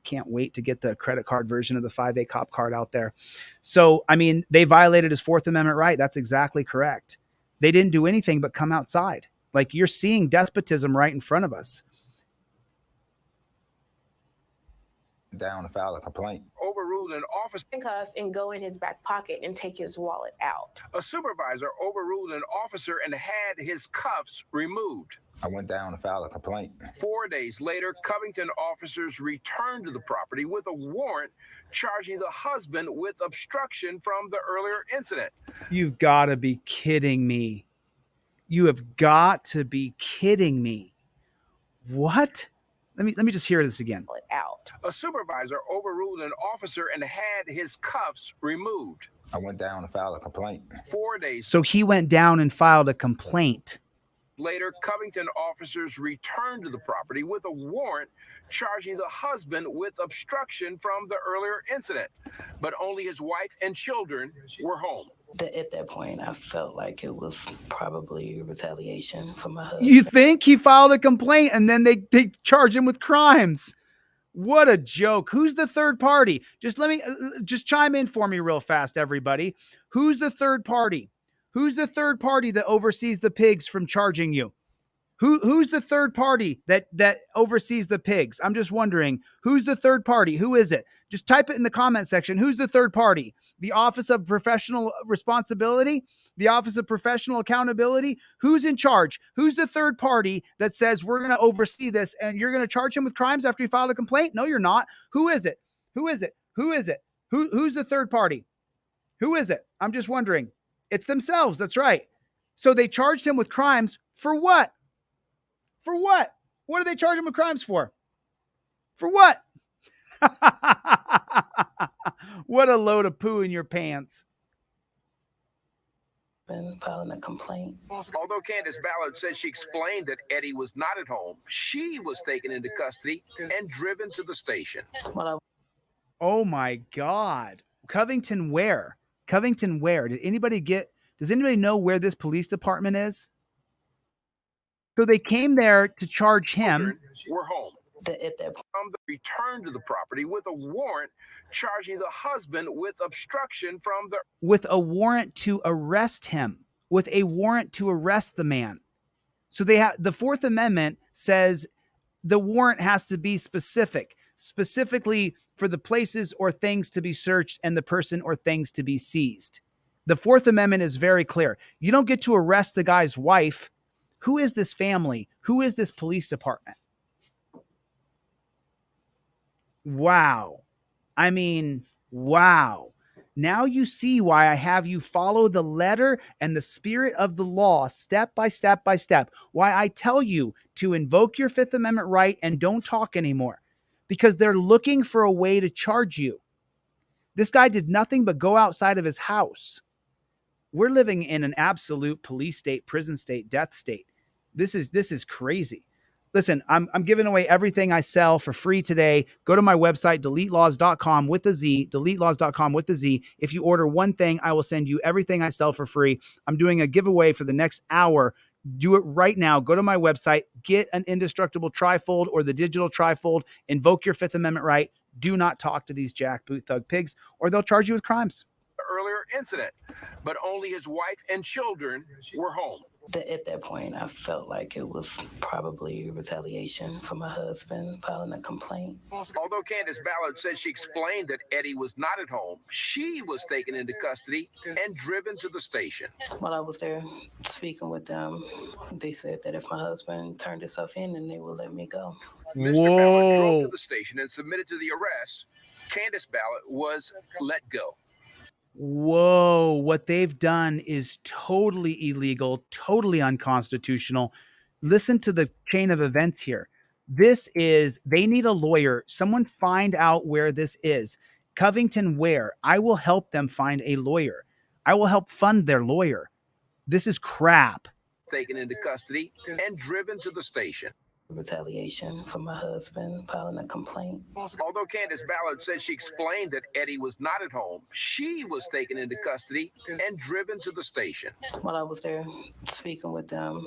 Can't wait to get the credit card version of the 5A cop card out there. So, I mean, they violated his Fourth Amendment right. That's exactly correct. They didn't do anything but come outside. Like, you're seeing despotism right in front of us. Down to file a complaint. Overruled an officer Handcuffs and go in his back pocket and take his wallet out. A supervisor overruled an officer and had his cuffs removed. I went down to file a complaint. 4 days later, Covington officers returned to the property with a warrant charging the husband with obstruction from the earlier incident. You've got to be kidding me. You have got to be kidding me. What? Let me just hear this again. Out. A supervisor overruled an officer and had his cuffs removed. I went down to file a complaint. 4 days So he went down and filed a complaint. later, Covington officers returned to the property with a warrant charging the husband with obstruction from the earlier incident. But only his wife and children were home. At that point, I felt like it was probably retaliation for my husband. You think he filed a complaint and then they charge him with crimes? What a joke. Who's the third party? Just chime in for me real fast, everybody. Who's the third party? Who's the third party that oversees the pigs from charging you? Who's the third party that oversees the pigs? I'm just wondering, who's the third party? Who is it? Just type it in the comment section. Who's the third party? The Office of Professional Responsibility? The Office of Professional Accountability? Who's in charge? Who's the third party that says we're going to oversee this and you're going to charge him with crimes after he filed a complaint? No, you're not. Who is it? Who is it? Who is it? Who's the third party? Who is it? I'm just wondering. It's themselves. That's right. So they charged him with crimes for what? For what? What do they charge him with crimes for? For what? What a load of poo in your pants. Been filing a complaint. Although Candace Ballard said she explained that Eddie was not at home, she was taken into custody and driven to the station. Oh my God. Covington where? Covington where? Does anybody know where this police department is? So they came there to charge him. Were home. From the return to the property with a warrant charging the husband with obstruction from the With a warrant to arrest him. With a warrant to arrest the man. So they have the Fourth Amendment says the warrant has to be specifically for the places or things to be searched and the person or things to be seized. The Fourth Amendment is very clear. You don't get to arrest the guy's wife. Who is this family? Who is this police department? Wow. I mean, wow. Now you see why I have you follow the letter and the spirit of the law step by step by step. Why I tell you to invoke your Fifth Amendment right and don't talk anymore. Because they're looking for a way to charge you. This guy did nothing but go outside of his house. We're living in an absolute police state, prison state, death state. This is crazy. Listen, I'm giving away everything I sell for free today. Go to my website, deletelaws.com with a Z, deletelaws.com with a Z. If you order one thing, I will send you everything I sell for free. I'm doing a giveaway for the next hour. Do it right now. Go to my website, get an indestructible trifold or the digital trifold, invoke your Fifth Amendment right. Do not talk to these jackboot thug pigs or they'll charge you with crimes. earlier incident, but only his wife and children were home. At that point, I felt like it was probably retaliation for my husband filing a complaint. Although Candace Ballard said she explained that Eddie was not at home, she was taken into custody and driven to the station. While I was there speaking with them, they said that if my husband turned himself in, then they would let me go. Mr. Ballard drove to the station and submitted to the arrest. Candace Ballard was let go. Whoa, what they've done is totally illegal, totally unconstitutional. Listen to the chain of events here. They need a lawyer. Someone find out where this is. Covington where? I will help them find a lawyer. I will help fund their lawyer. This is crap. Taken into custody and driven to the station. Retaliation for my husband filing a complaint. Although Candace Ballard said she explained that Eddie was not at home, she was taken into custody and driven to the station. While I was there speaking with them,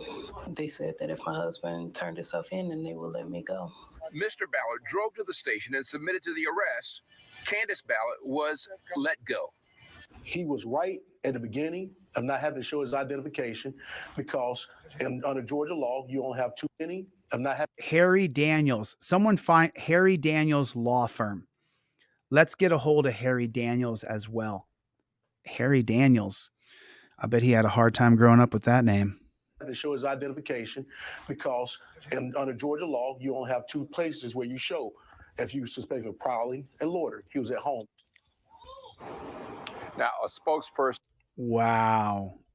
they said that if my husband turned himself in, then they would let me go. Mr. Ballard drove to the station and submitted to the arrest. Candace Ballard was let go. He was right at the beginning of not having to show his identification because under Georgia law, you don't have too many. Harry Daniels. Someone find Harry Daniels law firm. Let's get a hold of Harry Daniels as well. Harry Daniels. I bet he had a hard time growing up with that name. To show his identification because under Georgia law, you only have two places where you show if you suspect of prowling and loitering. He was at home. Now, a spokesperson.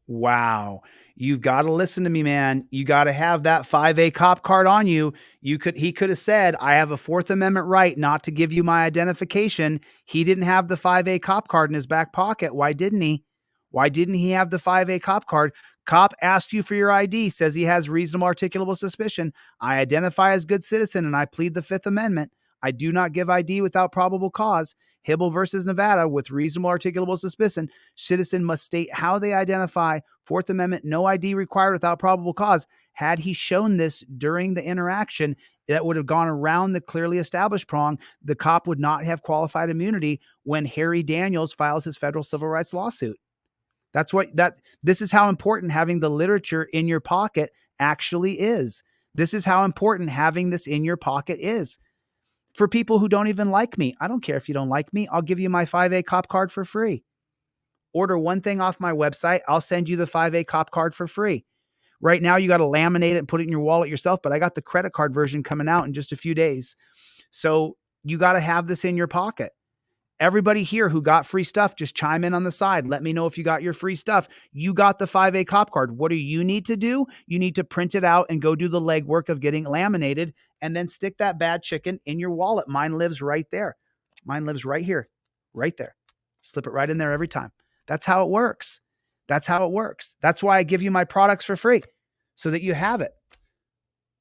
Wow. You've got to listen to me, man. You got to have that 5A cop card on you. He could have said, I have a Fourth Amendment right not to give you my identification. He didn't have the 5A cop card in his back pocket. Why didn't he? Why didn't he have the 5A cop card? Cop asked you for your ID, says he has reasonable articulable suspicion. I identify as good citizen and I plead the Fifth Amendment. I do not give ID without probable cause. Hibble versus Nevada, with reasonable articulable suspicion, citizen must state how they identify. Fourth Amendment, no ID required without probable cause. Had he shown this during the interaction, that would have gone around the clearly established prong. The cop would not have qualified immunity when Harry Daniels files his federal civil rights lawsuit. This is how important having the literature in your pocket actually is. This is how important having this in your pocket is. For people who don't even like me, I don't care if you don't like me. I'll give you my 5A cop card for free. Order one thing off my website. I'll send you the 5A cop card for free. Right now, you got to laminate it and put it in your wallet yourself, but I got the credit card version coming out in just a few days. So you got to have this in your pocket. Everybody here who got free stuff, just chime in on the side. Let me know if you got your free stuff. You got the 5A cop card. What do you need to do? You need to print it out and go do the legwork of getting laminated and then stick that bad chicken in your wallet. Mine lives right there. Mine lives right here, right there. Slip it right in there every time. That's how it works. That's how it works. That's why I give you my products for free, so that you have it,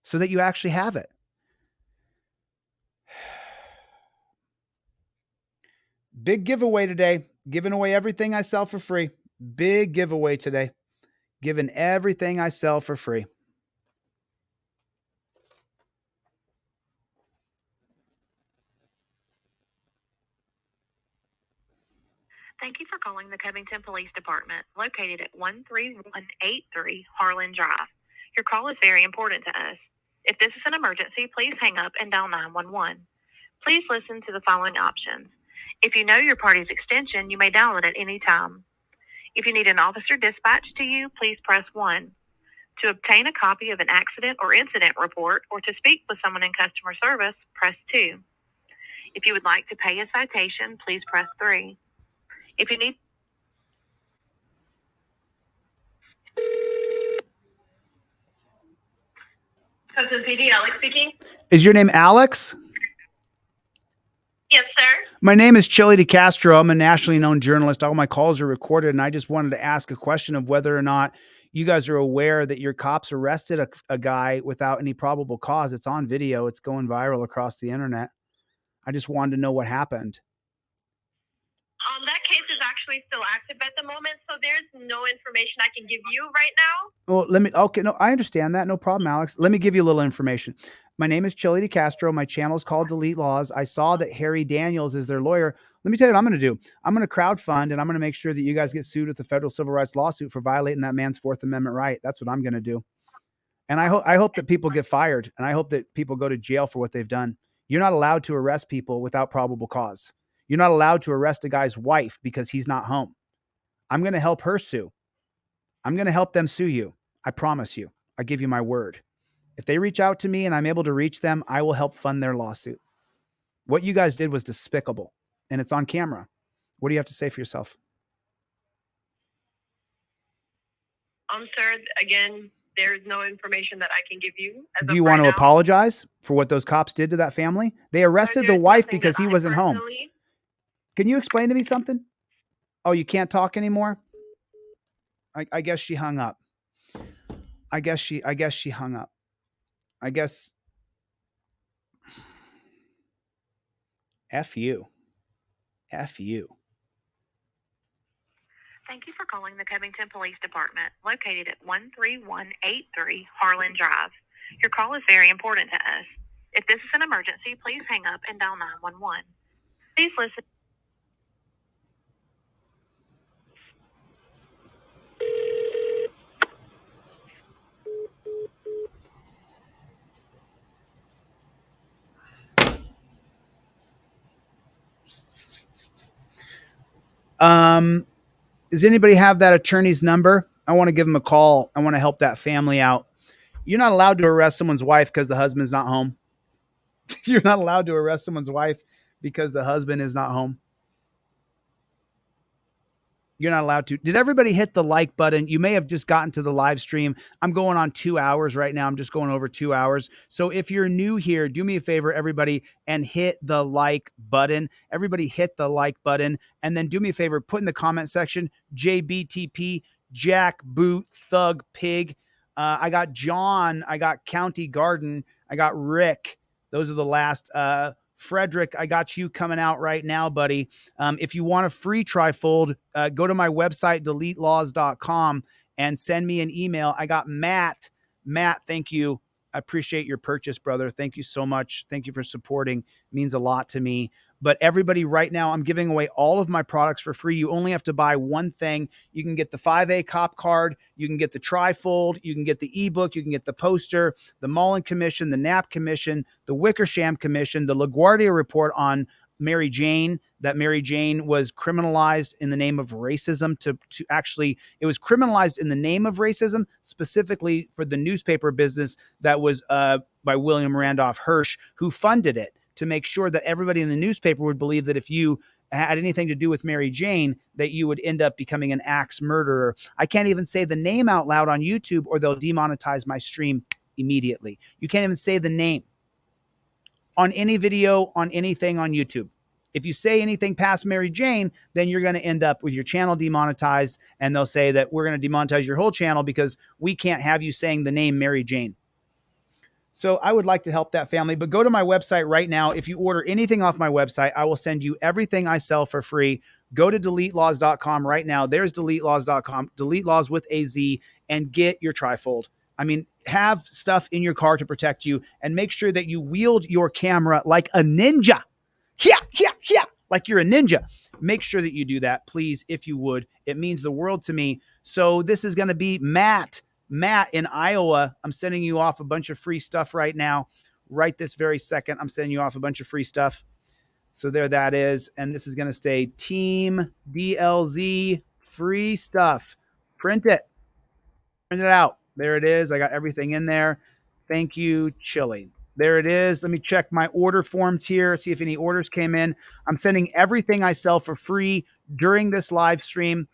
so that you actually have it. Big giveaway today. Giving away everything I sell for free. Big giveaway today. Giving everything I sell for free. Thank you for calling the Covington Police Department, located at 13183 Harlan Drive. Your call is very important to us. If this is an emergency, please hang up and dial 911. Please listen to the following options. If you know your party's extension, you may dial it at any time. If you need an officer dispatched to you, please press 1. To obtain a copy of an accident or incident report or to speak with someone in customer service, press 2. If you would like to pay a citation, please press 3. If you need Covington PD, Alex speaking. Is your name Alex? Yes, sir. My name is ChilleDeCastro. I'm a nationally known journalist. All my calls are recorded, and I just wanted to ask a question of whether or not you guys are aware that your cops arrested a guy without any probable cause. It's on video. It's going viral across the internet. I just wanted to know what happened. That case is actually still active at the moment, so there's no information I can give you right now. Well, okay, no, I understand that. No problem, Alex. Let me give you a little information. My name is ChilleDeCastro. My channel is called Delete Laws. I saw that Harry Daniels is their lawyer. Let me tell you what I'm going to do. I'm going to crowdfund, and I'm going to make sure that you guys get sued with the federal civil rights lawsuit for violating that man's Fourth Amendment right. That's what I'm going to do. And I hope that people get fired, and I hope that people go to jail for what they've done. You're not allowed to arrest people without probable cause. You're not allowed to arrest a guy's wife because he's not home. I'm going to help her sue. I'm going to help them sue you. I promise you. I give you my word. If they reach out to me and I'm able to reach them, I will help fund their lawsuit. What you guys did was despicable, and it's on camera. What do you have to say for yourself? Sir, again, there's no information that I can give you. Do you want to apologize for what those cops did to that family? They arrested the wife because he wasn't home. Can you explain to me something? Oh, you can't talk anymore? I guess she hung up. I guess she hung up. I guess F you. F you. Thank you for calling the Covington Police Department, located at 13183 Harlan Drive. Your call is very important to us. If this is an emergency, please hang up and dial 911. Please listen. Does anybody have that attorney's number? I want to give him a call. I want to help that family out. You're not allowed to arrest someone's wife because the husband's not home. You're not allowed to arrest someone's wife because the husband is not home. You're not allowed to. Did everybody hit the like button? You may have just gotten to the live stream. I'm going on 2 hours right now. I'm just going over 2 hours. So if you're new here, do me a favor, everybody, and hit the like button. Everybody hit the like button. And then do me a favor, put in the comment section, JBTP, Jack, Boot, Thug, Pig. I got John. I got County Garden. I got Rick. Those are the last. Frederick, I got you coming out right now, buddy. If you want a free trifold, go to my website, deletelaws.com, and send me an email. I got Matt. Matt, thank you. I appreciate your purchase, brother. Thank you so much. Thank you for supporting. It means a lot to me. But everybody right now, I'm giving away all of my products for free. You only have to buy one thing. You can get the 5A cop card. You can get the trifold. You can get the ebook. You can get the poster, the Mullen Commission, the Knapp Commission, the Wickersham Commission, the LaGuardia report on Mary Jane, that Mary Jane was criminalized in the name of racism to actually, it was criminalized in the name of racism, specifically for the newspaper business that was by William Randolph Hearst, who funded it, to make sure that everybody in the newspaper would believe that if you had anything to do with Mary Jane, that you would end up becoming an axe murderer. I can't even say the name out loud on YouTube or they'll demonetize my stream immediately. You can't even say the name on any video, on anything on YouTube. If you say anything past Mary Jane, then you're going to end up with your channel demonetized, and they'll say that we're going to demonetize your whole channel because we can't have you saying the name Mary Jane. So I would like to help that family, but go to my website right now. If you order anything off my website, I will send you everything I sell for free. Go to deletelaws.com right now. There's deletelaws.com, delete laws with a Z, and get your trifold. I mean, have stuff in your car to protect you, and make sure that you wield your camera like a ninja. Like you're a ninja. Make sure that you do that, please, if you would. It means the world to me. So this is going to be Matt in Iowa. I'm sending you off a bunch of free stuff right now. Right this very second, I'm sending you off a bunch of free stuff. So there that is. And this is going to stay Team DLZ free stuff. Print it. Print it out. There it is. I got everything in there. Thank you, Chille. There it is. Let me check my order forms here, see if any orders came in. I'm sending everything I sell for free during this live stream.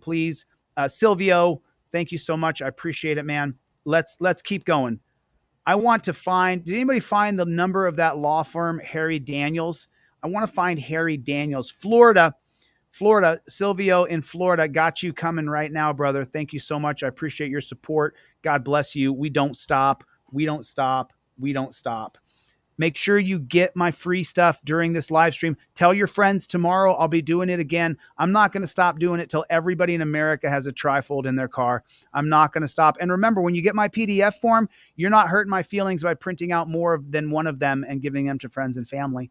Please. Silvio, thank you so much. I appreciate it, man. Let's keep going. I want to find, did anybody find the number of that law firm, Harry Daniels? I want to find Harry Daniels. Florida, Silvio in Florida, got you coming right now, brother. Thank you so much. I appreciate your support. God bless you. We don't stop. We don't stop. We don't stop. Make sure you get my free stuff during this live stream. Tell your friends tomorrow. I'll be doing it again. I'm not going to stop doing it till everybody in America has a trifold in their car. I'm not going to stop. And remember, when you get my PDF form, you're not hurting my feelings by printing out more than one of them and giving them to friends and family.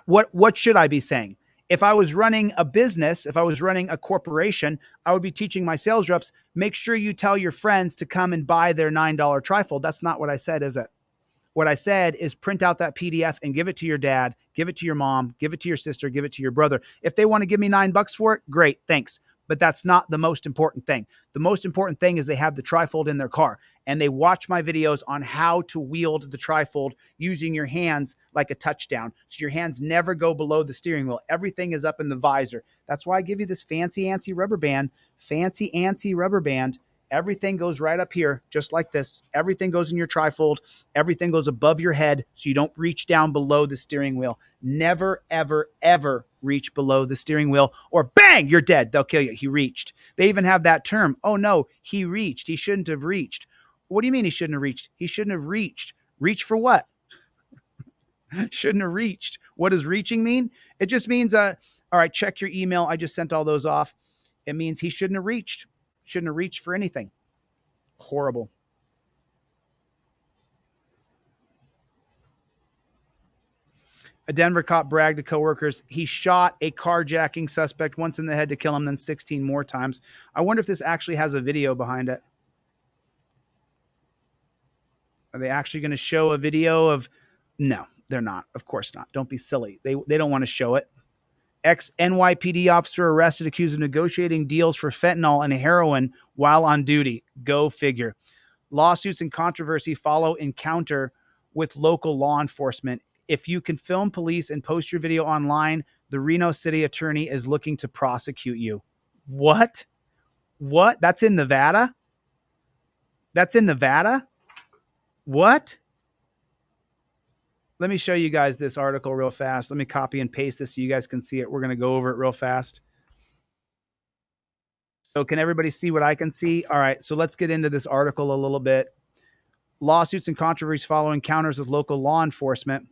What should I be saying? If I was running a business, if I was running a corporation, I would be teaching my sales reps, make sure you tell your friends to come and buy their $9 trifold. That's not what I said, is it? What I said is print out that PDF and give it to your dad, give it to your mom, give it to your sister, give it to your brother. If they want to give me $9 for it, great, thanks. But that's not the most important thing. The most important thing is they have the trifold in their car and they watch my videos on how to wield the trifold using your hands like a touchdown. So your hands never go below the steering wheel. Everything is up in the visor. That's why I give you this fancy rubber band, Everything goes right up here, just like this. Everything goes in your trifold. Everything goes above your head so you don't reach down below the steering wheel. Never, ever, ever reach below the steering wheel or bang, you're dead. They'll kill you. He reached. They even have that term. Oh, no, he reached. He shouldn't have reached. What do you mean he shouldn't have reached? He shouldn't have reached. Reach for what? Shouldn't have reached. What does reaching mean? It just means, all right, check your email. I just sent all those off. It means he shouldn't have reached. Shouldn't have reached for anything. Horrible. A Denver cop bragged to coworkers he shot a carjacking suspect once in the head to kill him, then 16 more times. I wonder if this actually has a video behind it. Are they actually going to show a video of... No, they're not. Of course not. Don't be silly. They don't want to show it. Ex-NYPD officer arrested accused of negotiating deals for fentanyl and heroin while on duty. Go figure. Lawsuits and controversy follow encounter with local law enforcement. If you can film police and post your video online, the Reno City attorney is looking to prosecute you. What? What? That's in Nevada? That's in Nevada? What? Let me show you guys this article real fast. Let me copy and paste this so you guys can see it. We're going to go over it real fast. So can everybody see what I can see? All right, so let's get into this article a little bit. Lawsuits and controversies follow encounters with local law enforcement.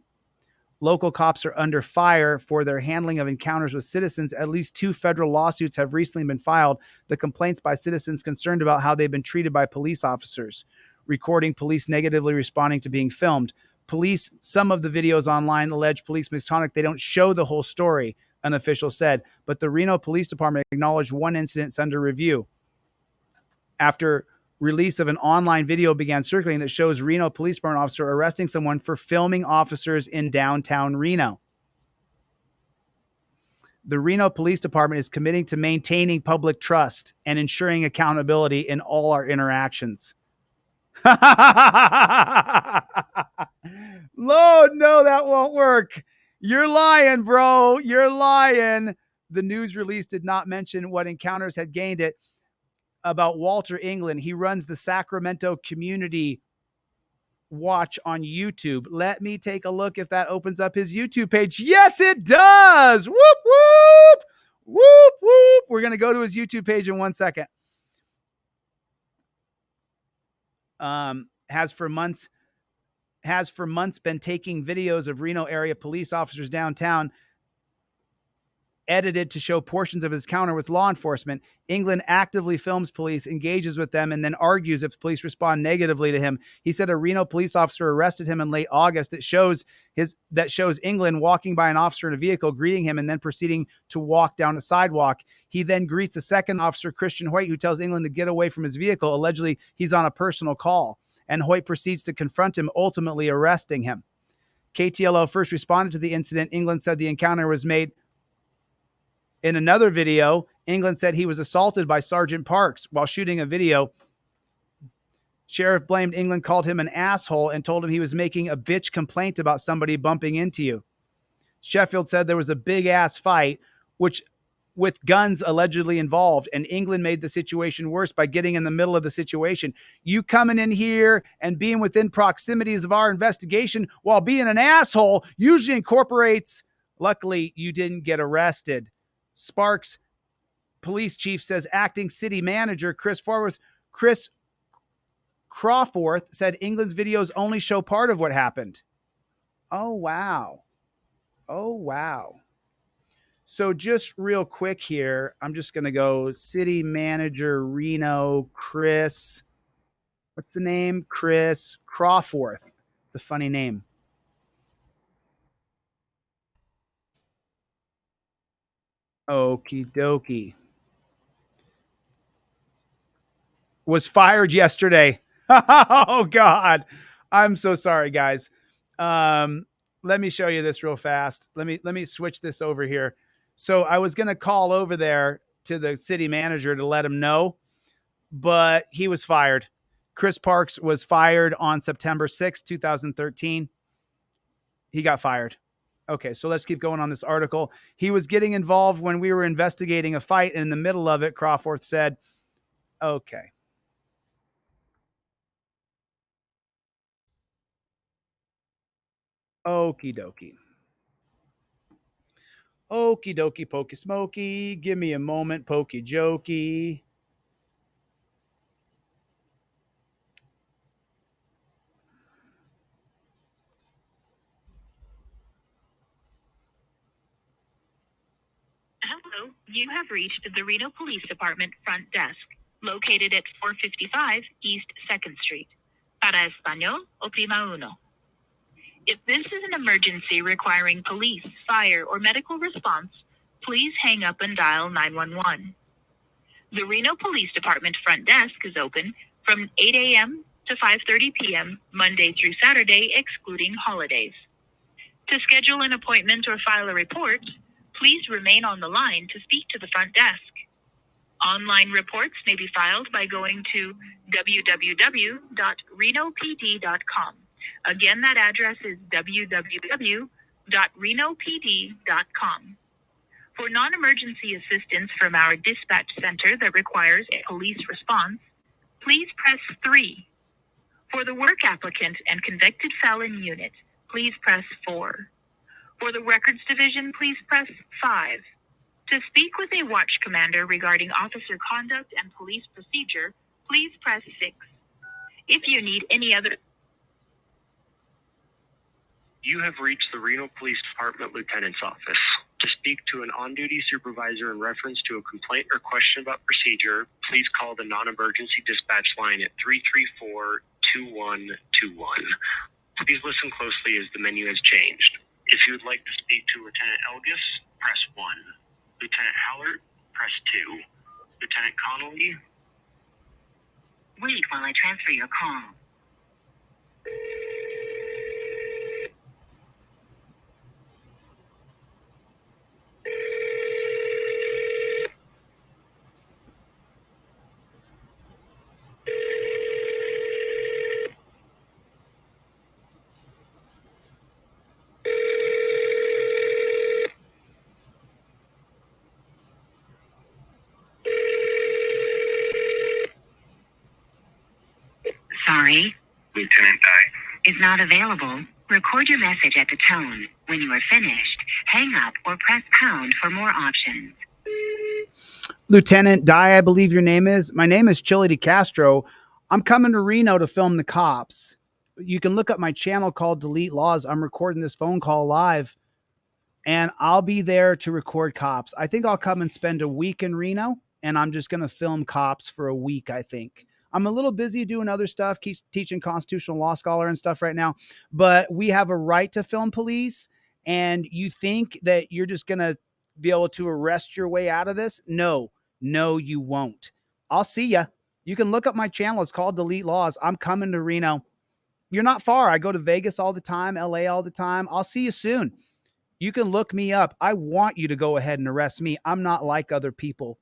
Local cops are under fire for their handling of encounters with citizens. At least 2 federal lawsuits have recently been filed. The complaints by citizens concerned about how they've been treated by police officers, recording police negatively responding to being filmed. Police, some of the videos online allege police misconduct. They don't show the whole story, an official said, but the Reno Police Department acknowledged one incident under review. After release of an online video began circulating that shows Reno Police Department officer arresting someone for filming officers in downtown Reno. The Reno Police Department is committing to maintaining public trust and ensuring accountability in all our interactions. Lord, no, that won't work. You're lying, bro. You're lying. The news release did not mention what encounters had gained it about Walter England. He runs the Sacramento Community watch on YouTube. Let me take a look if that opens up his YouTube page. Yes, it does. Whoop, whoop, whoop, whoop. We're going to go to his YouTube page in 1 second. Has for months been taking videos of Reno area police officers downtown, edited to show portions of his encounter with law enforcement. England actively films police, engages with them, and then argues if police respond negatively to him. He said a Reno police officer arrested him in late August that shows England walking by an officer in a vehicle, greeting him, and then proceeding to walk down a sidewalk. He then greets a second officer, Christian Hoyt, who tells England to get away from his vehicle. Allegedly, he's on a personal call, and Hoyt proceeds to confront him, ultimately arresting him. KTLO first responded to the incident. England said the encounter was made. In another video, England said he was assaulted by Sergeant Parks while shooting a video. Sheriff blamed England, called him an asshole, and told him he was making a bitch complaint about somebody bumping into you. Sheffield said there was a big-ass fight, with guns allegedly involved, and England made the situation worse by getting in the middle of the situation. You coming in here and being within proximities of our investigation while being an asshole usually incorporates, luckily, you didn't get arrested. Sparks police chief says acting city manager Chris Crawforth said England's videos only show part of what happened. Oh, wow. So just real quick here, I'm just going to go city manager Reno, Chris. What's the name? Chris Crawforth. It's a funny name. Okie dokie. Was fired yesterday. Oh, God. I'm so sorry, guys. Let me show you this real fast. Let me switch this over here. So I was going to call over there to the city manager to let him know, but he was fired. Chris Parks was fired on September 6, 2013. He got fired. Okay, so let's keep going on this article. He was getting involved when we were investigating a fight, and in the middle of it, Crawforth said, okay. Okie dokie. Okie dokie, pokey smoky. Give me a moment, pokey jokey. Hello, you have reached the Reno Police Department front desk, located at 455 East 2nd Street. Para Español, oprima uno. If this is an emergency requiring police, fire, or medical response, please hang up and dial 911. The Reno Police Department front desk is open from 8 a.m. to 5:30 p.m. Monday through Saturday, excluding holidays. To schedule an appointment or file a report, please remain on the line to speak to the front desk. Online reports may be filed by going to www.renopd.com. Again, that address is www.renopd.com. For non-emergency assistance from our dispatch center that requires a police response, please press 3. For the work applicant and convicted felon unit, please press 4. For the records division, please press 5. To speak with a watch commander regarding officer conduct and police procedure, please press 6. If you need any other... You have reached the Reno Police Department Lieutenant's Office. To speak to an on-duty supervisor in reference to a complaint or question about procedure, please call the non-emergency dispatch line at 334-2121. Please listen closely as the menu has changed. If you would like to speak to Lieutenant Elgis, press 1. Lieutenant Howard, press 2. Lieutenant Connolly. Wait while I transfer your call. Sorry, not available. Record your message at the tone. When you are finished, hang up or press pound for more options. Lieutenant Di, I believe your name is. My name is ChilleDeCastro. I'm coming to Reno to film the cops. You can look up my channel called Delete Laws. I'm recording this phone call live, and I'll be there to record cops. I think I'll come and spend a week in Reno, and I'm just going to film cops for a week, I think. I'm a little busy doing other stuff, teaching constitutional law scholar and stuff right now, but we have a right to film police, and you think that you're just going to be able to arrest your way out of this? No, you won't. I'll see ya. You can look up my channel. It's called Delete Laws. I'm coming to Reno. You're not far. I go to Vegas all the time, LA all the time. I'll see you soon. You can look me up. I want you to go ahead and arrest me. I'm not like other people.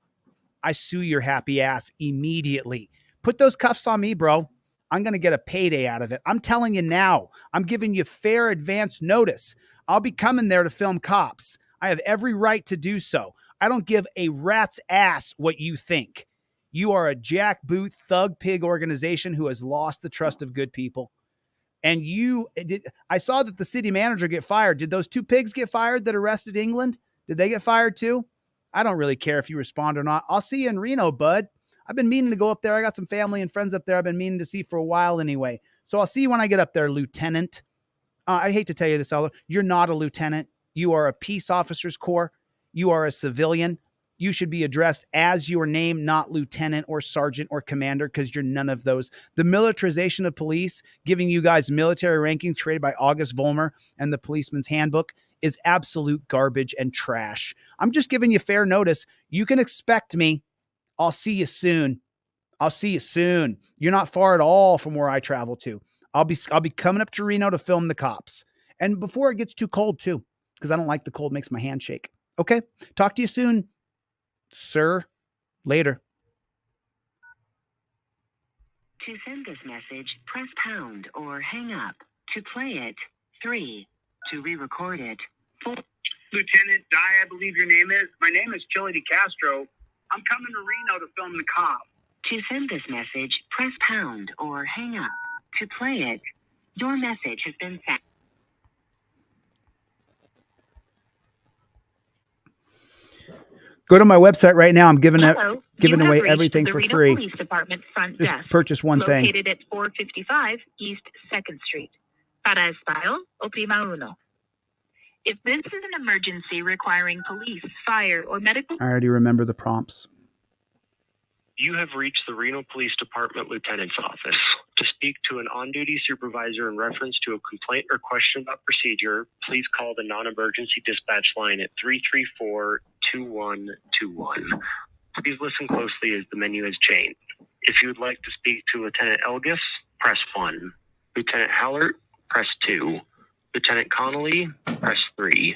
I sue your happy ass immediately. Put those cuffs on me, bro. I'm going to get a payday out of it. I'm telling you now. I'm giving you fair advance notice. I'll be coming there to film cops. I have every right to do so. I don't give a rat's ass what you think. You are a jackboot thug pig organization who has lost the trust of good people. And I saw that the city manager get fired. Did those two pigs get fired that arrested England? Did they get fired too? I don't really care if you respond or not. I'll see you in Reno, bud. I've been meaning to go up there. I got some family and friends up there I've been meaning to see for a while anyway. So I'll see you when I get up there, Lieutenant. I hate to tell you this, Eller. You're not a lieutenant. You are a peace officers corps. You are a civilian. You should be addressed as your name, not lieutenant or sergeant or commander, because you're none of those. The militarization of police, giving you guys military rankings created by August Vollmer and the Policeman's Handbook, is absolute garbage and trash. I'm just giving you fair notice. You can expect me. I'll see you soon. You're not far at all from where I travel to. I'll be coming up to Reno to film the cops. And before it gets too cold too, because I don't like the cold, makes my hand shake. Okay? Talk to you soon, sir. Later. To send this message, press pound or hang up. To play it, 3. To re-record it, 4. Lieutenant Di, I believe your name is. My name is ChilleDeCastro. I'm coming to Reno to film the cop. To send this message, press pound or hang up. To play it, your message has been sent. Go to my website right now. I'm giving Hello, away everything for free. Police Department front Just desk, purchase one thing. located at 455 East 2nd Street. Para español, oprima uno. If this is an emergency requiring police, fire, or medical... I already remember the prompts. You have reached the Reno Police Department Lieutenant's office. To speak to an on-duty supervisor in reference to a complaint or question about procedure, please call the non-emergency dispatch line at 334-2121. Please listen closely as the menu has changed. If you would like to speak to Lieutenant Elgis, press 1. Lieutenant Hallert, press 2. Lieutenant Connolly, press 3.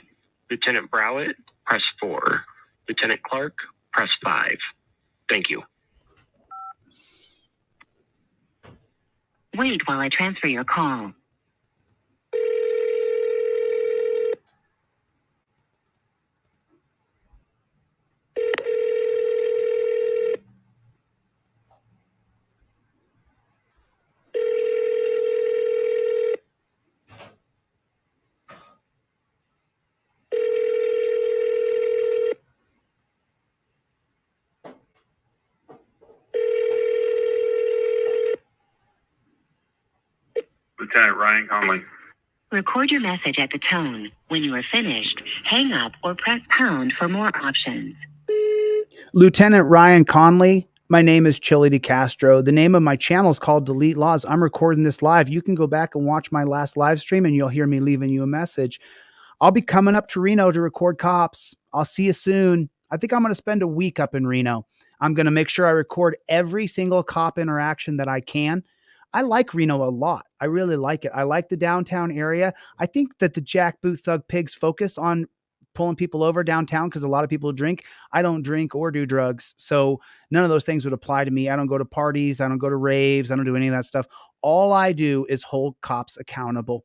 Lieutenant Browett, press 4. Lieutenant Clark, press 5. Thank you. Wait while I transfer your call. Lieutenant Ryan Conley. Record your message at the tone. When you are finished, hang up or press pound for more options. Lieutenant Ryan Conley, my name is ChilleDeCastro. The name of my channel is called Delete Laws. I'm recording this live. You can go back and watch my last live stream and you'll hear me leaving you a message. I'll be coming up to Reno to record cops. I'll see you soon. I think I'm going to spend a week up in Reno. I'm going to make sure I record every single cop interaction that I can. I like Reno a lot. I really like it. I like the downtown area. I think that the jackboot thug pigs focus on pulling people over downtown because a lot of people drink. I don't drink or do drugs. So none of those things would apply to me. I don't go to parties. I don't go to raves. I don't do any of that stuff. All I do is hold cops accountable.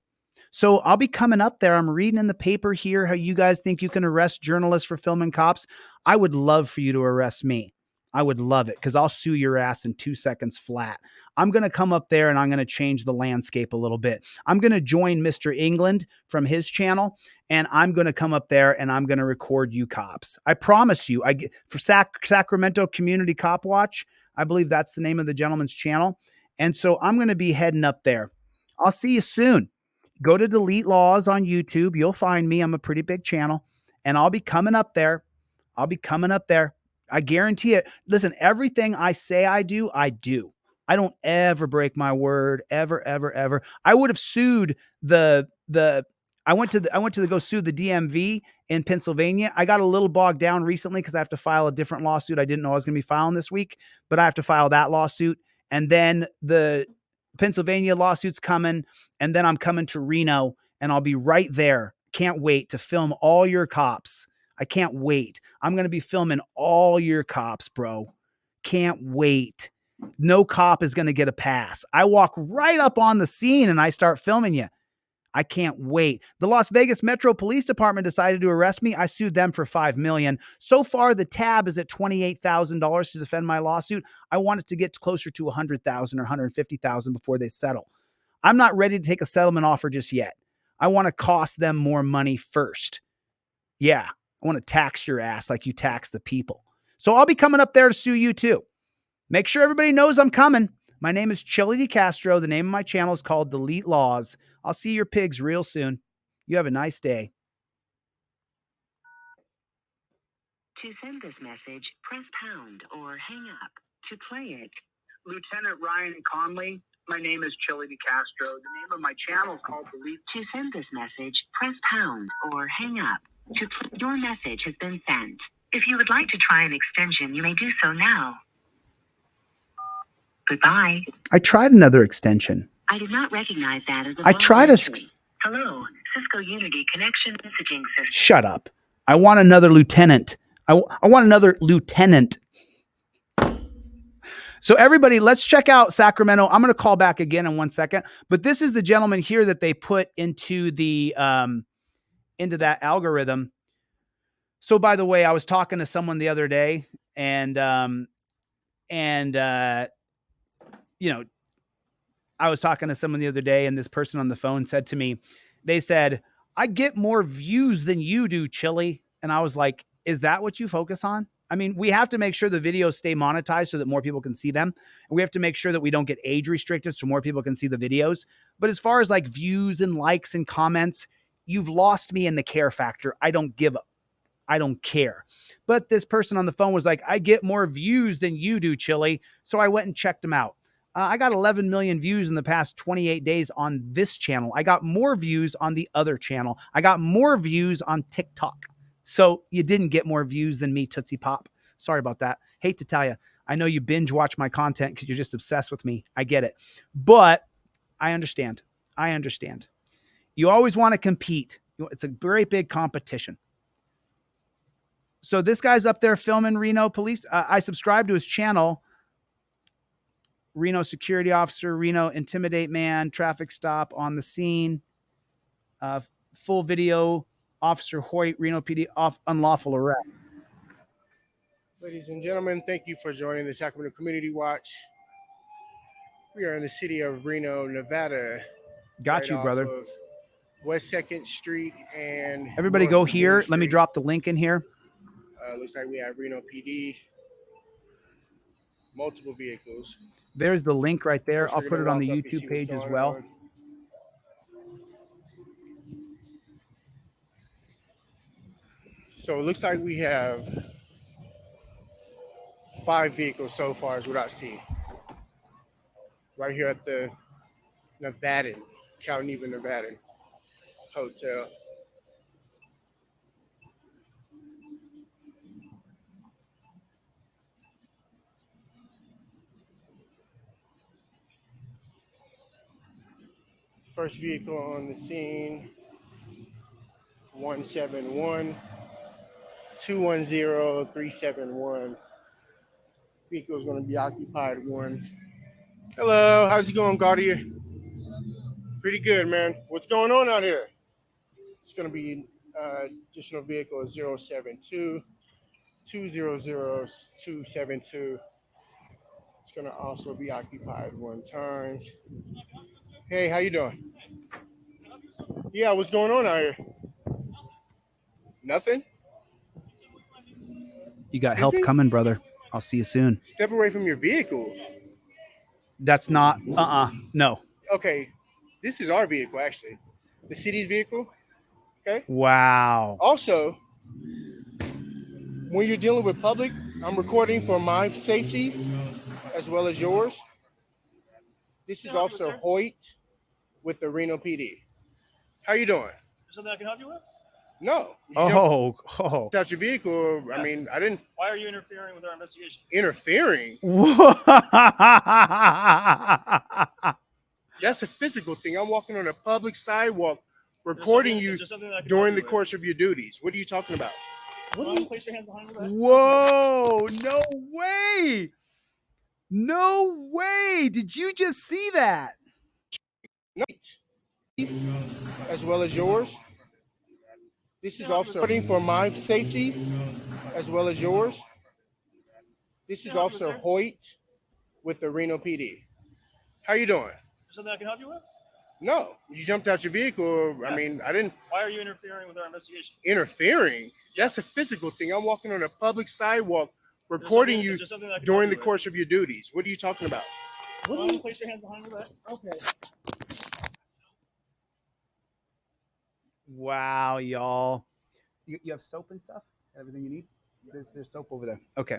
So I'll be coming up there. I'm reading in the paper here how you guys think you can arrest journalists for filming cops. I would love for you to arrest me. I would love it because I'll sue your ass in 2 seconds flat. I'm going to come up there and I'm going to change the landscape a little bit. I'm going to join Mr. England from his channel, and I'm going to come up there and I'm going to record you cops. I promise you, I get for Sacramento Community Cop Watch. I believe that's the name of the gentleman's channel. And so I'm going to be heading up there. I'll see you soon. Go to Delete Laws on YouTube. You'll find me. I'm a pretty big channel, and I'll be coming up there. I'll be coming up there. I guarantee it. Listen, everything I say I do, I do. I don't ever break my word, ever, ever, ever. I would have sued I went to go sue the DMV in Pennsylvania. I got a little bogged down recently because I have to file a different lawsuit. I didn't know I was going to be filing this week, but I have to file that lawsuit. And then the Pennsylvania lawsuit's coming, and then I'm coming to Reno, and I'll be right there. Can't wait to film all your cops. I can't wait. I'm going to be filming all your cops, bro. Can't wait. No cop is going to get a pass. I walk right up on the scene and I start filming you. I can't wait. The Las Vegas Metro Police Department decided to arrest me. I sued them for $5 million. So far, the tab is at $28,000 to defend my lawsuit. I want it to get closer to $100,000 or $150,000 before they settle. I'm not ready to take a settlement offer just yet. I want to cost them more money first. Yeah. I want to tax your ass like you tax the people. So I'll be coming up there to sue you too. Make sure everybody knows I'm coming. My name is ChilleDeCastro. The name of my channel is called Delete Laws. I'll see your pigs real soon. You have a nice day. To send this message, press pound or hang up. To play it, Lieutenant Ryan Conley. My name is ChilleDeCastro. The name of my channel is called Delete. To send this message, press pound or hang up. Your message has been sent. If you would like to try an extension, you may do so now. Goodbye. I tried another extension. I did not recognize that as a I tried a... Hello, Cisco Unity Connection Messaging System. Shut up. I want another lieutenant. I want another lieutenant. So everybody, let's check out Sacramento. I'm going to call back again in 1 second, but this is the gentleman here that they put into the into that algorithm. So by the way, I was talking to someone the other day, and you know, I was talking to someone the other day, and this person on the phone said to me, they said, I get more views than you do, Chille. And I was like, is that what you focus on? I mean, we have to make sure the videos stay monetized so that more people can see them. And we have to make sure that we don't get age restricted so more people can see the videos. But as far as like views and likes and comments, you've lost me in the care factor. I don't give up. I don't care. But this person on the phone was like, I get more views than you do, Chille. So I went and checked them out. I got 11 million views in the past 28 days on this channel. I got more views on the other channel. I got more views on TikTok. So you didn't get more views than me, Tootsie Pop. Sorry about that. Hate to tell you. I know you binge watch my content because you're just obsessed with me. I get it. But I understand. I understand. You always want to compete. It's a very big competition. So this guy's up there filming Reno police. I subscribe to his channel. Reno security officer, Reno intimidate man, traffic stop on the scene, full video, Officer Hoyt, Reno PD, unlawful arrest. Ladies and gentlemen, thank you for joining the Sacramento Community Watch. We are in the city of Reno, Nevada. Got you, brother. West 2nd Street and everybody go here. Let me drop the link in here. Looks like we have Reno PD, multiple vehicles. There's the link right there. I'll put it on the YouTube page as well. So it looks like we have 5 vehicles so far is what I see. Right here at the Nevadan, Calneva Nevadan Hotel. First vehicle on the scene, 171 210 371. Vehicle is going to be occupied 1. Hello, how's it going, Gaudier? Pretty good, man. What's going on out here? It's going to be additional vehicle 072 200272. It's gonna also be occupied 1 time. Hey, how you doing? Yeah, what's going on out here? Nothing. You got Excuse help me? coming, brother. I'll see you soon. Step away from your vehicle. That's not, no. Okay, this is our vehicle, actually. The city's vehicle. Okay. Wow. Also, when you're dealing with public, I'm recording for my safety as well as yours. This is Officer Hoyt with the Reno PD. How you doing? Something I can help you with? No. Oh. Out your vehicle. I mean, I didn't. Why are you interfering with our investigation? Interfering? That's a physical thing. I'm walking on a public sidewalk recording you during the course of your duties. What are you talking about? Place your hands behind your back. Whoa, no way. No way. Did you just see that? As well as yours. This is Officer recording for my safety as well as yours. This is Officer Hoyt with the Reno PD. How you doing? Something I can help you with? No. You jumped out your vehicle. I mean, I didn't. Why are you interfering with our investigation? Interfering? That's a physical thing. I'm walking on a public sidewalk recording you during the course of your duties. What are you talking about? Place your hands behind your back. Okay. Wow, y'all. You have soap and stuff? Everything you need? There's soap over there. Okay.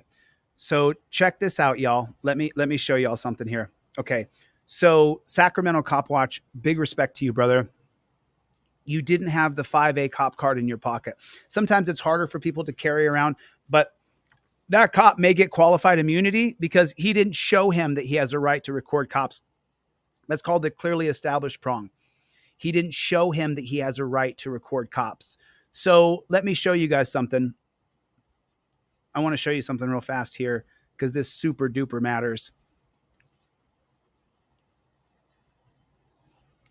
So check this out, y'all. Let me show y'all something here. Okay. So Sacramento Cop Watch, big respect to you, brother. You didn't have the 5A cop card in your pocket. Sometimes it's harder for people to carry around, but that cop may get qualified immunity because he didn't show him that he has a right to record cops. That's called the clearly established prong. He didn't show him that he has a right to record cops. So let me show you guys something. I want to show you something real fast here because this super duper matters.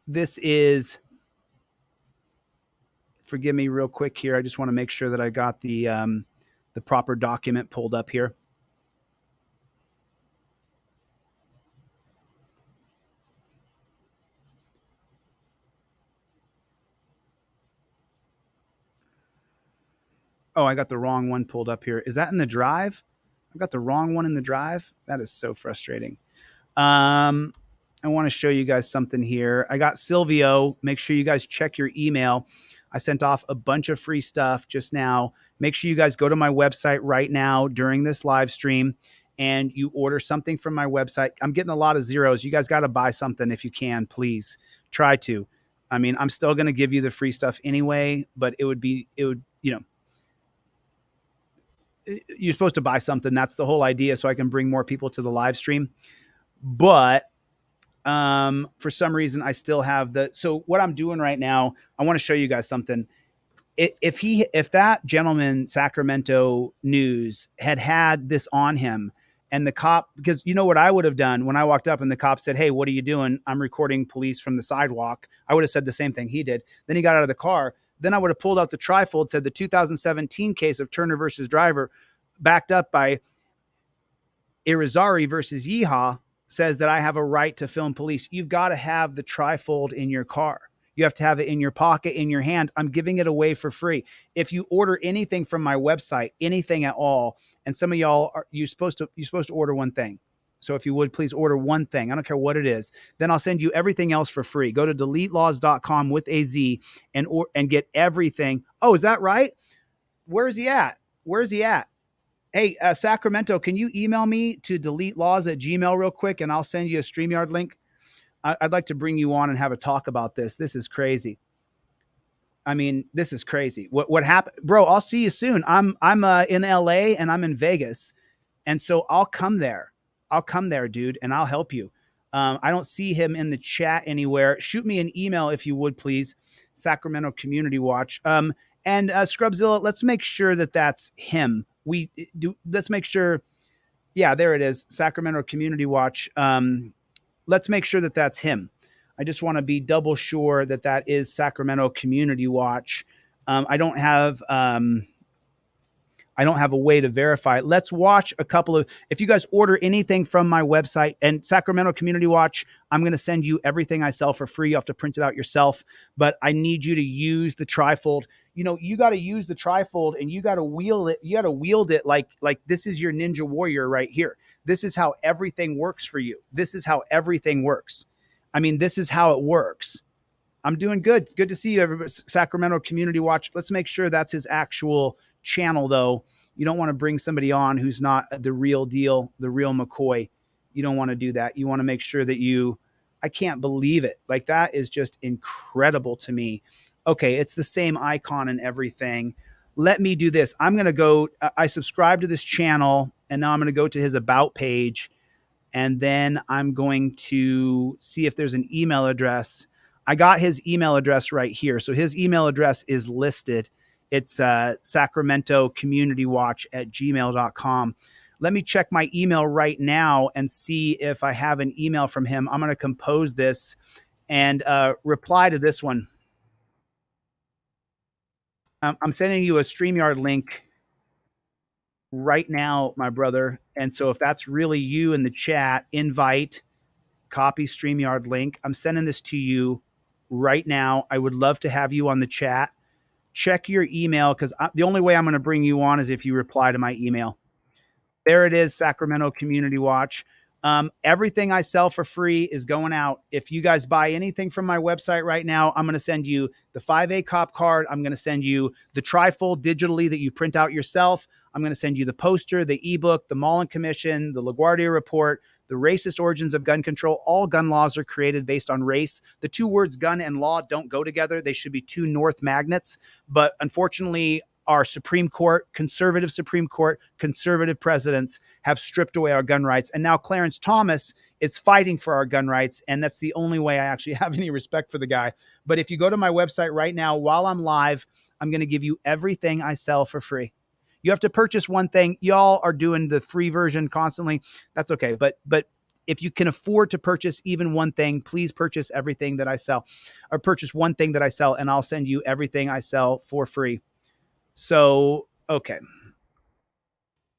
This is, forgive me real quick here. I just want to make sure that I got the proper document pulled up here. Oh, I got the wrong one pulled up here. Is that in the drive? I got the wrong one in the drive. That is so frustrating. I want to show you guys something here. I got Silvio. Make sure you guys check your email. I sent off a bunch of free stuff just now. Make sure you guys go to my website right now during this live stream and you order something from my website. I'm getting a lot of zeros. You guys got to buy something if you can, please. Try to. I mean, I'm still going to give you the free stuff anyway, but it would, you're supposed to buy something. That's the whole idea, so I can bring more people to the live stream. But for some reason, I still have so what I'm doing right now, I want to show you guys something. If that gentleman, Sacramento News, had this on him and the cop, because you know what I would have done when I walked up and the cop said, "Hey, what are you doing?" "I'm recording police from the sidewalk." I would have said the same thing he did. Then he got out of the car. Then I would have pulled out the trifold, said the 2017 case of Turner versus Driver, backed up by Irizarry versus Yeehaw, says that I have a right to film police. You've got to have the trifold in your car. You have to have it in your pocket, in your hand. I'm giving it away for free. If you order anything from my website, anything at all, and some of y'all you're supposed to order one thing. So if you would, please order one thing. I don't care what it is. Then I'll send you everything else for free. Go to deletelaws.com with a Z and get everything. Oh, is that right? Where is he at? Where is he at? Hey, Sacramento, can you email me to deletelaws@gmail real quick, and I'll send you a StreamYard link? I'd like to bring you on and have a talk about this. This is crazy. I mean, this is crazy. What happened, bro? I'll see you soon. I'm in LA and I'm in Vegas, and so I'll come there. I'll come there, dude, and I'll help you. I don't see him in the chat anywhere. Shoot me an email if you would, please. Sacramento Community Watch. And Scrubzilla, let's make sure that that's him. Let's make sure. Yeah, there it is. Sacramento Community Watch. Let's make sure that that's him. I just want to be double sure that that is Sacramento Community Watch. I don't have I don't have a way to verify it. Let's watch a couple of, if you guys order anything from my website and Sacramento Community Watch, I'm going to send you everything I sell for free. You have to print it out yourself, but I need you to use the trifold. You know, you got to use the trifold and you got to wield it. You got to wield it like this is your ninja warrior right here. This is how everything works for you. This is how everything works. I mean, this is how it works. I'm doing good. Good to see you, everybody. Sacramento Community Watch. Let's make sure that's his actual channel, though. You don't want to bring somebody on who's not the real deal, the real McCoy. You don't want to do that. You want to make sure that I can't believe it. Like, that is just incredible to me. Okay, it's the same icon and everything. Let me do this. I'm going to go, I subscribe to this channel, and now I'm going to go to his About page, and then I'm going to see if there's an email address. I got his email address right here. So his email address is listed. It's sacramentocommunitywatch@gmail.com. Let me check my email right now and see if I have an email from him. I'm going to compose this and reply to this one. I'm sending you a StreamYard link right now, my brother. And so if that's really you in the chat, invite, copy StreamYard link. I'm sending this to you right now. I would love to have you on the chat. Check your email, because the only way I'm going to bring you on is if you reply to my email. There it is, Sacramento Community Watch. Everything I sell for free is going out. If you guys buy anything from my website right now, I'm going to send you the 5A cop card. I'm going to send you the trifold digitally that you print out yourself. I'm going to send you the poster, the ebook, the Mullen Commission, the LaGuardia Report, the racist origins of gun control. All gun laws are created based on race. The two words gun and law don't go together. They should be two north magnets. But unfortunately, our Supreme Court, conservative presidents have stripped away our gun rights. And now Clarence Thomas is fighting for our gun rights. And that's the only way I actually have any respect for the guy. But if you go to my website right now, while I'm live, I'm going to give you everything I sell for free. You have to purchase one thing. Y'all are doing the free version constantly. That's okay. But if you can afford to purchase even one thing, please purchase everything that I sell, or purchase one thing that I sell, and I'll send you everything I sell for free. So, okay.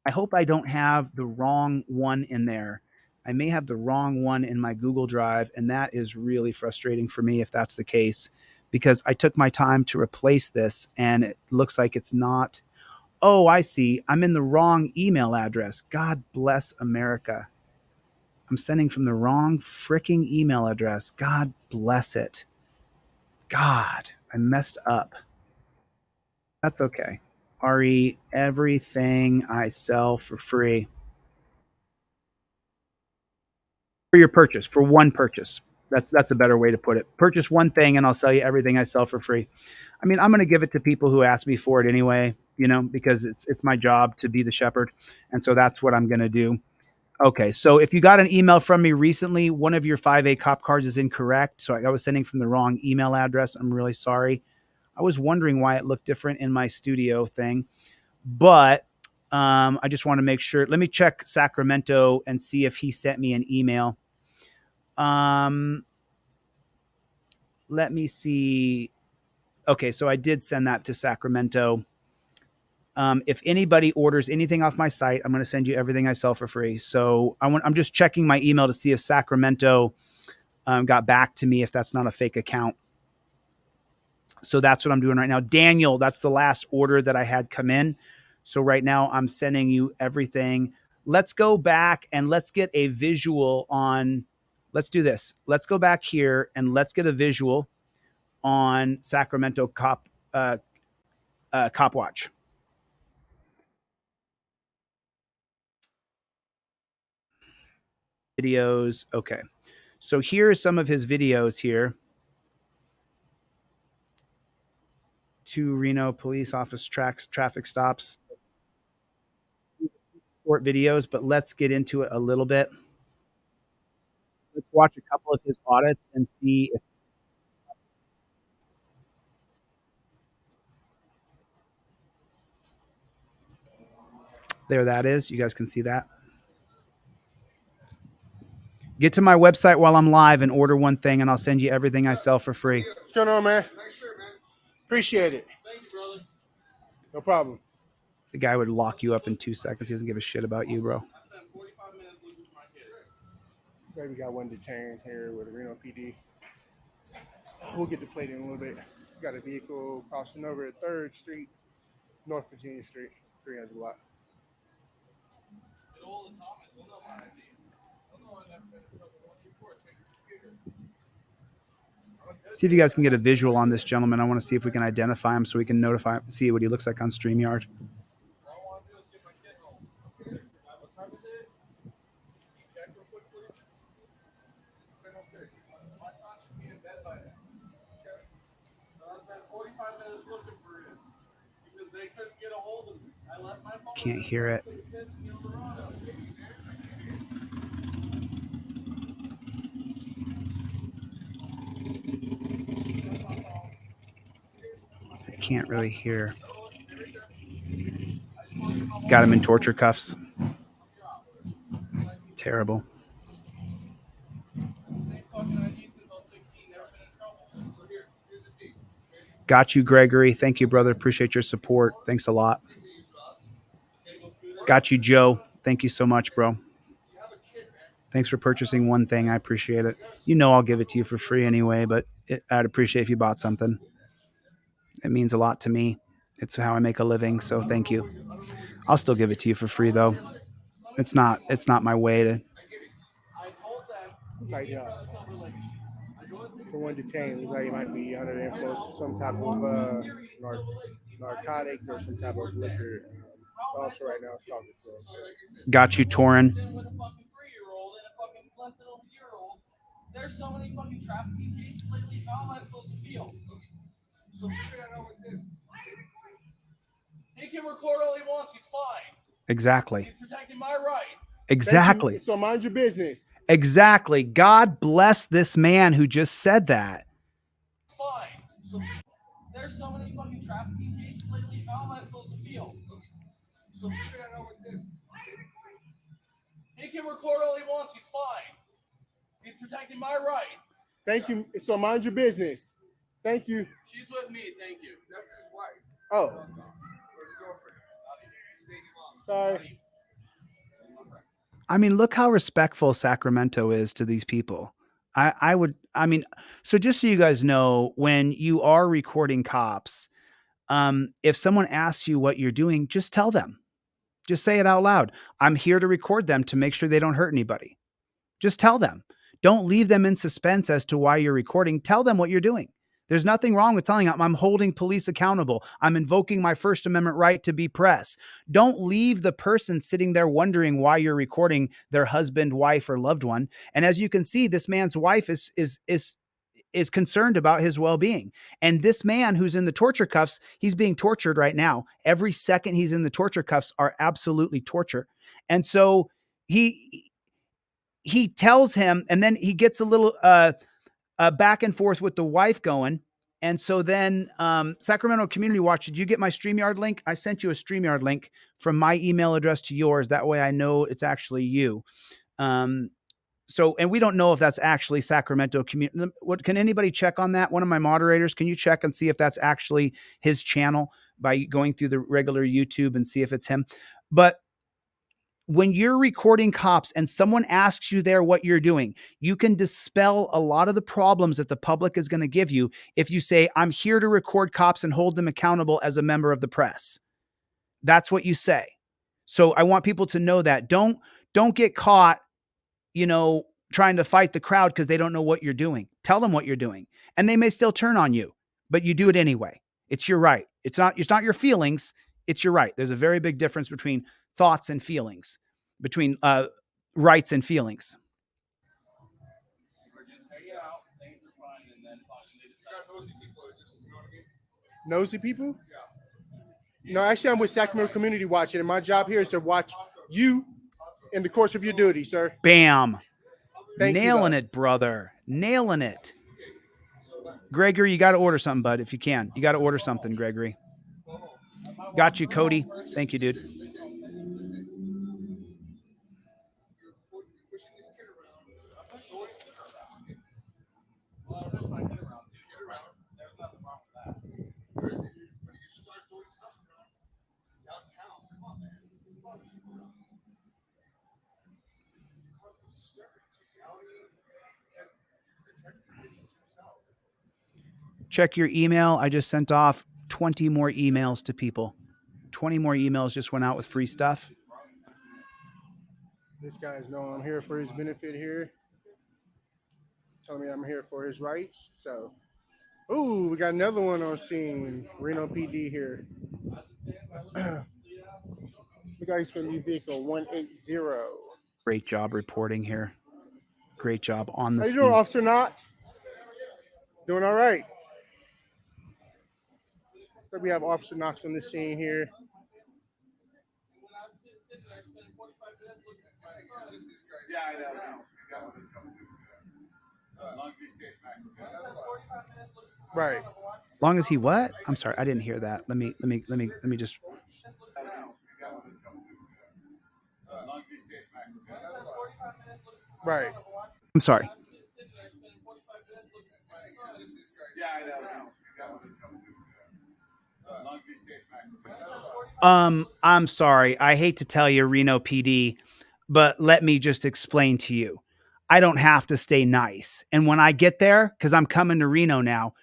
I hope I don't have the wrong one in there. I may have the wrong one in my Google Drive, and that is really frustrating for me if that's the case, because I took my time to replace this, and it looks like it's not. Oh, I see. I'm in the wrong email address. God bless America. I'm sending from the wrong freaking email address. God bless it. God, I messed up. That's okay. RE, everything I sell for free. For your purchase, for one purchase. That's a better way to put it. Purchase one thing and I'll sell you everything I sell for free. I mean, I'm going to give it to people who ask me for it anyway, you know, because it's my job to be the shepherd. And so that's what I'm going to do. Okay, so if you got an email from me recently, one of your 5A cop cards is incorrect. So I was sending from the wrong email address. I'm really sorry. I was wondering why it looked different in my studio thing, but I just want to make sure. Let me check Sacramento and see if he sent me an email. Let me see. Okay, so I did send that to Sacramento. If anybody orders anything off my site, I'm going to send you everything I sell for free. So I'm just checking my email to see if Sacramento got back to me, if that's not a fake account. So that's what I'm doing right now. Daniel, that's the last order that I had come in. So right now I'm sending you everything. Let's go back and let's get a visual on, let's do this. Let's go back here and let's get a visual on Sacramento Cop Watch. Videos. Okay. So here are some of his videos here. 2 Reno police office traffic stops. Short videos, but let's get into it a little bit. Let's watch a couple of his audits and see if there that is. You guys can see that. Get to my website while I'm live and order one thing, and I'll send you everything I sell for free. What's going on, man? Nice shirt, man. Appreciate it. Thank you, brother. No problem. The guy would lock you up in 2 seconds. He doesn't give a shit about you, bro. So we got one detained here with Reno PD. We'll get the plate in a little bit. We got a vehicle crossing over at 3rd Street, North Virginia Street, 300 block. See if you guys can get a visual on this gentleman. I want to see if we can identify him so we can see what he looks like on StreamYard. Can't hear it. I can't really hear. Got him in torture cuffs. Terrible. Got you, Gregory. Thank you, brother. Appreciate your support. Thanks a lot. Got you, Joe. Thank you so much, bro. Thanks for purchasing one thing. I appreciate it. You know I'll give it to you for free anyway, but I'd appreciate if you bought something. It means a lot to me. It's how I make a living, so thank you. I'll still give it to you for free, though. It's not my way to... It's like, the one detained looks like he might be under the influence of some type of narcotic or some type of liquor. The officer right now is talking to him. So. Got you, Torin. There's so many fucking trafficking cases lately. How am I supposed to feel? So he can record all he wants. He's fine. Exactly. He's protecting my rights. Exactly. So mind your business. Exactly. God bless this man who just said that. It's fine. So there's so many fucking trafficking cases lately. How am I supposed to feel? So he can record all he wants. He's fine. He's protecting my rights. Thank you. So mind your business. Thank you. She's with me. Thank you. That's his wife. Oh. Sorry. I mean, look how respectful Sacramento is to these people. So just so you guys know, when you are recording cops, if someone asks you what you're doing, just tell them. Just say it out loud. I'm here to record them to make sure they don't hurt anybody. Just tell them. Don't leave them in suspense as to why you're recording. Tell them what you're doing. There's nothing wrong with telling them, I'm holding police accountable. I'm invoking my First Amendment right to be press. Don't leave the person sitting there wondering why you're recording their husband, wife, or loved one. And as you can see, this man's wife is concerned about his well-being. And this man who's in the torture cuffs, he's being tortured right now. Every second he's in the torture cuffs are absolutely torture. And so he tells him, and then he gets a little back and forth with the wife going. And so then Sacramento Community Watch, did you get my StreamYard link? I sent you a StreamYard link from my email address to yours. That way I know it's actually you. And we don't know if that's actually Sacramento Community. What, can anybody check on that? One of my moderators, can you check and see if that's actually his channel by going through the regular YouTube and see if it's him? But when you're recording cops and someone asks you there what you're doing, you can dispel a lot of the problems that the public is going to give you if you say, I'm here to record cops and hold them accountable as a member of the press. That's what you say. So I want people to know that. Don't get caught, trying to fight the crowd because they don't know what you're doing. Tell them what you're doing. And they may still turn on you, but you do it anyway. It's your right. It's not your feelings. It's your right. There's a very big difference between thoughts and feelings, between rights and feelings. Nosy people? No, actually, I'm with Sacramento Community Watch, and my job here is to watch you in the course of your duty, sir. Bam. Nailing it, brother. Nailing it. Gregory, you got to order something, bud, if you can. You got to order something, Gregory. Got you, Cody. Thank you, dude. Check your email. I just sent off 20 more emails to people. 20 more emails just went out with free stuff. This guy's knowing I'm here for his benefit here. Telling me I'm here for his rights. So, ooh, we got another one on scene. Reno PD here. We got his vehicle 180. Great job reporting here. Great job on the How you scene. doing, Officer Knox? Doing all right. So we have Officer Knox on the scene here. Right. Long as he what? I'm sorry, I didn't hear that. Let me just. Right. I'm sorry. I'm sorry. I hate to tell you, Reno PD, but let me just explain to you. I don't have to stay nice. And when I get there, because I'm coming to Reno now,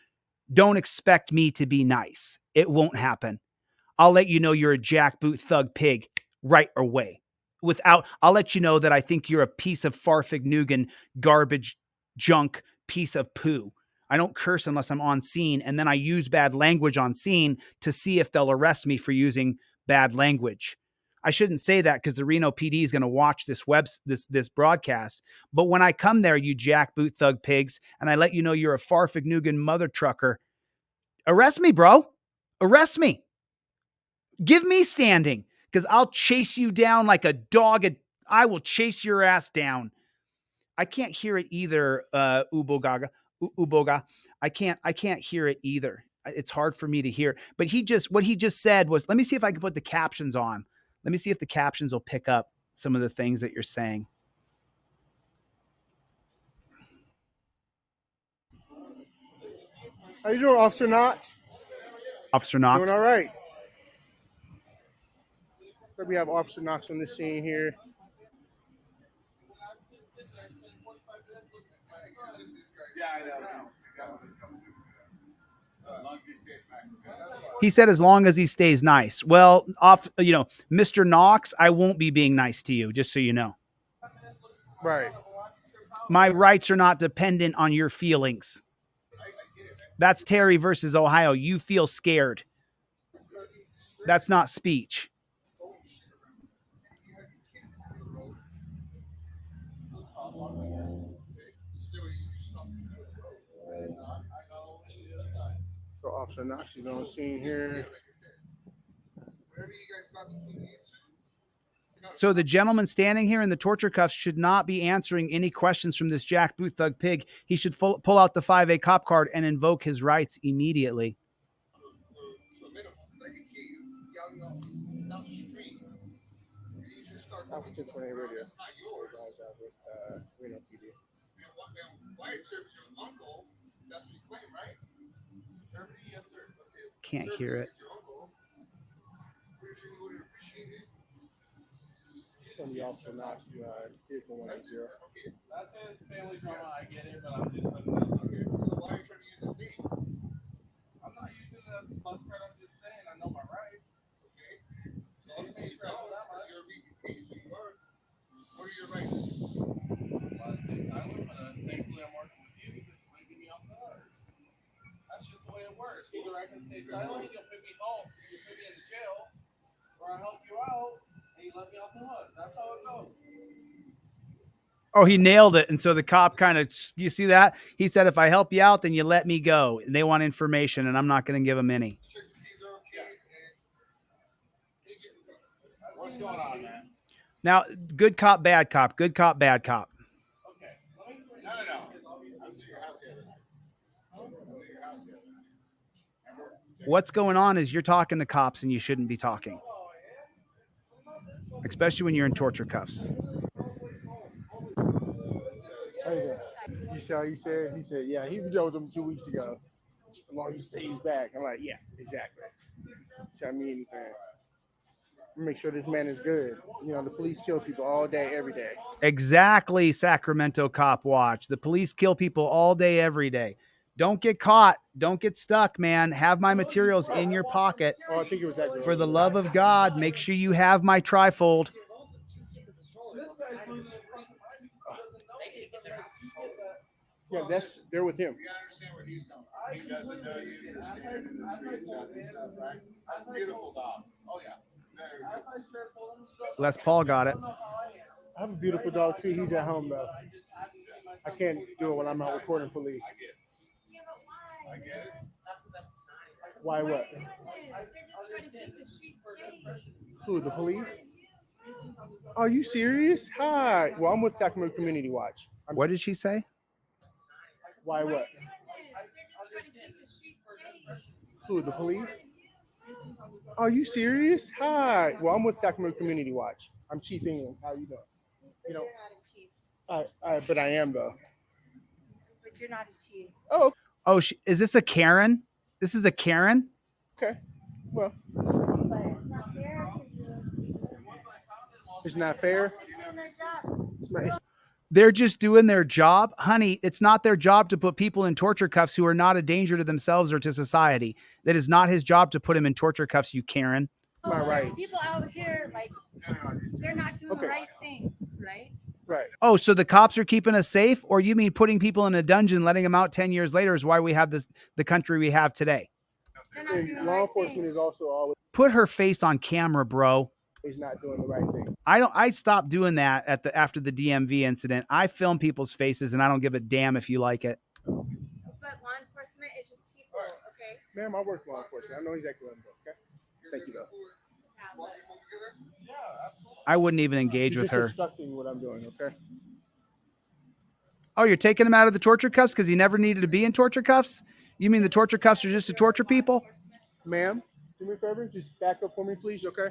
don't expect me to be nice. It won't happen. I'll let you know you're a jackboot thug pig right away. I'll let you know that I think you're a piece of farfignugan garbage junk piece of poo. I don't curse unless I'm on scene, and then I use bad language on scene to see if they'll arrest me for using bad language. I shouldn't say that because the Reno PD is going to watch this broadcast. But when I come there, you jackboot thug pigs, and I let you know you're a farfignugan mother trucker, arrest me, bro. Arrest me. Give me standing, because I'll chase you down like a dog. I will chase your ass down. I can't hear it either, Uboga. I can't hear it either. It's hard for me to hear. But what he just said was, let me see if I can put the captions on. Let me see if the captions will pick up some of the things that you're saying. How you doing, Officer Knox? Officer Knox. Doing all right. So we have Officer Knox on the scene here. He said, as long as he stays nice. Well, Mr. Knox, I won't be being nice to you, just so you know. Right. My rights are not dependent on your feelings. That's Terry versus Ohio. You feel scared. That's not speech. So Officer Knox is on the scene here. So the gentleman standing here in the torture cuffs should not be answering any questions from this jackboot thug pig. He should pull out the 5A cop card and invoke his rights immediately. Can't hear it. From the Officer Knox, vehicle 180. That's his family drama. I get it, but I'm just putting it out here. So why are you trying to use his name? I'm not using it as a plus card. I'm just saying I know my rights. Okay. So I'm saying you're being detained. So you are. What are your rights? Well, I stay silent, but thankfully I'm working with you. You might get me off the hook. That's just the way it works. Either I can stay silent, you'll put me home, you'll put me in the jail, or I'll help you out. He let me off the hook. That's how it goes. Oh, he nailed it. And so the cop kind of, you see that? He said, if I help you out, then you let me go. And they want information, and I'm not going to give them any. What's going on, man? Now, good cop, bad cop. Good cop, bad cop. Okay. No. I was at your house the other night. What's going on is you're talking to cops, and you shouldn't be talking. Especially when you're in torture cuffs. You saw he said, yeah, he told them 2 weeks ago. As long as he stays back. I'm like, yeah, exactly. Tell me anything. Make sure this man is good. You know, the police kill people all day, every day. Exactly, Sacramento Cop Watch. The police kill people all day, every day. Don't get caught. Don't get stuck, man. Have my materials in your pocket. Oh, I think it was that girl. For the love of God, make sure you have my trifold. Yeah, they're with him. He doesn't know you. That's a beautiful dog. Oh yeah. Les Paul got it. I have a beautiful dog too. He's at home though. I can't do it when I'm out recording police. I get it. Why what? Who, the police? Are you serious? Hi. Well, I'm with Sacramento Community Watch. What did she say? Why what? Who, the police? Are you serious? Hi. Well, I'm with Sacramento Community Watch. I'm Chief England. How you doing? You know, but I am though. But you're not a chief. Oh. Oh, is this a Karen? This is a Karen? Okay. Well, it's not fair. They're just doing their job. Honey, it's not their job to put people in torture cuffs who are not a danger to themselves or to society. That is not his job to put him in torture cuffs, you Karen. My right. People out here, like, they're not doing the right thing, right? Right. Oh, so the cops are keeping us safe? Or you mean putting people in a dungeon, letting them out 10 years later is why we have the country we have today? And law enforcement is also always Put her face on camera, bro. not doing the right thing. I stopped doing that after the DMV incident. I film people's faces and I don't give a damn if you like it. But law enforcement is just people, okay? Ma'am, I work law enforcement. I know exactly what I'm doing, okay? Thank you, though. I wouldn't even engage You're with just her. instructing what I'm doing, okay? Oh, you're taking him out of the torture cuffs because he never needed to be in torture cuffs? You mean the torture cuffs are just to torture people? Ma'am, do me a favor. Just back up for me, please, okay?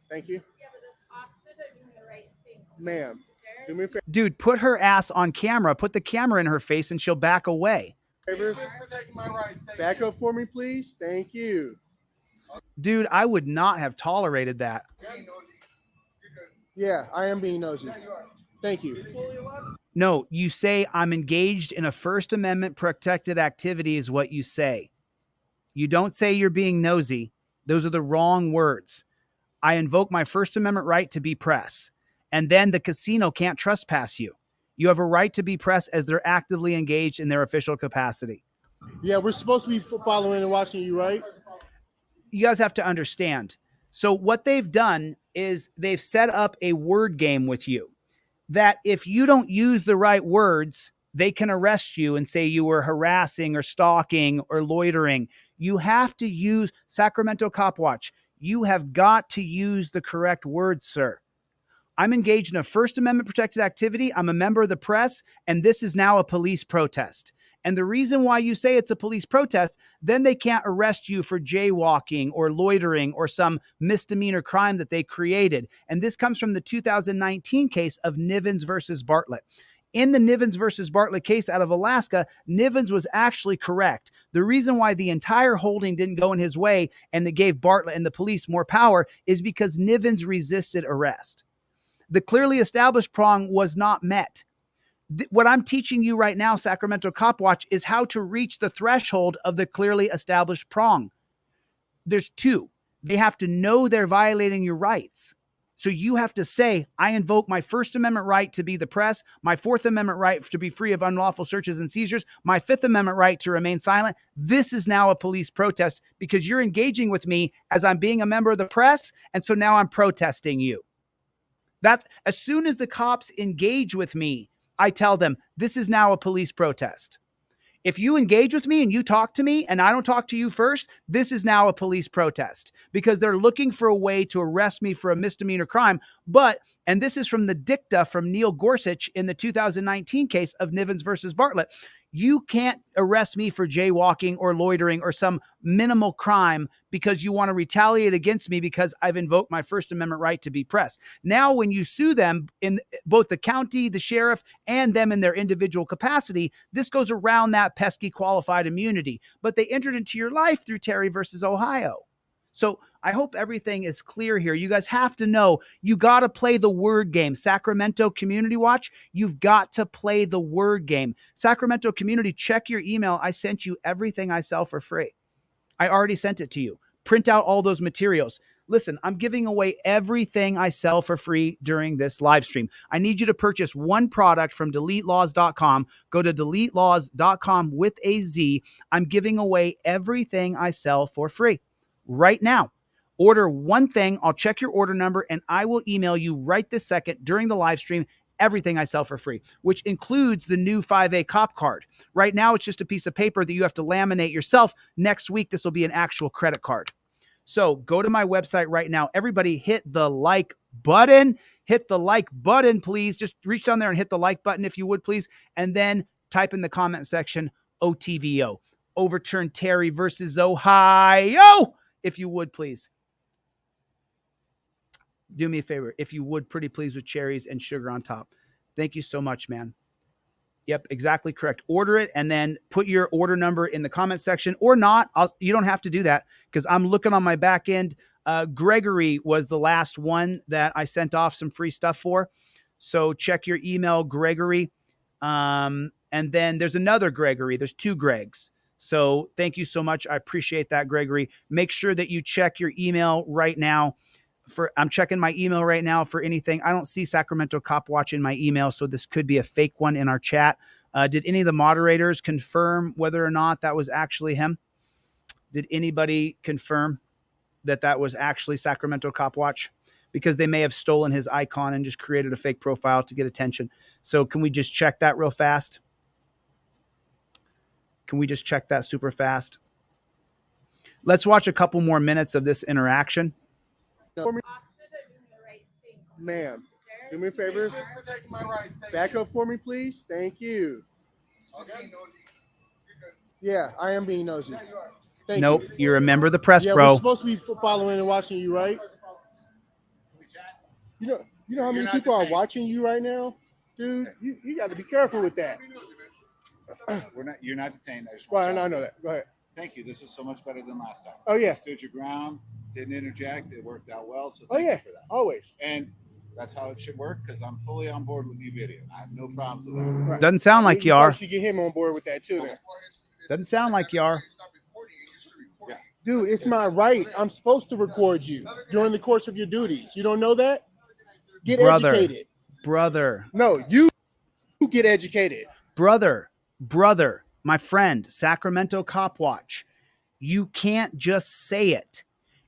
Thank you. Yeah, but the officers are doing the right thing. Ma'am, do me a favor. Dude, put her ass on camera. Put the camera in her face and she'll back away. Back up for me, please. Thank you. Dude, I would not have tolerated that. Yeah, I am being nosy. Thank you. No, you say I'm engaged in a First Amendment protected activity is what you say. You don't say you're being nosy. Those are the wrong words. I invoke my First Amendment right to be press. And then the casino can't trespass you. You have a right to be press as they're actively engaged in their official capacity. Yeah, we're supposed to be following and watching you, right? You guys have to understand. So what they've done is they've set up a word game with you that if you don't use the right words, they can arrest you and say you were harassing or stalking or loitering. You have to use Sacramento Cop Watch. You have got to use the correct words, sir. I'm engaged in a First Amendment protected activity. I'm a member of the press, and this is now a police protest. And the reason why you say it's a police protest, then they can't arrest you for jaywalking or loitering or some misdemeanor crime that they created. And this comes from the 2019 case of Nivens versus Bartlett. In the Nivens versus Bartlett case out of Alaska, Nivens was actually correct. The reason why the entire holding didn't go in his way and that gave Bartlett and the police more power is because Nivens resisted arrest. The clearly established prong was not met. What I'm teaching you right now, Sacramento Cop Watch, is how to reach the threshold of the clearly established prong. There's two. They have to know they're violating your rights. So you have to say, I invoke my First Amendment right to be the press, my Fourth Amendment right to be free of unlawful searches and seizures, my Fifth Amendment right to remain silent. This is now a police protest because you're engaging with me as I'm being a member of the press, and so now I'm protesting you. That's as soon as the cops engage with me, I tell them, this is now a police protest. If you engage with me and you talk to me and I don't talk to you first, this is now a police protest because they're looking for a way to arrest me for a misdemeanor crime. But, and this is from the dicta from Neil Gorsuch in the 2019 case of Nivens versus Bartlett, you can't arrest me for jaywalking or loitering or some minimal crime because you want to retaliate against me because I've invoked my First Amendment right to be press. Now, when you sue them in both the county, the sheriff, and them in their individual capacity, this goes around that pesky qualified immunity. But they entered into your life through Terry versus Ohio. So I hope everything is clear here. You guys have to know, you got to play the word game. Sacramento Community Watch, you've got to play the word game. Sacramento Community, check your email. I sent you everything I sell for free. I already sent it to you. Print out all those materials. Listen, I'm giving away everything I sell for free during this live stream. I need you to purchase one product from DeleteLaws.com. Go to DeleteLaws.com with a Z. I'm giving away everything I sell for free right now. Order one thing. I'll check your order number and I will email you right this second during the live stream everything I sell for free, which includes the new 5A cop card. Right now, it's just a piece of paper that you have to laminate yourself. Next week, this will be an actual credit card. So go to my website right now. Everybody hit the like button. Hit the like button, please. Just reach down there and hit the like button if you would, please. And then type in the comment section, OTVO. Overturn Terry versus Ohio, if you would, please. Do me a favor, if you would, pretty please, with cherries and sugar on top. Thank you so much, man. Yep, exactly correct. Order it and then put your order number in the comment section or not. You don't have to do that because I'm looking on my back end. Gregory was the last one that I sent off some free stuff for. So check your email, Gregory. And then there's another Gregory. There's two Gregs. So thank you so much. I appreciate that, Gregory. Make sure that you check your email right now. I'm checking my email right now for anything. I don't see Sacramento Cop Watch in my email, so this could be a fake one in our chat. Did any of the moderators confirm whether or not that was actually him? Did anybody confirm that that was actually Sacramento Cop Watch? Because they may have stolen his icon and just created a fake profile to get attention. So can we just check that real fast? Can we just check that super fast? Let's watch a couple more minutes of this interaction. Ma'am, do me a favor. Back up for me, please. Thank you. Yeah, I am being nosy. Nope, you're a member of the press, yeah, bro. We're supposed to be following and watching you, right? You know how many people are watching you right now? Dude, you got to be careful with that. You're not detained. I just Right, I know that. Go ahead. Thank you. This was so much better than last time. Oh, yeah. You stood your ground, didn't interject. It worked out well. So Oh, thank yeah, you for that. always. And that's how it should work because I'm fully on board with you video. I have no problems with that. Right. Doesn't sound like you You are. should get him on board with that, too, then. Doesn't sound like you are. Dude, it's my right. I'm supposed to record you during the course of your duties. You don't know that? Get educated. Brother. No, you get educated. Brother, my friend, Sacramento Cop Watch. You can't just say it.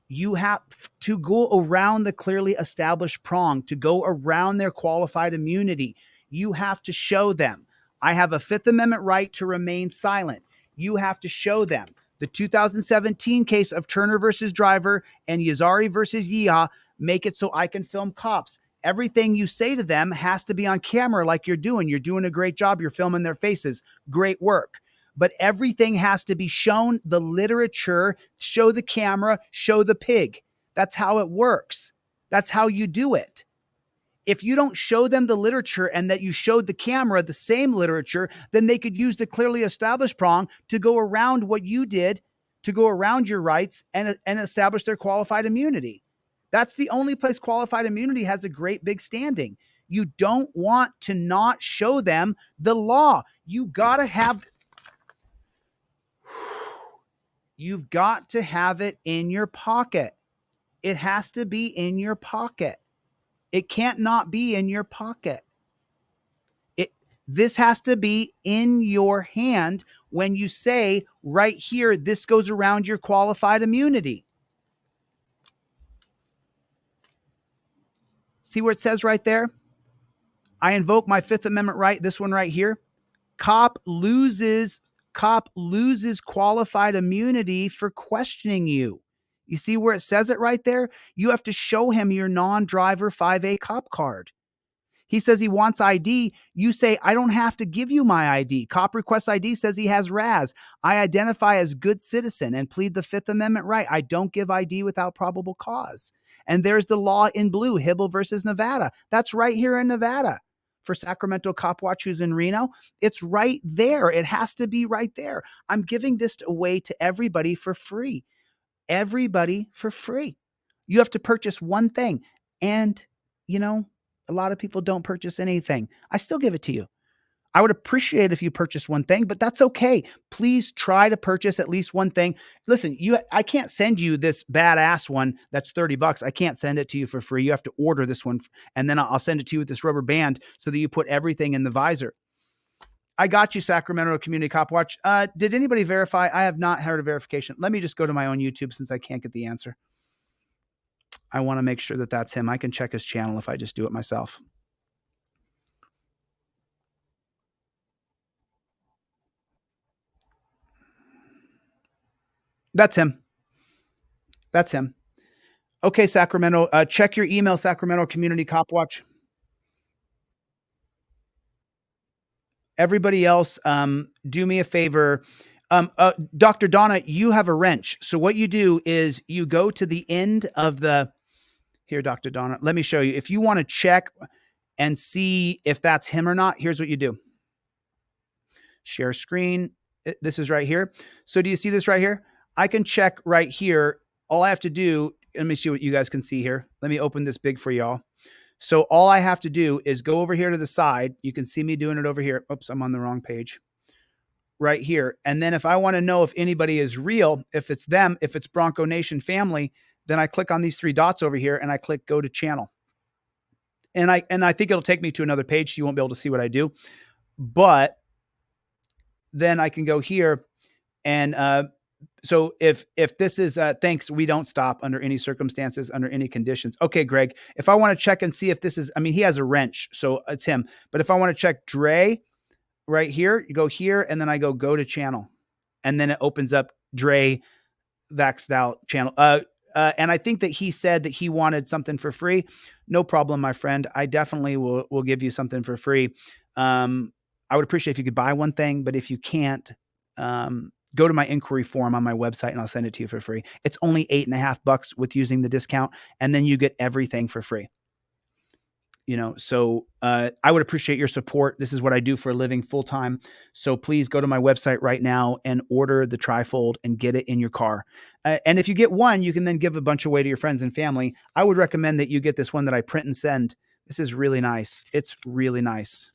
You have to go around the clearly established prong, to go around their qualified immunity. You have to show them, I have a Fifth Amendment right to remain silent. You have to show them. The 2017 case of Turner versus Driver and Yazari versus Yeehaw make it so I can film cops. Everything you say to them has to be on camera like you're doing. You're doing a great job. You're filming their faces. Great work. But everything has to be shown, the literature, show the camera, show the pig. That's how it works. That's how you do it. If you don't show them the literature and that you showed the camera the same literature, then they could use the clearly established prong to go around what you did, to go around your rights and establish their qualified immunity. That's the only place qualified immunity has a great big standing. You don't want to not show them the law. You've got to have it in your pocket. It has to be in your pocket. It can't not be in your pocket. This has to be in your hand when you say right here, this goes around your qualified immunity. See where it says right there? I invoke my Fifth Amendment right, this one right here. Cop loses qualified immunity for questioning you. You see where it says it right there? You have to show him your non-driver 5A cop card. He says he wants ID. You say, I don't have to give you my ID. Cop requests ID, says he has RAS. I identify as good citizen and plead the Fifth Amendment right. I don't give ID without probable cause. And there's the law in blue, Hibble versus Nevada. That's right here in Nevada. For Sacramento Cop Watch who's in Reno, it's right there. It has to be right there. I'm giving this away to everybody for free. everybody for free. You have to purchase one thing. And, a lot of people don't purchase anything. I still give it to you. I would appreciate if you purchase one thing, but that's okay. Please try to purchase at least one thing. Listen, I can't send you this badass one that's $30. I can't send it to you for free. You have to order this one, and then I'll send it to you with this rubber band so that you put everything in the visor. I got you, Sacramento Community Cop Watch. Did anybody verify? I have not heard a verification. Let me just go to my own YouTube since I can't get the answer. I want to make sure that that's him. I can check his channel if I just do it myself. That's him. That's him. Okay, Sacramento. Check your email, Sacramento Community Cop Watch. Everybody else, do me a favor. Dr. Donna, you have a wrench. So what you do is you go to the end of here, Dr. Donna, let me show you. If you want to check and see if that's him or not, here's what you do. Share screen. This is right here. So do you see this right here? I can check right here. All I have to do, let me see what you guys can see here. Let me open this big for y'all. So all I have to do is go over here to the side. You can see me doing it over here. Oops, I'm on the wrong page. Right here. And then if I want to know if anybody is real, if it's them, if it's Bronco Nation family, then I click on these three dots over here and I click go to channel. And I think it'll take me to another page. So you won't be able to see what I do. But then I can go here and so if this is thanks, we don't stop under any circumstances, under any conditions. Okay, Greg, if I want to check and see if this is, he has a wrench, so it's him. But if I want to check Dre right here, you go here and then I go to channel. And then it opens up Dre Vaxxed Out channel. And I think that he said that he wanted something for free. No problem, my friend. I definitely will give you something for free. I would appreciate if you could buy one thing, but if you can't, go to my inquiry form on my website and I'll send it to you for free. It's only $8.50 with using the discount, and then you get everything for free. So I would appreciate your support. This is what I do for a living full time. So please go to my website right now and order the trifold and get it in your car. And if you get one, you can then give a bunch away to your friends and family. I would recommend that you get this one that I print and send. This is really nice. It's really nice.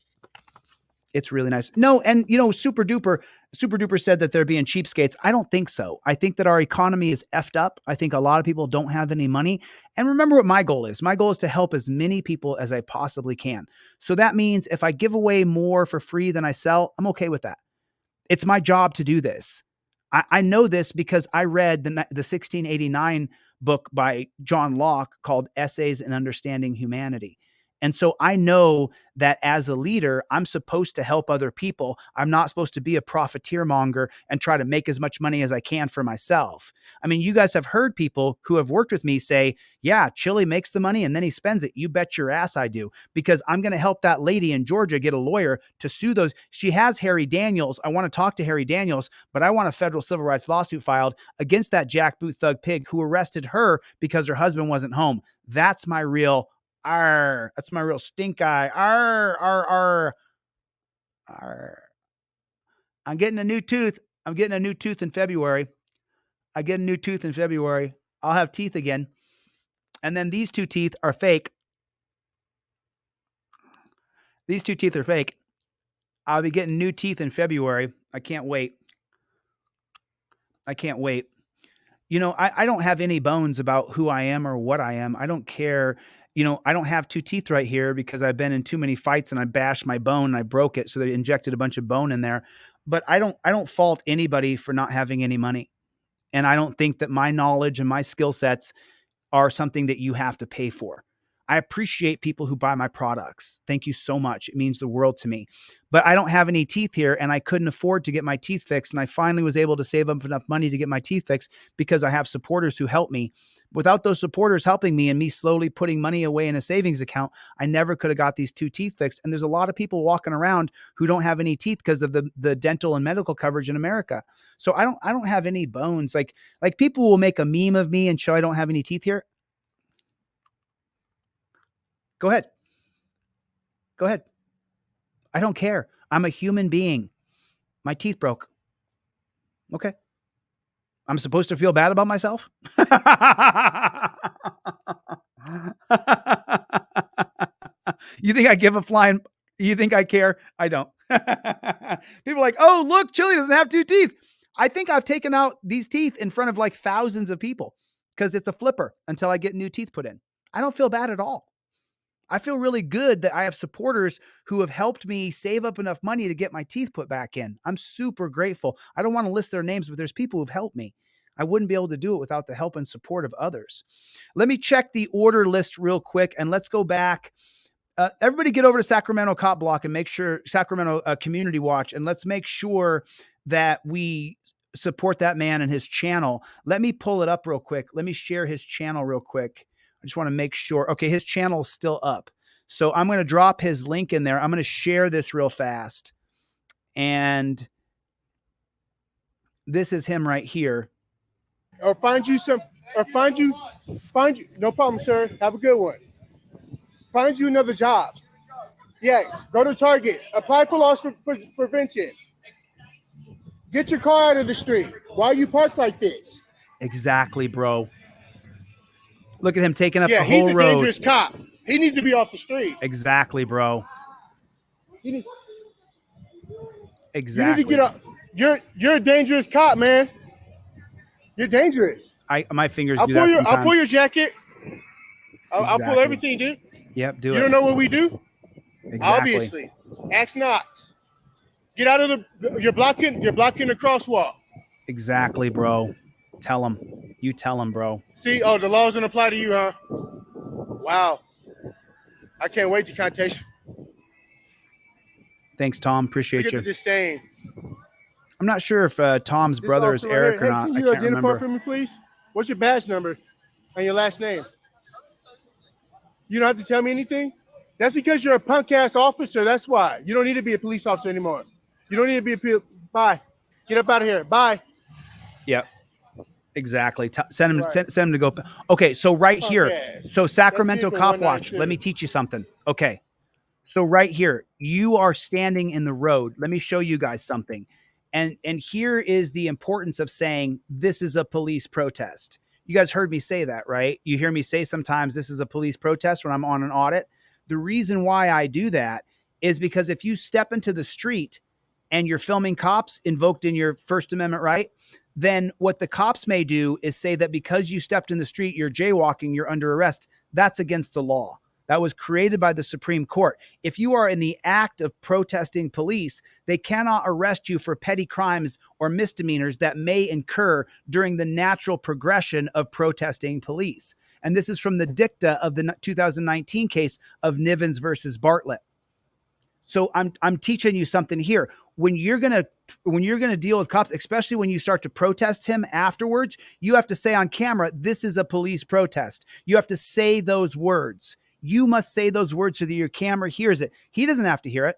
It's really nice. No, and Super Duper said that they're being cheapskates. I don't think so. I think that our economy is effed up. I think a lot of people don't have any money. And remember what my goal is. My goal is to help as many people as I possibly can. So that means if I give away more for free than I sell, I'm okay with that. It's my job to do this. I know this because I read the 1689 book by John Locke called Essays in Understanding Humanity. And so I know that as a leader, I'm supposed to help other people. I'm not supposed to be a profiteer monger and try to make as much money as I can for myself. You guys have heard people who have worked with me say, yeah, Chille makes the money and then he spends it. You bet your ass I do, because I'm going to help that lady in Georgia get a lawyer to sue those. She has Harry Daniels. I want to talk to Harry Daniels, but I want a federal civil rights lawsuit filed against that jackboot thug pig who arrested her because her husband wasn't home. That's my real that's my real stink eye. I'm getting a new tooth. I'm getting a new tooth in February. I get a new tooth in February. I'll have teeth again. And then these two teeth are fake. These two teeth are fake. I'll be getting new teeth in February. I can't wait. I can't wait. I don't have any bones about who I am or what I am. I don't care. I don't have two teeth right here because I've been in too many fights and I bashed my bone and I broke it. So they injected a bunch of bone in there. But I don't fault anybody for not having any money. And I don't think that my knowledge and my skill sets are something that you have to pay for. I appreciate people who buy my products. Thank you so much. It means the world to me. But I don't have any teeth here and I couldn't afford to get my teeth fixed. And I finally was able to save up enough money to get my teeth fixed because I have supporters who help me. Without those supporters helping me and me slowly putting money away in a savings account, I never could have got these two teeth fixed. And there's a lot of people walking around who don't have any teeth because of the dental and medical coverage in America. So I don't have any bones. Like people will make a meme of me and show I don't have any teeth here. Go ahead. Go ahead. I don't care. I'm a human being. My teeth broke. Okay. I'm supposed to feel bad about myself? You think I give a flying? You think I care? I don't. People are like, oh, look, Chille doesn't have 2 teeth. I think I've taken out these teeth in front of like thousands of people because it's a flipper until I get new teeth put in. I don't feel bad at all. I feel really good that I have supporters who have helped me save up enough money to get my teeth put back in. I'm super grateful. I don't want to list their names, but there's people who've helped me. I wouldn't be able to do it without the help and support of others. Let me check the order list real quick and let's go back. Everybody get over to Sacramento Cop Block and make sure Sacramento Community Watch, and let's make sure that we support that man and his channel. Let me pull it up real quick. Let me share his channel real quick. I just want to make sure. Okay, his channel is still up. So I'm going to drop his link in there. I'm going to share this real fast. And this is him right here. Or find you, no problem, sir. Have a good one. Find you another job. Yeah, go to Target. Apply for loss prevention. Get your car out of the street. Why are you parked like this? Exactly, bro. Look at him taking up the whole road. Yeah, he's a dangerous cop. He needs to be off the street. Exactly, bro. Exactly. You need to get up. You're a dangerous cop, man. You're dangerous. My fingers do that sometimes. I'll pull your jacket. I'll pull everything, dude. Yep, do it. You don't know what we do? Exactly. Obviously. Ask Knox. Get out of you're blocking the crosswalk. Exactly, bro. Tell him. You tell him, bro. See, the law doesn't apply to you, huh? Wow. I can't wait to contact you. Thanks, Tom. Appreciate you. The disdain. I'm not sure if Tom's brother is Eric or not. Can you identify for me, please? What's your badge number and your last name? You don't have to tell me anything? That's because you're a punk-ass officer. That's why. You don't need to be a police officer anymore. You don't need to be Bye. Get up out of here. Bye. Yep. Exactly. Send him to go. Okay, so right here. So Sacramento Cop Watch. Let me teach you something. Okay. So right here, you are standing in the road. Let me show you guys something. And here is the importance of saying this is a police protest. You guys heard me say that, right? You hear me say sometimes this is a police protest when I'm on an audit. The reason why I do that is because if you step into the street and you're filming cops invoked in your First Amendment right, then what the cops may do is say that because you stepped in the street, you're jaywalking, you're under arrest. That's against the law. That was created by the Supreme Court. If you are in the act of protesting police, they cannot arrest you for petty crimes or misdemeanors that may incur during the natural progression of protesting police. And this is from the dicta of the 2019 case of Nivens versus Bartlett. So I'm teaching you something here. When you're gonna deal with cops, especially when you start to protest him afterwards, you have to say on camera, "This is a police protest." You have to say those words. You must say those words so that your camera hears it. He doesn't have to hear it.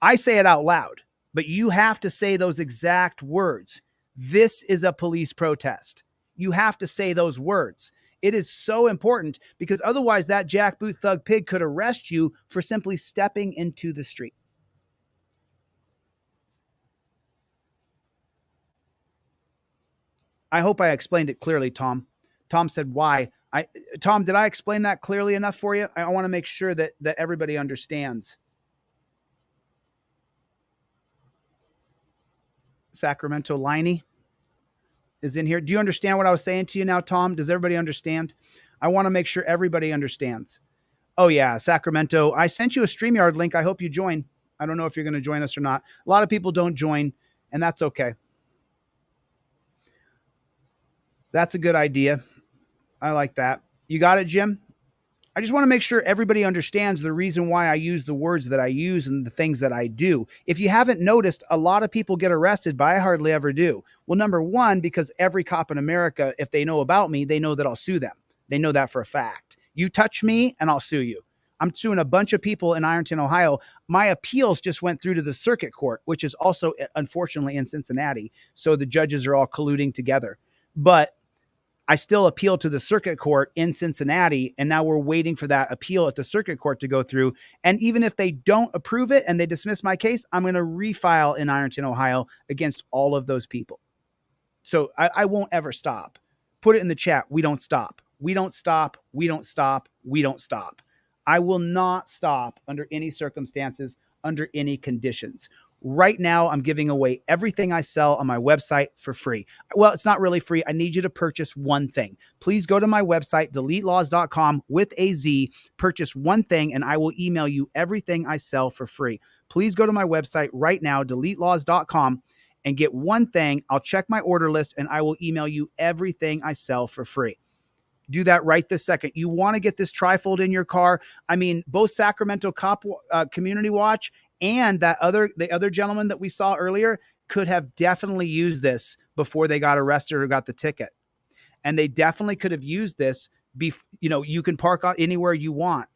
I say it out loud, but you have to say those exact words. This is a police protest. You have to say those words. It is so important because otherwise that jackboot thug pig could arrest you for simply stepping into the street. I hope I explained it clearly, Tom. Tom said why. Tom, did I explain that clearly enough for you? I want to make sure that everybody understands. Sacramento Liney is in here. Do you understand what I was saying to you now, Tom? Does everybody understand? I want to make sure everybody understands. Oh, yeah, Sacramento. I sent you a StreamYard link. I hope you join. I don't know if you're going to join us or not. A lot of people don't join, and that's okay. That's a good idea. I like that. You got it, Jim? I just want to make sure everybody understands the reason why I use the words that I use and the things that I do. If you haven't noticed, a lot of people get arrested, but I hardly ever do. Well, number one, because every cop in America, if they know about me, they know that I'll sue them. They know that for a fact. You touch me and I'll sue you. I'm suing a bunch of people in Ironton, Ohio. My appeals just went through to the circuit court, which is also, unfortunately, in Cincinnati. So the judges are all colluding together. But I still appeal to the circuit court in Cincinnati, and now we're waiting for that appeal at the circuit court to go through. And even if they don't approve it and they dismiss my case, I'm going to refile in Ironton, Ohio against all of those people. So I won't ever stop. Put it in the chat. We don't stop. We don't stop. We don't stop. We don't stop. I will not stop under any circumstances, under any conditions. Right now, I'm giving away everything I sell on my website for free. Well, it's not really free. I need you to purchase one thing. Please go to my website, deletelaws.com with a Z, purchase one thing, and I will email you everything I sell for free. Please go to my website right now, deletelaws.com, and get one thing. I'll check my order list and I will email you everything I sell for free. Do that right this second. You want to get this trifold in your car. I mean, both Sacramento Cop Community Watch and the other gentleman that we saw earlier could have definitely used this before they got arrested or got the ticket. And they definitely could have used this. You can park anywhere you want.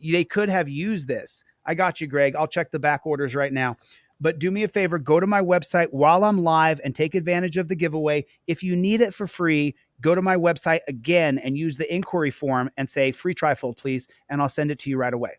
They could have used this. I got you, Greg. I'll check the back orders right now. But do me a favor, go to my website while I'm live and take advantage of the giveaway. If you need it for free, go to my website again and use the inquiry form and say free trifold, please, and I'll send it to you right away.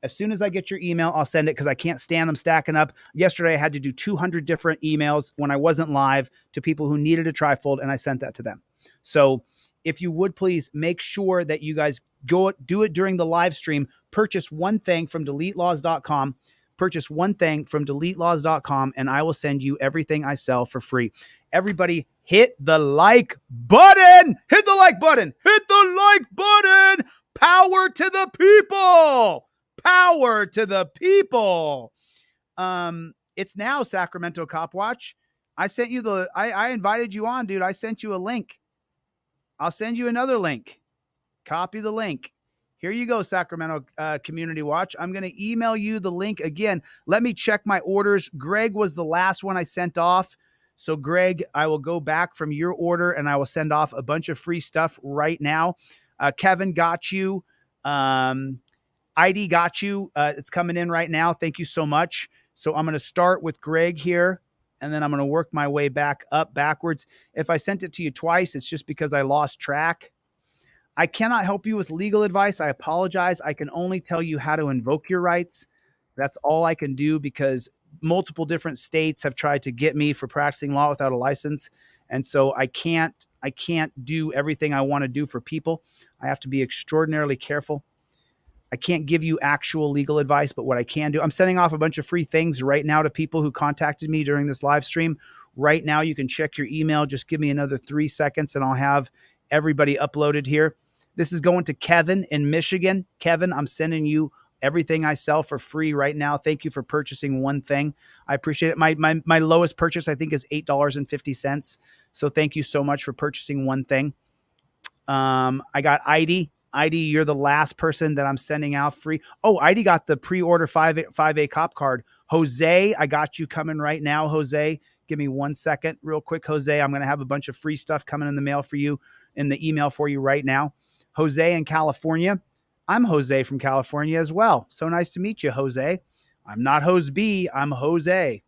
As soon as I get your email, I'll send it because I can't stand them stacking up. Yesterday, I had to do 200 different emails when I wasn't live to people who needed a trifold, and I sent that to them. So if you would please make sure that you guys go do it during the live stream. Purchase one thing from deletelaws.com. Purchase one thing from deletelaws.com, and I will send you everything I sell for free. Everybody hit the like button. Hit the like button. Hit the like button. Power to the people. Power to the people. It's now Sacramento Cop Watch. I sent you I invited you on, dude. I sent you a link. I'll send you another link. Copy the link. Here you go, Sacramento Community Watch. I'm going to email you the link again. Let me check my orders. Greg was the last one I sent off. So, Greg, I will go back from your order and I will send off a bunch of free stuff right now. Kevin got you. ID got you. It's coming in right now. Thank you so much. So I'm going to start with Greg here, and then I'm going to work my way back up backwards. If I sent it to you twice, it's just because I lost track. I cannot help you with legal advice. I apologize. I can only tell you how to invoke your rights. That's all I can do because multiple different states have tried to get me for practicing law without a license. And so I can't do everything I want to do for people. I have to be extraordinarily careful. I can't give you actual legal advice, but what I can do, I'm sending off a bunch of free things right now to people who contacted me during this live stream. Right now, you can check your email. Just give me another 3 seconds and I'll have everybody uploaded here. This is going to Kevin in Michigan. Kevin, I'm sending you everything I sell for free right now. Thank you for purchasing one thing. I appreciate it. My lowest purchase, I think, is $8.50. So thank you so much for purchasing one thing. I got ID. ID, you're the last person that I'm sending out free. Oh, ID got the pre-order 5A cop card. Jose, I got you coming right now, Jose. Give me 1 second real quick, Jose. I'm going to have a bunch of free stuff coming in the mail for you, in the email for you right now. Jose in California. I'm Jose from California as well. So nice to meet you, Jose. I'm not Jose B. I'm Jose.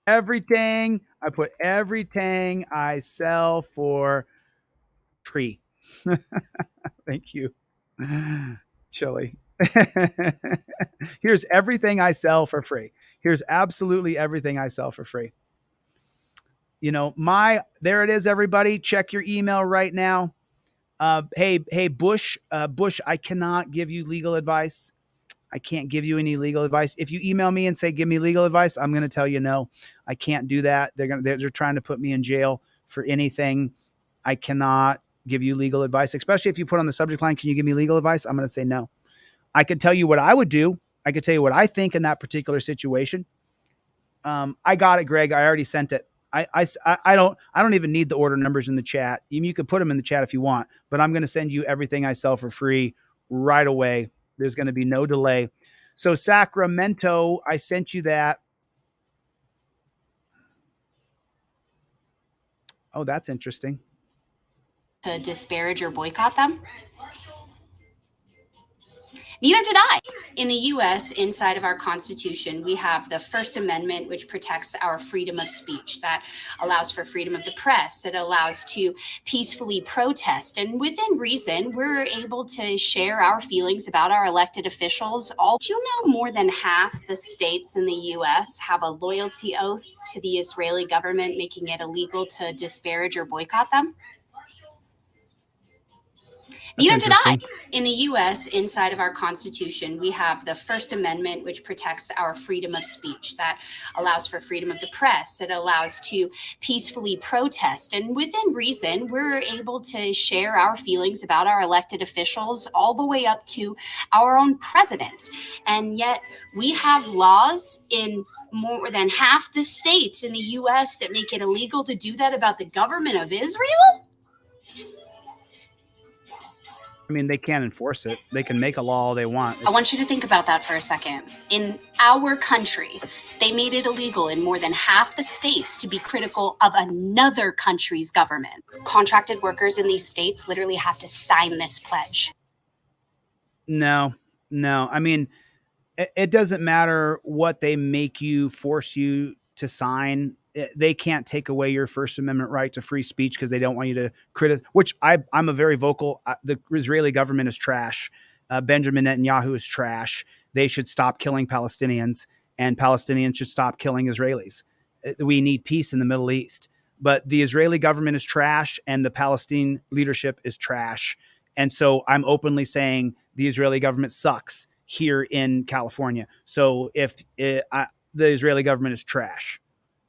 Everything. I put everything I sell for free. Thank you, Chille. Here's everything I sell for free. Here's absolutely everything I sell for free. You know, there it is, everybody. Check your email right now. Hey, Bush, I cannot give you legal advice. I can't give you any legal advice. If you email me and say, give me legal advice, I'm going to tell you, no, I can't do that. They're trying to put me in jail for anything. I cannot give you legal advice, especially if you put on the subject line, can you give me legal advice? I'm going to say no. I could tell you what I would do. I could tell you what I think in that particular situation. I got it, Greg. I already sent it. I don't even need the order numbers in the chat. You could put them in the chat if you want, but I'm going to send you everything I sell for free right away. There's going to be no delay. So Sacramento, I sent you that. Oh, that's interesting. To disparage or boycott them. Neither did I. In the U.S., inside of our Constitution, we have the First Amendment, which protects our freedom of speech. That allows for freedom of the press. It allows to peacefully protest. And within reason, we're able to share our feelings about our elected officials. Do you know more than half the states in the U.S. have a loyalty oath to the Israeli government, making it illegal to disparage or boycott them? Neither did I. In the U.S., inside of our Constitution, we have the First Amendment, which protects our freedom of speech. That allows for freedom of the press. It allows to peacefully protest. And within reason, we're able to share our feelings about our elected officials all the way up to our own president. And yet we have laws in more than half the states in the U.S. that make it illegal to do that about the government of Israel? I mean, they can't enforce it. They can make a law all they want. I want you to think about that for a second. In our country, they made it illegal in more than half the states to be critical of another country's government. Contracted workers in these states literally have to sign this pledge. No. I mean, it doesn't matter what they make you, force you to sign. They can't take away your First Amendment right to free speech because they don't want you to criticize, which I'm a very vocal. The Israeli government is trash. Benjamin Netanyahu is trash. They should stop killing Palestinians, and Palestinians should stop killing Israelis. We need peace in the Middle East. But the Israeli government is trash, and the Palestinian leadership is trash. And so I'm openly saying the Israeli government sucks here in California. So if the Israeli government is trash,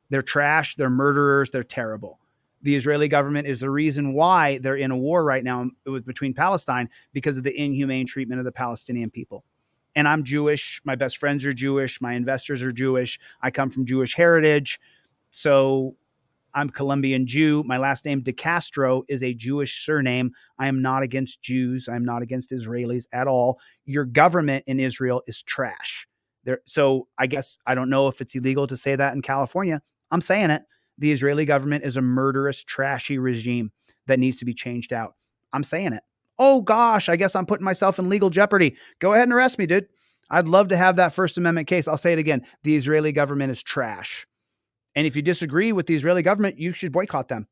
they're trash, they're murderers, they're terrible. The Israeli government is the reason why they're in a war right now between Palestine, because of the inhumane treatment of the Palestinian people. And I'm Jewish. My best friends are Jewish. My investors are Jewish. I come from Jewish heritage. So I'm Colombian Jew. My last name, DeCastro, is a Jewish surname. I am not against Jews. I'm not against Israelis at all. Your government in Israel is trash. So I guess I don't know if it's illegal to say that in California. I'm saying it. The Israeli government is a murderous, trashy regime that needs to be changed out. I'm saying it. Oh gosh, I guess I'm putting myself in legal jeopardy. Go ahead and arrest me, dude. I'd love to have that First Amendment case. I'll say it again. The Israeli government is trash. And if you disagree with the Israeli government, you should boycott them.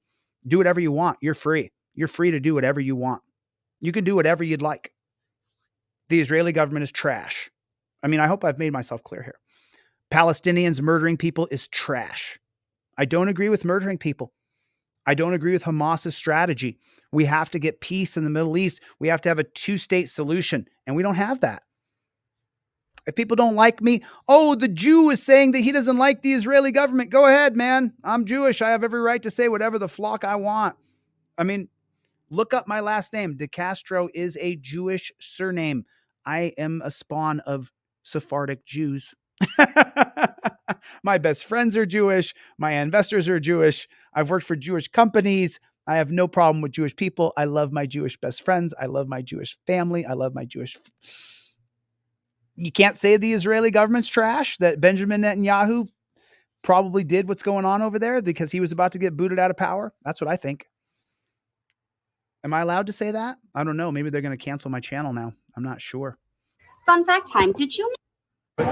Do whatever you want. You're free. You're free to do whatever you want. You can do whatever you'd like. The Israeli government is trash. I mean, I hope I've made myself clear here. Palestinians murdering people is trash. I don't agree with murdering people. I don't agree with Hamas's strategy. We have to get peace in the Middle East. We have to have a two-state solution, and we don't have that. If people don't like me, oh, the Jew is saying that he doesn't like the Israeli government. Go ahead, man. I'm Jewish. I have every right to say whatever the flock I want. I mean, look up my last name. DeCastro is a Jewish surname. I am a spawn of Sephardic Jews. My best friends are Jewish. My investors are Jewish. I've worked for Jewish companies. I have no problem with Jewish people. I love my Jewish best friends. I love my Jewish family. I love my Jewish. You can't say the Israeli government's trash, that Benjamin Netanyahu probably did what's going on over there because he was about to get booted out of power. That's what I think. Am I allowed to say that? I don't know. Maybe they're going to cancel my channel now. I'm not sure. Fun fact time. Did you I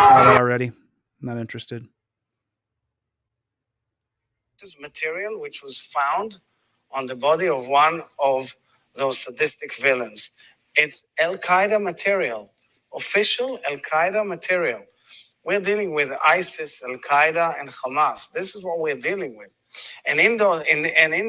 saw that already. I'm not interested. This is material which was found on the body of one of those sadistic villains. It's Al-Qaeda material, official Al-Qaeda material. We're dealing with ISIS, Al-Qaeda, and Hamas. This is what we're dealing with. And in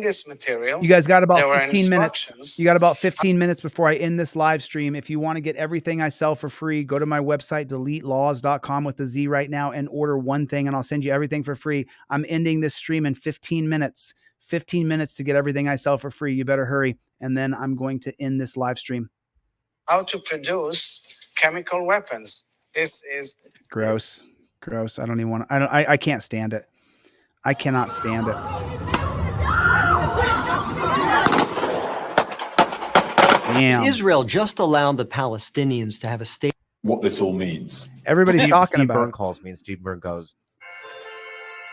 this material, you guys got about there were 15 minutes. instructions. You got about 15 minutes before I end this live stream. If you want to get everything I sell for free, go to my website, deletelaws.com with the Z right now, and order one thing, and I'll send you everything for free. I'm ending this stream in 15 minutes. 15 minutes to get everything I sell for free. You better hurry. And then I'm going to end this live stream. How to produce chemical weapons. This is gross. I don't even want to. I can't stand it. I cannot stand it. Damn. Israel just allowed the Palestinians to have a state. What this all means. Everybody's talking Steve about Byrne it. calls me, and Steve Byrne goes.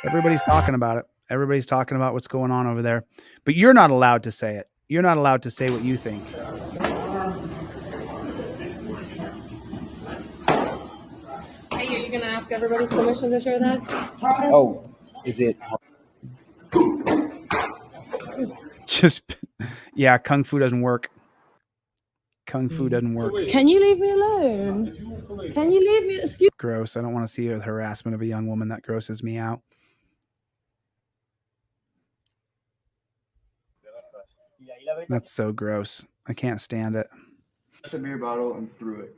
Everybody's talking about it. Everybody's talking about what's going on over there. But you're not allowed to say it. You're not allowed to say what you think. Hey, are you gonna ask everybody's permission to share that? Oh, is it? Just, yeah, Kung Fu doesn't work. Kung Fu doesn't work. Can you leave me alone? Can you leave me? Excuse. Gross. I don't want to see the harassment of a young woman. That grosses me out. That's so gross. I can't stand it. A beer bottle and threw it.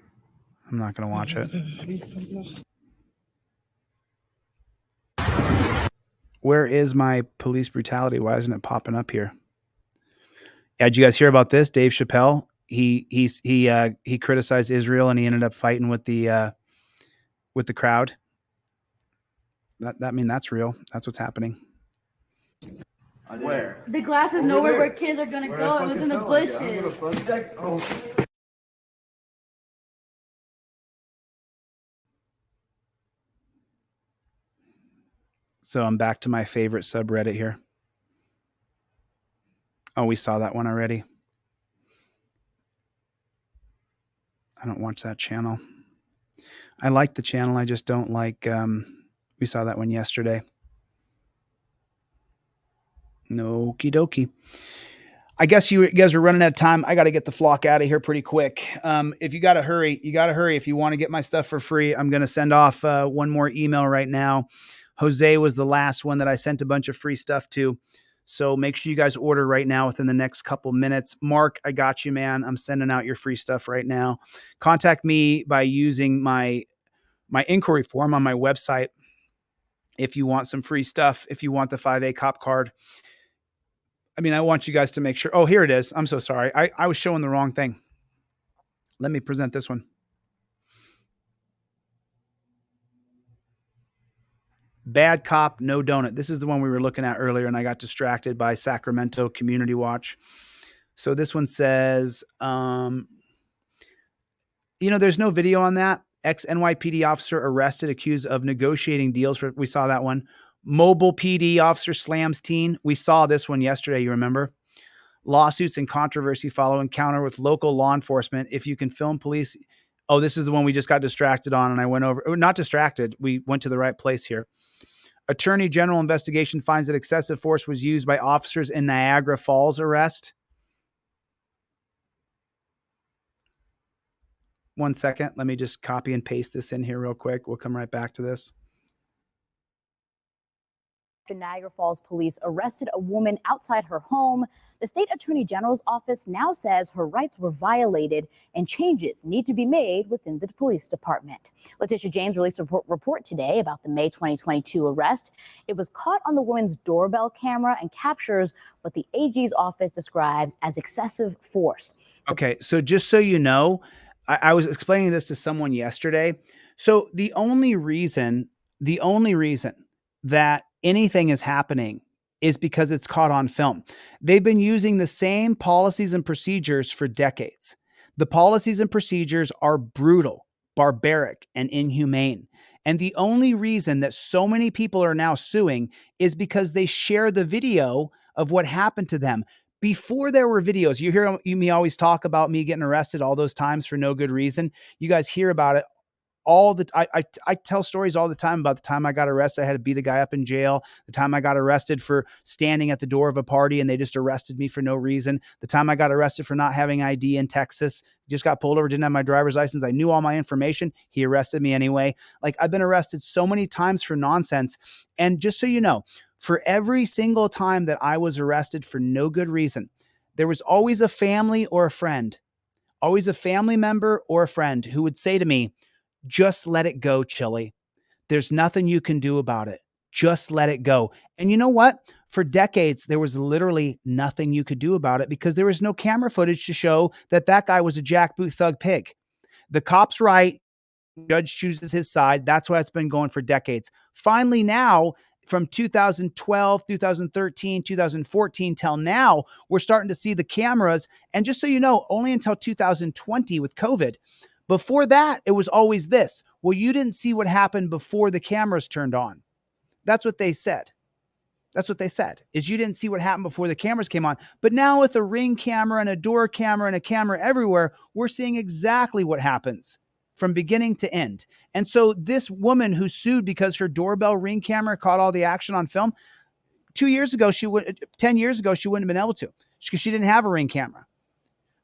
I'm not going to watch it. Where is my police brutality? Why isn't it popping up here? Yeah, did you guys hear about this? Dave Chappelle, he criticized Israel and he ended up fighting with the crowd. That's real. That's what's happening. Where? The glass is nowhere where kids are gonna go. It was in the bushes. So I'm back to my favorite subreddit here. Oh, we saw that one already. I don't watch that channel. I like the channel. I just don't like, we saw that one yesterday. Okie dokie. I guess you guys are running out of time. I got to get the flock out of here pretty quick. If you got to hurry, you got to hurry. If you want to get my stuff for free, I'm going to send off one more email right now. Jose was the last one that I sent a bunch of free stuff to. So make sure you guys order right now within the next couple minutes. Mark, I got you, man. I'm sending out your free stuff right now. Contact me by using my inquiry form on my website if you want some free stuff, if you want the 5A cop card. I mean, I want you guys to make sure. Oh, here it is. I'm so sorry. I was showing the wrong thing. Let me present this one. Bad cop, no donut. This is the one we were looking at earlier, and I got distracted by Sacramento Community Watch. So this one says, there's no video on that. Ex-NYPD officer arrested, accused of negotiating deals for, we saw that one. Mobile PD officer slams teen. We saw this one yesterday, you remember? Lawsuits and controversy follow encounter with local law enforcement. If you can film police. Oh, this is the one we just got distracted on, and I went over. Not distracted. We went to the right place here. Attorney General investigation finds that excessive force was used by officers in Niagara Falls arrest. 1 second. Let me just copy and paste this in here real quick. We'll come right back to this. Niagara Falls police arrested a woman outside her home. The state attorney general's office now says her rights were violated and changes need to be made within the police department. Letitia James released a report today about the May 2022 arrest. It was caught on the woman's doorbell camera and captures what the AG's office describes as excessive force. Okay, so just so you know, I was explaining this to someone yesterday. So the only reason that anything is happening is because it's caught on film. They've been using the same policies and procedures for decades. The policies and procedures are brutal, barbaric, and inhumane. And the only reason that so many people are now suing is because they share the video of what happened to them. Before there were videos, you hear me always talk about me getting arrested all those times for no good reason. You guys hear about it. I tell stories all the time about the time I got arrested. I had to beat a guy up in jail. The time I got arrested for standing at the door of a party and they just arrested me for no reason. The time I got arrested for not having ID in Texas, just got pulled over, didn't have my driver's license. I knew all my information. He arrested me anyway. Like, I've been arrested so many times for nonsense. And just so you know, for every single time that I was arrested for no good reason, there was always a family or a friend, always a family member or a friend who would say to me, just let it go, Chille. There's nothing you can do about it. Just let it go. And you know what? For decades, there was literally nothing you could do about it because there was no camera footage to show that that guy was a jackboot thug pig. The cop's right. Judge chooses his side. That's why it's been going for decades. Finally now, from 2012, 2013, 2014 till now, we're starting to see the cameras. And just so you know, only until 2020 with COVID. Before that, it was always this. Well, you didn't see what happened before the cameras turned on. That's what they said. That's what they said, is you didn't see what happened before the cameras came on. But now with a Ring camera and a door camera and a camera everywhere, we're seeing exactly what happens from beginning to end. And so this woman who sued because her doorbell Ring camera caught all the action on film, 10 years ago, she wouldn't have been able to, because she didn't have a Ring camera.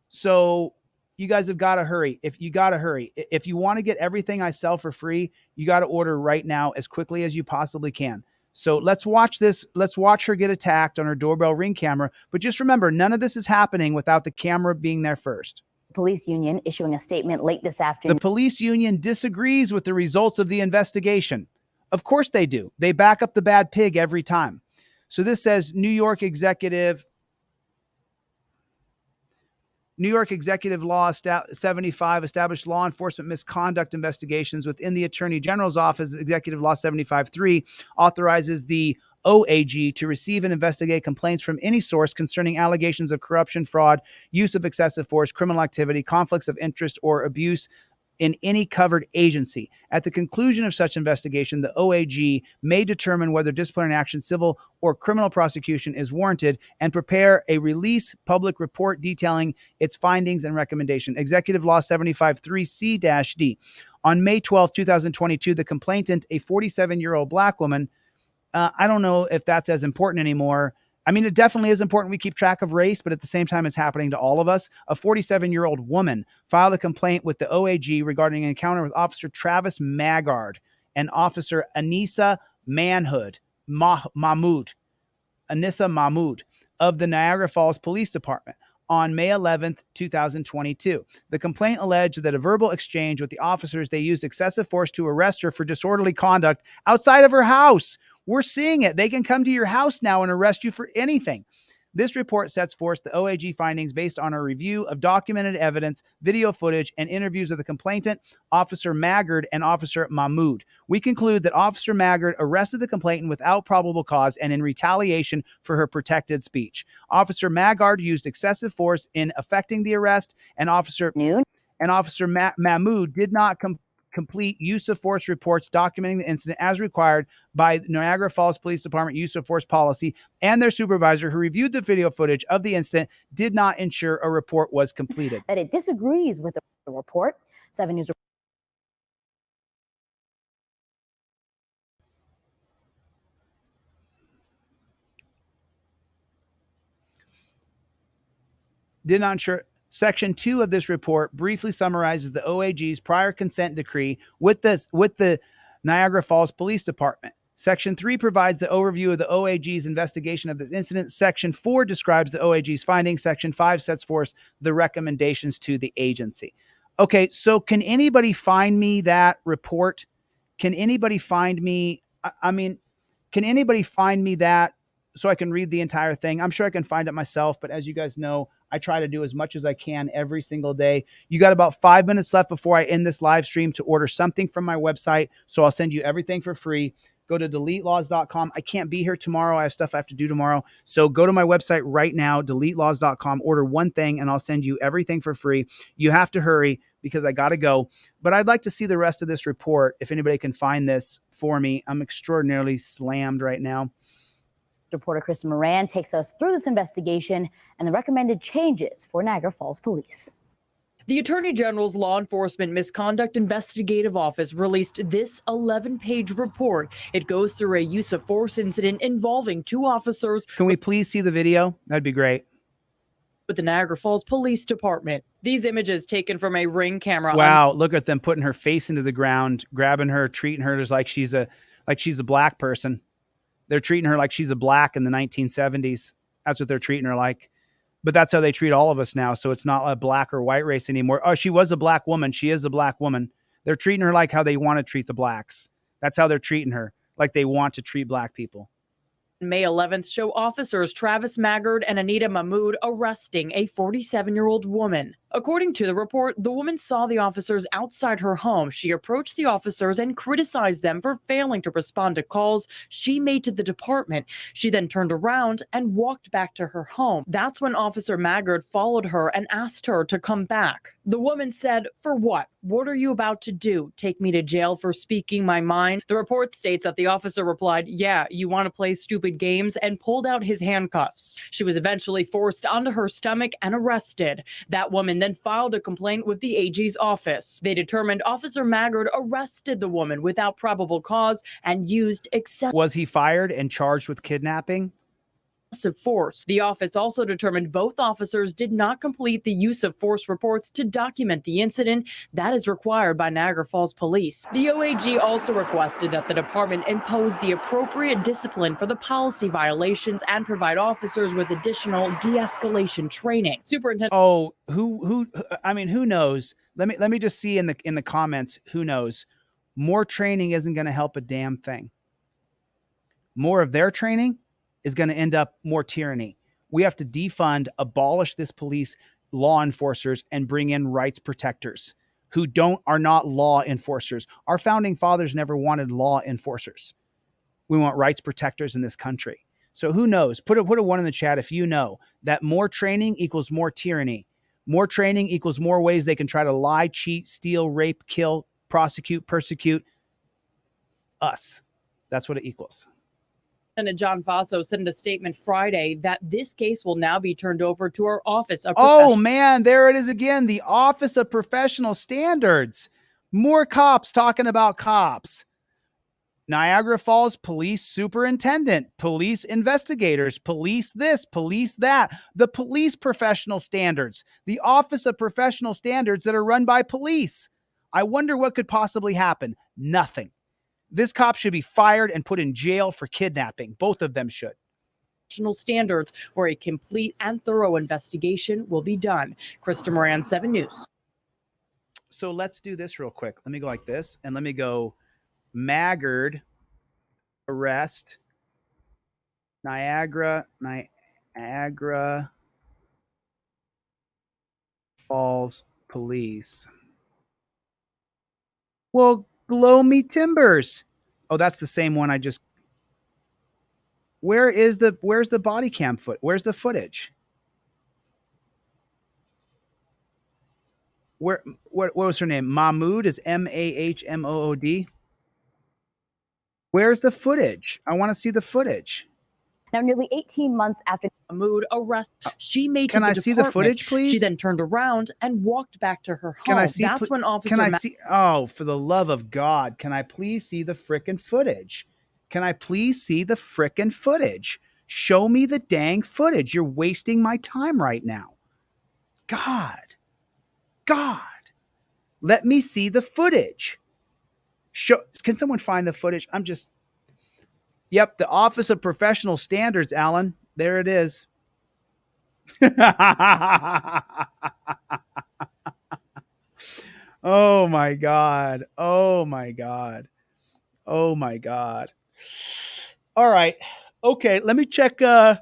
So you guys have got to hurry. If you want to get everything I sell for free, you got to order right now as quickly as you possibly can. So let's watch this. Let's watch her get attacked on her doorbell Ring camera. But just remember, none of this is happening without the camera being there first. Police union issuing a statement late this afternoon. The police union disagrees with the results of the investigation. Of course they do. They back up the bad pig every time. So this says New York Executive Law 75 established law enforcement misconduct investigations within the Attorney General's Office. Executive Law 75-3 authorizes the OAG to receive and investigate complaints from any source concerning allegations of corruption, fraud, use of excessive force, criminal activity, conflicts of interest, or abuse in any covered agency. At the conclusion of such investigation, the OAG may determine whether disciplinary action, civil or criminal prosecution is warranted, and prepare a release public report detailing its findings and recommendation. Executive Law 75-3C-D. On May 12, 2022, the complainant, a 47-year-old Black woman, I don't know if that's as important anymore. I mean, it definitely is important we keep track of race, but at the same time, it's happening to all of us. A 47-year-old woman filed a complaint with the OAG regarding an encounter with Officer Travis Maggard and Officer Anissa Mahmood of the Niagara Falls Police Department on May 11th, 2022. The complaint alleged that a verbal exchange with the officers, they used excessive force to arrest her for disorderly conduct outside of her house. We're seeing it. They can come to your house now and arrest you for anything. This report sets forth the OAG findings based on a review of documented evidence, video footage, and interviews of the complainant, Officer Maggard, and Officer Mahmood. We conclude that Officer Maggard arrested the complainant without probable cause and in retaliation for her protected speech. Officer Maggard used excessive force in effecting the arrest, and Officer Mahmood did not complete use of force reports documenting the incident as required by Niagara Falls Police Department use of force policy, and their supervisor, who reviewed the video footage of the incident, did not ensure a report was completed. That it disagrees with the report. 7 News did not ensure. Section 2 of this report briefly summarizes the OAG's prior consent decree with the Niagara Falls Police Department. Section 3 provides the overview of the OAG's investigation of this incident. Section 4 describes the OAG's findings. Section 5 sets forth the recommendations to the agency. Okay, so can anybody find me that report? Can anybody find me? Can anybody find me that so I can read the entire thing? I'm sure I can find it myself, but as you guys know, I try to do as much as I can every single day. You got about 5 minutes left before I end this live stream to order something from my website. So I'll send you everything for free. Go to deletelaws.com. I can't be here tomorrow. I have stuff I have to do tomorrow. So go to my website right now, deletelaws.com, order one thing, and I'll send you everything for free. You have to hurry because I got to go. But I'd like to see the rest of this report. If anybody can find this for me, I'm extraordinarily slammed right now. Reporter Chris Moran takes us through this investigation and the recommended changes for Niagara Falls Police. The Attorney General's Law Enforcement Misconduct Investigative Office released this 11-page report. It goes through a use of force incident involving 2 officers. Can we please see the video? That'd be great. With the Niagara Falls Police Department. These images taken from a Ring camera. Wow, look at them putting her face into the ground, grabbing her, treating her as like she's a black person. They're treating her like she's a black in the 1970s. That's what they're treating her like. But that's how they treat all of us now. So it's not a black or white race anymore. Oh, she was a black woman. She is a black woman. They're treating her like how they want to treat the blacks. That's how they're treating her, like they want to treat black people. May 11th show officers Travis Maggard and Anita Mahmood arresting a 47-year-old woman. According to the report, the woman saw the officers outside her home. She approached the officers and criticized them for failing to respond to calls she made to the department. She then turned around and walked back to her home. That's when Officer Maggard followed her and asked her to come back. The woman said, "For what? What are you about to do? Take me to jail for speaking my mind?" The report states that the officer replied, "Yeah, you want to play stupid games," and pulled out his handcuffs. She was eventually forced onto her stomach and arrested. That woman then filed a complaint with the AG's office. They determined Officer Maggard arrested the woman without probable cause and used excessive Was he fired and charged with kidnapping? force. The office also determined both officers did not complete the use of force reports to document the incident that is required by Niagara Falls Police. The OAG also requested that the department impose the appropriate discipline for the policy violations and provide officers with additional de-escalation training. Superintendent Who knows? Let me just see in the comments, who knows? More training isn't going to help a damn thing. More of their training is going to end up more tyranny. We have to defund, abolish this police law enforcers and bring in rights protectors who are not law enforcers. Our founding fathers never wanted law enforcers. We want rights protectors in this country. So who knows? Put a one in the chat if you know that more training equals more tyranny. More training equals more ways they can try to lie, cheat, steal, rape, kill, prosecute, persecute us. That's what it equals. And John Faso sent a statement Friday that this case will now be turned over to our Office of Oh man, there it is again. The Office of Professional Standards. More cops talking about cops. Niagara Falls Police Superintendent, police investigators, police this, police that, the police professional standards, the Office of Professional Standards that are run by police. I wonder what could possibly happen. Nothing. This cop should be fired and put in jail for kidnapping. Both of them should. Standards where a complete and thorough investigation will be done. Krista Moran, 7 News. So let's do this real quick. Let me go like this and let me go Maggard arrest Niagara Falls Police. Well, blow me timbers. Oh, that's the same one I just. Where's the body cam foot? Where's the footage? What was her name? Mahmood is Mahmood. Where's the footage? I want to see the footage. Now, nearly 18 months after Mahmood arrest, she made Can I see the footage, please? She then turned around and walked back to her home. Can I see? That's when Officer. Can I see? Oh, for the love of God! Can I please see the frickin' footage? Can I please see the frickin' footage? Show me the dang footage. You're wasting my time right now. God. Let me see the footage. Can someone find the footage? Yep, the Office of Professional Standards, Alan. There it is. Oh my God. Oh my God. Oh my God. All right. Okay, let me check the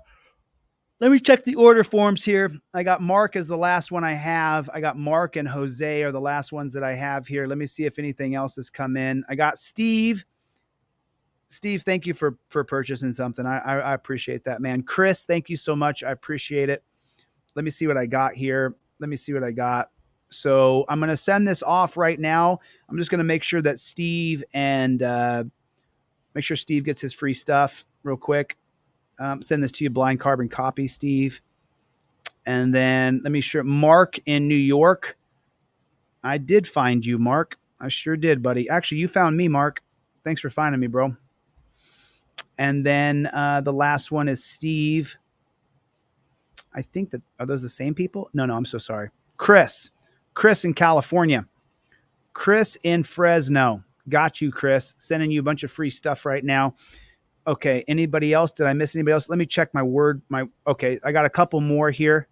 order forms here. I got Mark as the last one I have. I got Mark and Jose are the last ones that I have here. Let me see if anything else has come in. I got Steve. Steve, thank you for purchasing something. I appreciate that, man. Chris, thank you so much. I appreciate it. Let me see what I got here. So I'm going to send this off right now. I'm just going to make sure that Steve Steve gets his free stuff real quick. Send this to you, blind carbon copy, Steve. And then let me sure Mark in New York. I did find you, Mark. I sure did, buddy. Actually, you found me, Mark. Thanks for finding me, bro. And then the last one is Steve. I think are those the same people? No, I'm so sorry. Chris in California. Chris in Fresno. Got you, Chris. Sending you a bunch of free stuff right now. Okay. Anybody else? Did I miss anybody else? Let me check okay. I got a couple more here.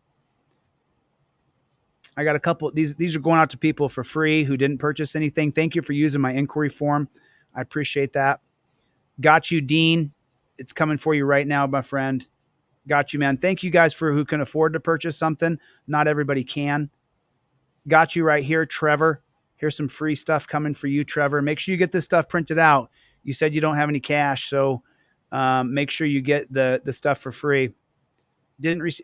I got a couple. These are going out to people for free who didn't purchase anything. Thank you for using my inquiry form. I appreciate that. Got you, Dean. It's coming for you right now, my friend. Got you, man. Thank you guys who can afford to purchase something. Not everybody can. got you right here, Trevor. Here's some free stuff coming for you, Trevor. Make sure you get this stuff printed out. You said you don't have any cash, so make sure you get the stuff for free.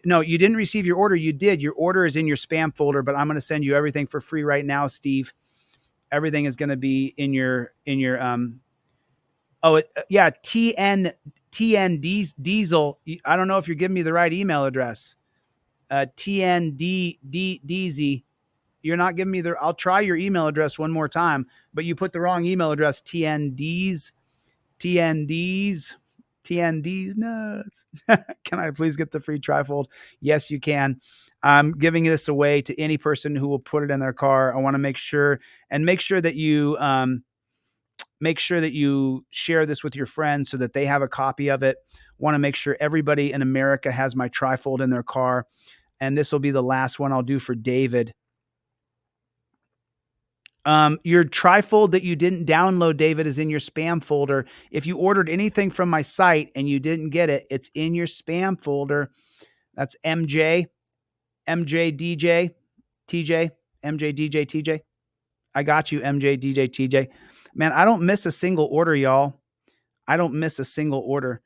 No, you didn't receive your order. You did. Your order is in your spam folder, but I'm going to send you everything for free right now, Steve. Everything is going to be in your TN Diesel. I don't know if you're giving me the right email address. TNDDZ. You're not giving me I'll try your email address one more time, but you put the wrong email address. TNDs nuts. Can I please get the free trifold? Yes, you can. I'm giving this away to any person who will put it in their car. I want to make sure that you share this with your friends so that they have a copy of it. Want to make sure everybody in America has my trifold in their car. And this will be the last one I'll do for David. Your trifold that you didn't download, David, is in your spam folder. If you ordered anything from my site and you didn't get it, it's in your spam folder. That's MJ, DJ, TJ, MJ, DJ, TJ. I got you, MJ, DJ, TJ. Man, I don't miss a single order, y'all. I don't miss a single order.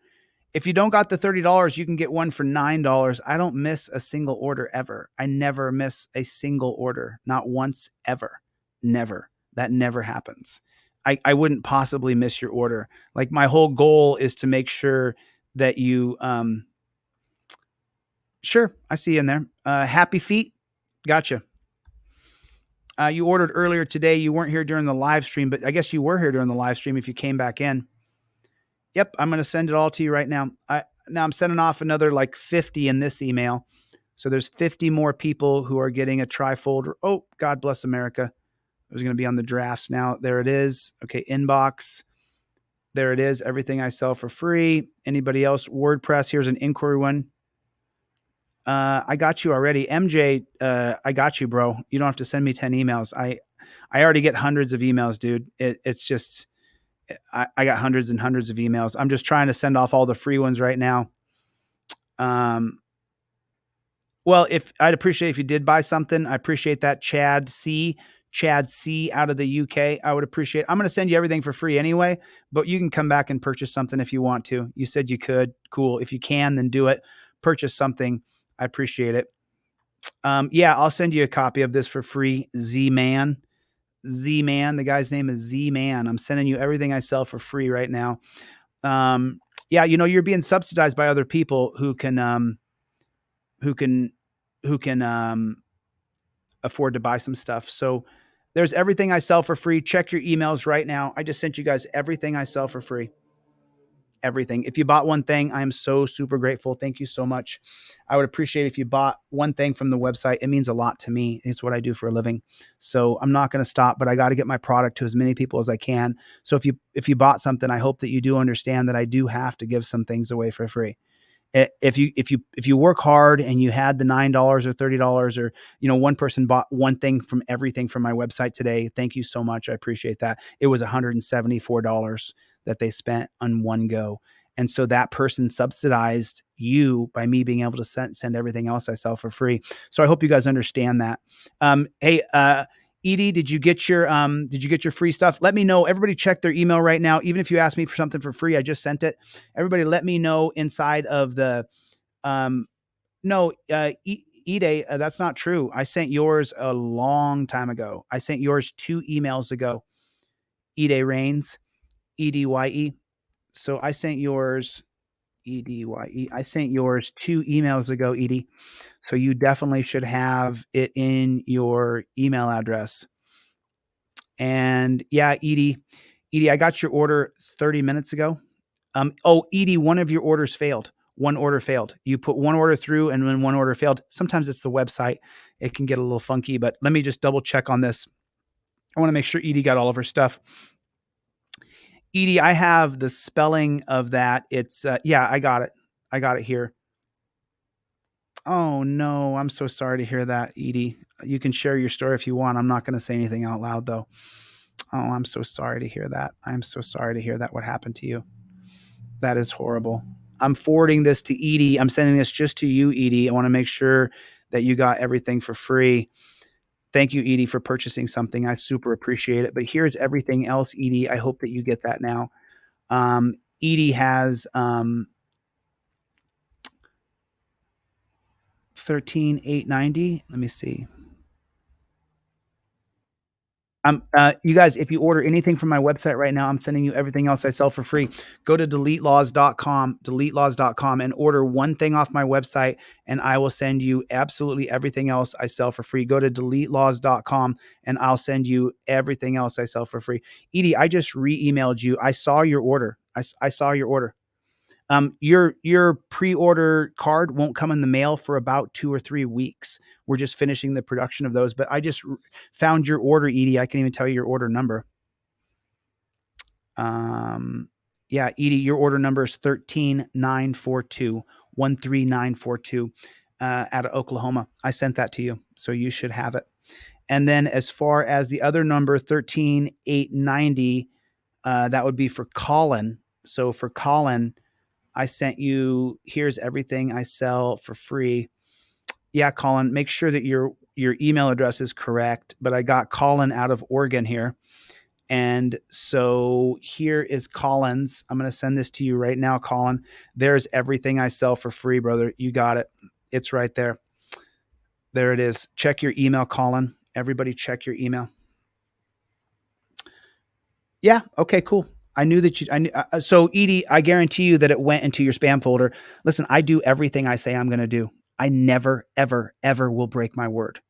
If you don't got the $30, you can get one for $9. I don't miss a single order ever. I never miss a single order. Not once, ever. Never. That never happens. I wouldn't possibly miss your order. Like, my whole goal is to make sure that you, sure, I see you in there. Happy Feet. Gotcha. You ordered earlier today. You weren't here during the live stream, but I guess you were here during the live stream if you came back in. Yep. I'm going to send it all to you right now. Now I'm sending off another like 50 in this email. So there's 50 more people who are getting a trifold. Oh, God bless America. It was going to be on the drafts now. There it is. Okay, inbox. There it is. Everything I sell for free. Anybody else? WordPress. Here's an inquiry one. I got you already. MJ, I got you, bro. You don't have to send me 10 emails. I already get hundreds of emails, dude. It's just, I got hundreds and hundreds of emails. I'm just trying to send off all the free ones right now. Well, if I'd appreciate if you did buy something. I appreciate that. Chad C out of the UK. I would appreciate. I'm going to send you everything for free anyway, but you can come back and purchase something if you want to. You said you could. Cool. If you can, then do it. Purchase something. I appreciate it. Yeah, I'll send you a copy of this for free. Z-Man. The guy's name is Z-Man. I'm sending you everything I sell for free right now. Yeah, you're being subsidized by other people who can afford to buy some stuff. So there's everything I sell for free. Check your emails right now. I just sent you guys everything I sell for free. Everything. If you bought one thing, I am so super grateful. Thank you so much. I would appreciate if you bought one thing from the website. It means a lot to me. It's what I do for a living. So I'm not going to stop, but I got to get my product to as many people as I can. So if you bought something, I hope that you do understand that I do have to give some things away for free. If you work hard and you had the $9 or $30 or, one person bought one thing from everything from my website today. Thank you so much. I appreciate that. It was $174 that they spent on one go. And so that person subsidized you by me being able to send everything else I sell for free. So I hope you guys understand that. Hey, Edie, did you get your free stuff? Let me know. Everybody check their email right now. Even if you ask me for something for free, I just sent it. Everybody let me know inside of the, Ide, that's not true. I sent yours a long time ago. I sent yours 2 emails ago. Ide Rains, EDYE. So I sent yours, EDYE. I sent yours 2 emails ago, Edie. So you definitely should have it in your email address. And yeah, Edie, I got your order 30 minutes ago. Edie, one of your orders failed. One order failed. You put one order through and then one order failed. Sometimes it's the website. It can get a little funky, but let me just double check on this. I want to make sure Edie got all of her stuff. Edie, I have the spelling of that. It's, yeah, I got it. I got it here. Oh no, I'm so sorry to hear that, Edie. You can share your story if you want. I'm not going to say anything out loud though. Oh, I'm so sorry to hear that. I'm so sorry to hear that. What happened to you? That is horrible. I'm forwarding this to Edie. I'm sending this just to you, Edie. I want to make sure that you got everything for free. Thank you, Edie, for purchasing something. I super appreciate it. But here's everything else, Edie. I hope that you get that now. Edie has 13,890. Let me see. You guys, if you order anything from my website right now, I'm sending you everything else I sell for free. Go to deletelaws.com, and order one thing off my website, and I will send you absolutely everything else I sell for free. Go to deletelaws.com, and I'll send you everything else I sell for free. Edie, I just re-emailed you. I saw your order. I saw your order. Your pre-order card won't come in the mail for about 2 or 3 weeks. We're just finishing the production of those, but I just found your order, Edie. I can even tell you your order number. Yeah, Edie, your order number is 13942, 13942, out of Oklahoma. I sent that to you, so you should have it. And then as far as the other number, 13890, that would be for Colin. So for Colin, I sent you, here's everything I sell for free. Yeah, Colin, make sure that your email address is correct, but I got Colin out of Oregon here. And so here is Colin's. I'm going to send this to you right now, Colin. There's everything I sell for free, brother. You got it. It's right there. There it is. Check your email, Colin. Everybody check your email. Yeah. Okay, cool. I knew that you, so Edie, I guarantee you that it went into your spam folder. Listen, I do everything I say I'm going to do. I never, ever, ever will break my word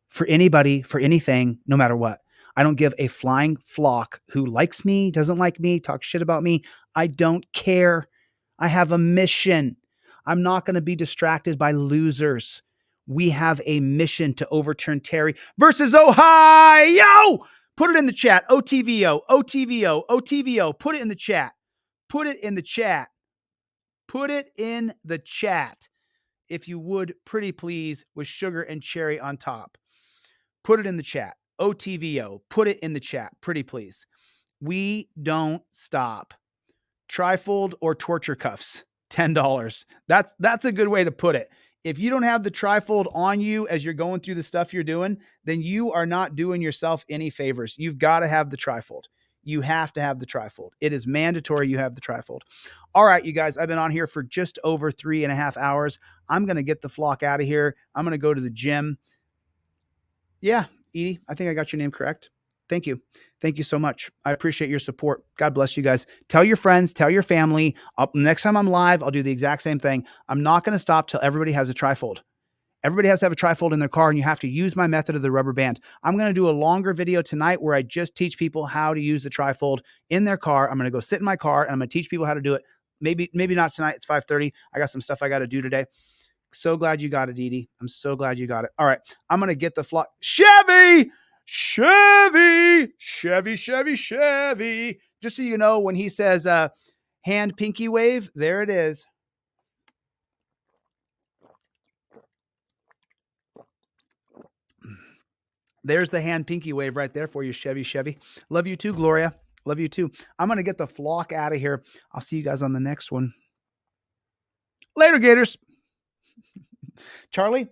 for anybody, for anything, no matter what. I don't give a flying flock who likes me, doesn't like me, talks shit about me. I don't care. I have a mission. I'm not going to be distracted by losers. We have a mission to overturn Terry versus Ohio. Put it in the chat. OTVO, OTVO, OTVO. Put it in the chat. Put it in the chat. Put it in the chat. If you would, pretty please, with sugar and cherry on top. Put it in the chat. OTVO. Put it in the chat. Pretty please. We don't stop. Trifold or torture cuffs. $10. That's a good way to put it. If you don't have the trifold on you as you're going through the stuff you're doing, then you are not doing yourself any favors. You've got to have the trifold. You have to have the trifold. It is mandatory you have the trifold. All right, you guys, I've been on here for just over 3.5 hours. I'm going to get the flock out of here. I'm going to go to the gym. Yeah, Edie, I think I got your name correct. Thank you. Thank you so much. I appreciate your support. God bless you guys. Tell your friends, tell your family. Next time I'm live, I'll do the exact same thing. I'm not going to stop till everybody has a trifold. Everybody has to have a trifold in their car, and you have to use my method of the rubber band. I'm going to do a longer video tonight where I just teach people how to use the trifold in their car. I'm going to go sit in my car, and I'm going to teach people how to do it. Maybe not tonight. It's 5:30. I got some stuff I got to do today. So glad you got it, Edie. I'm so glad you got it. All right. I'm going to get the flock. Chevy. Just so you know, when he says hand pinky wave, there it is. There's the hand pinky wave right there for you, Chevy. Love you too, Gloria. Love you too. I'm going to get the flock out of here. I'll see you guys on the next one. Later, Gators. Charlie?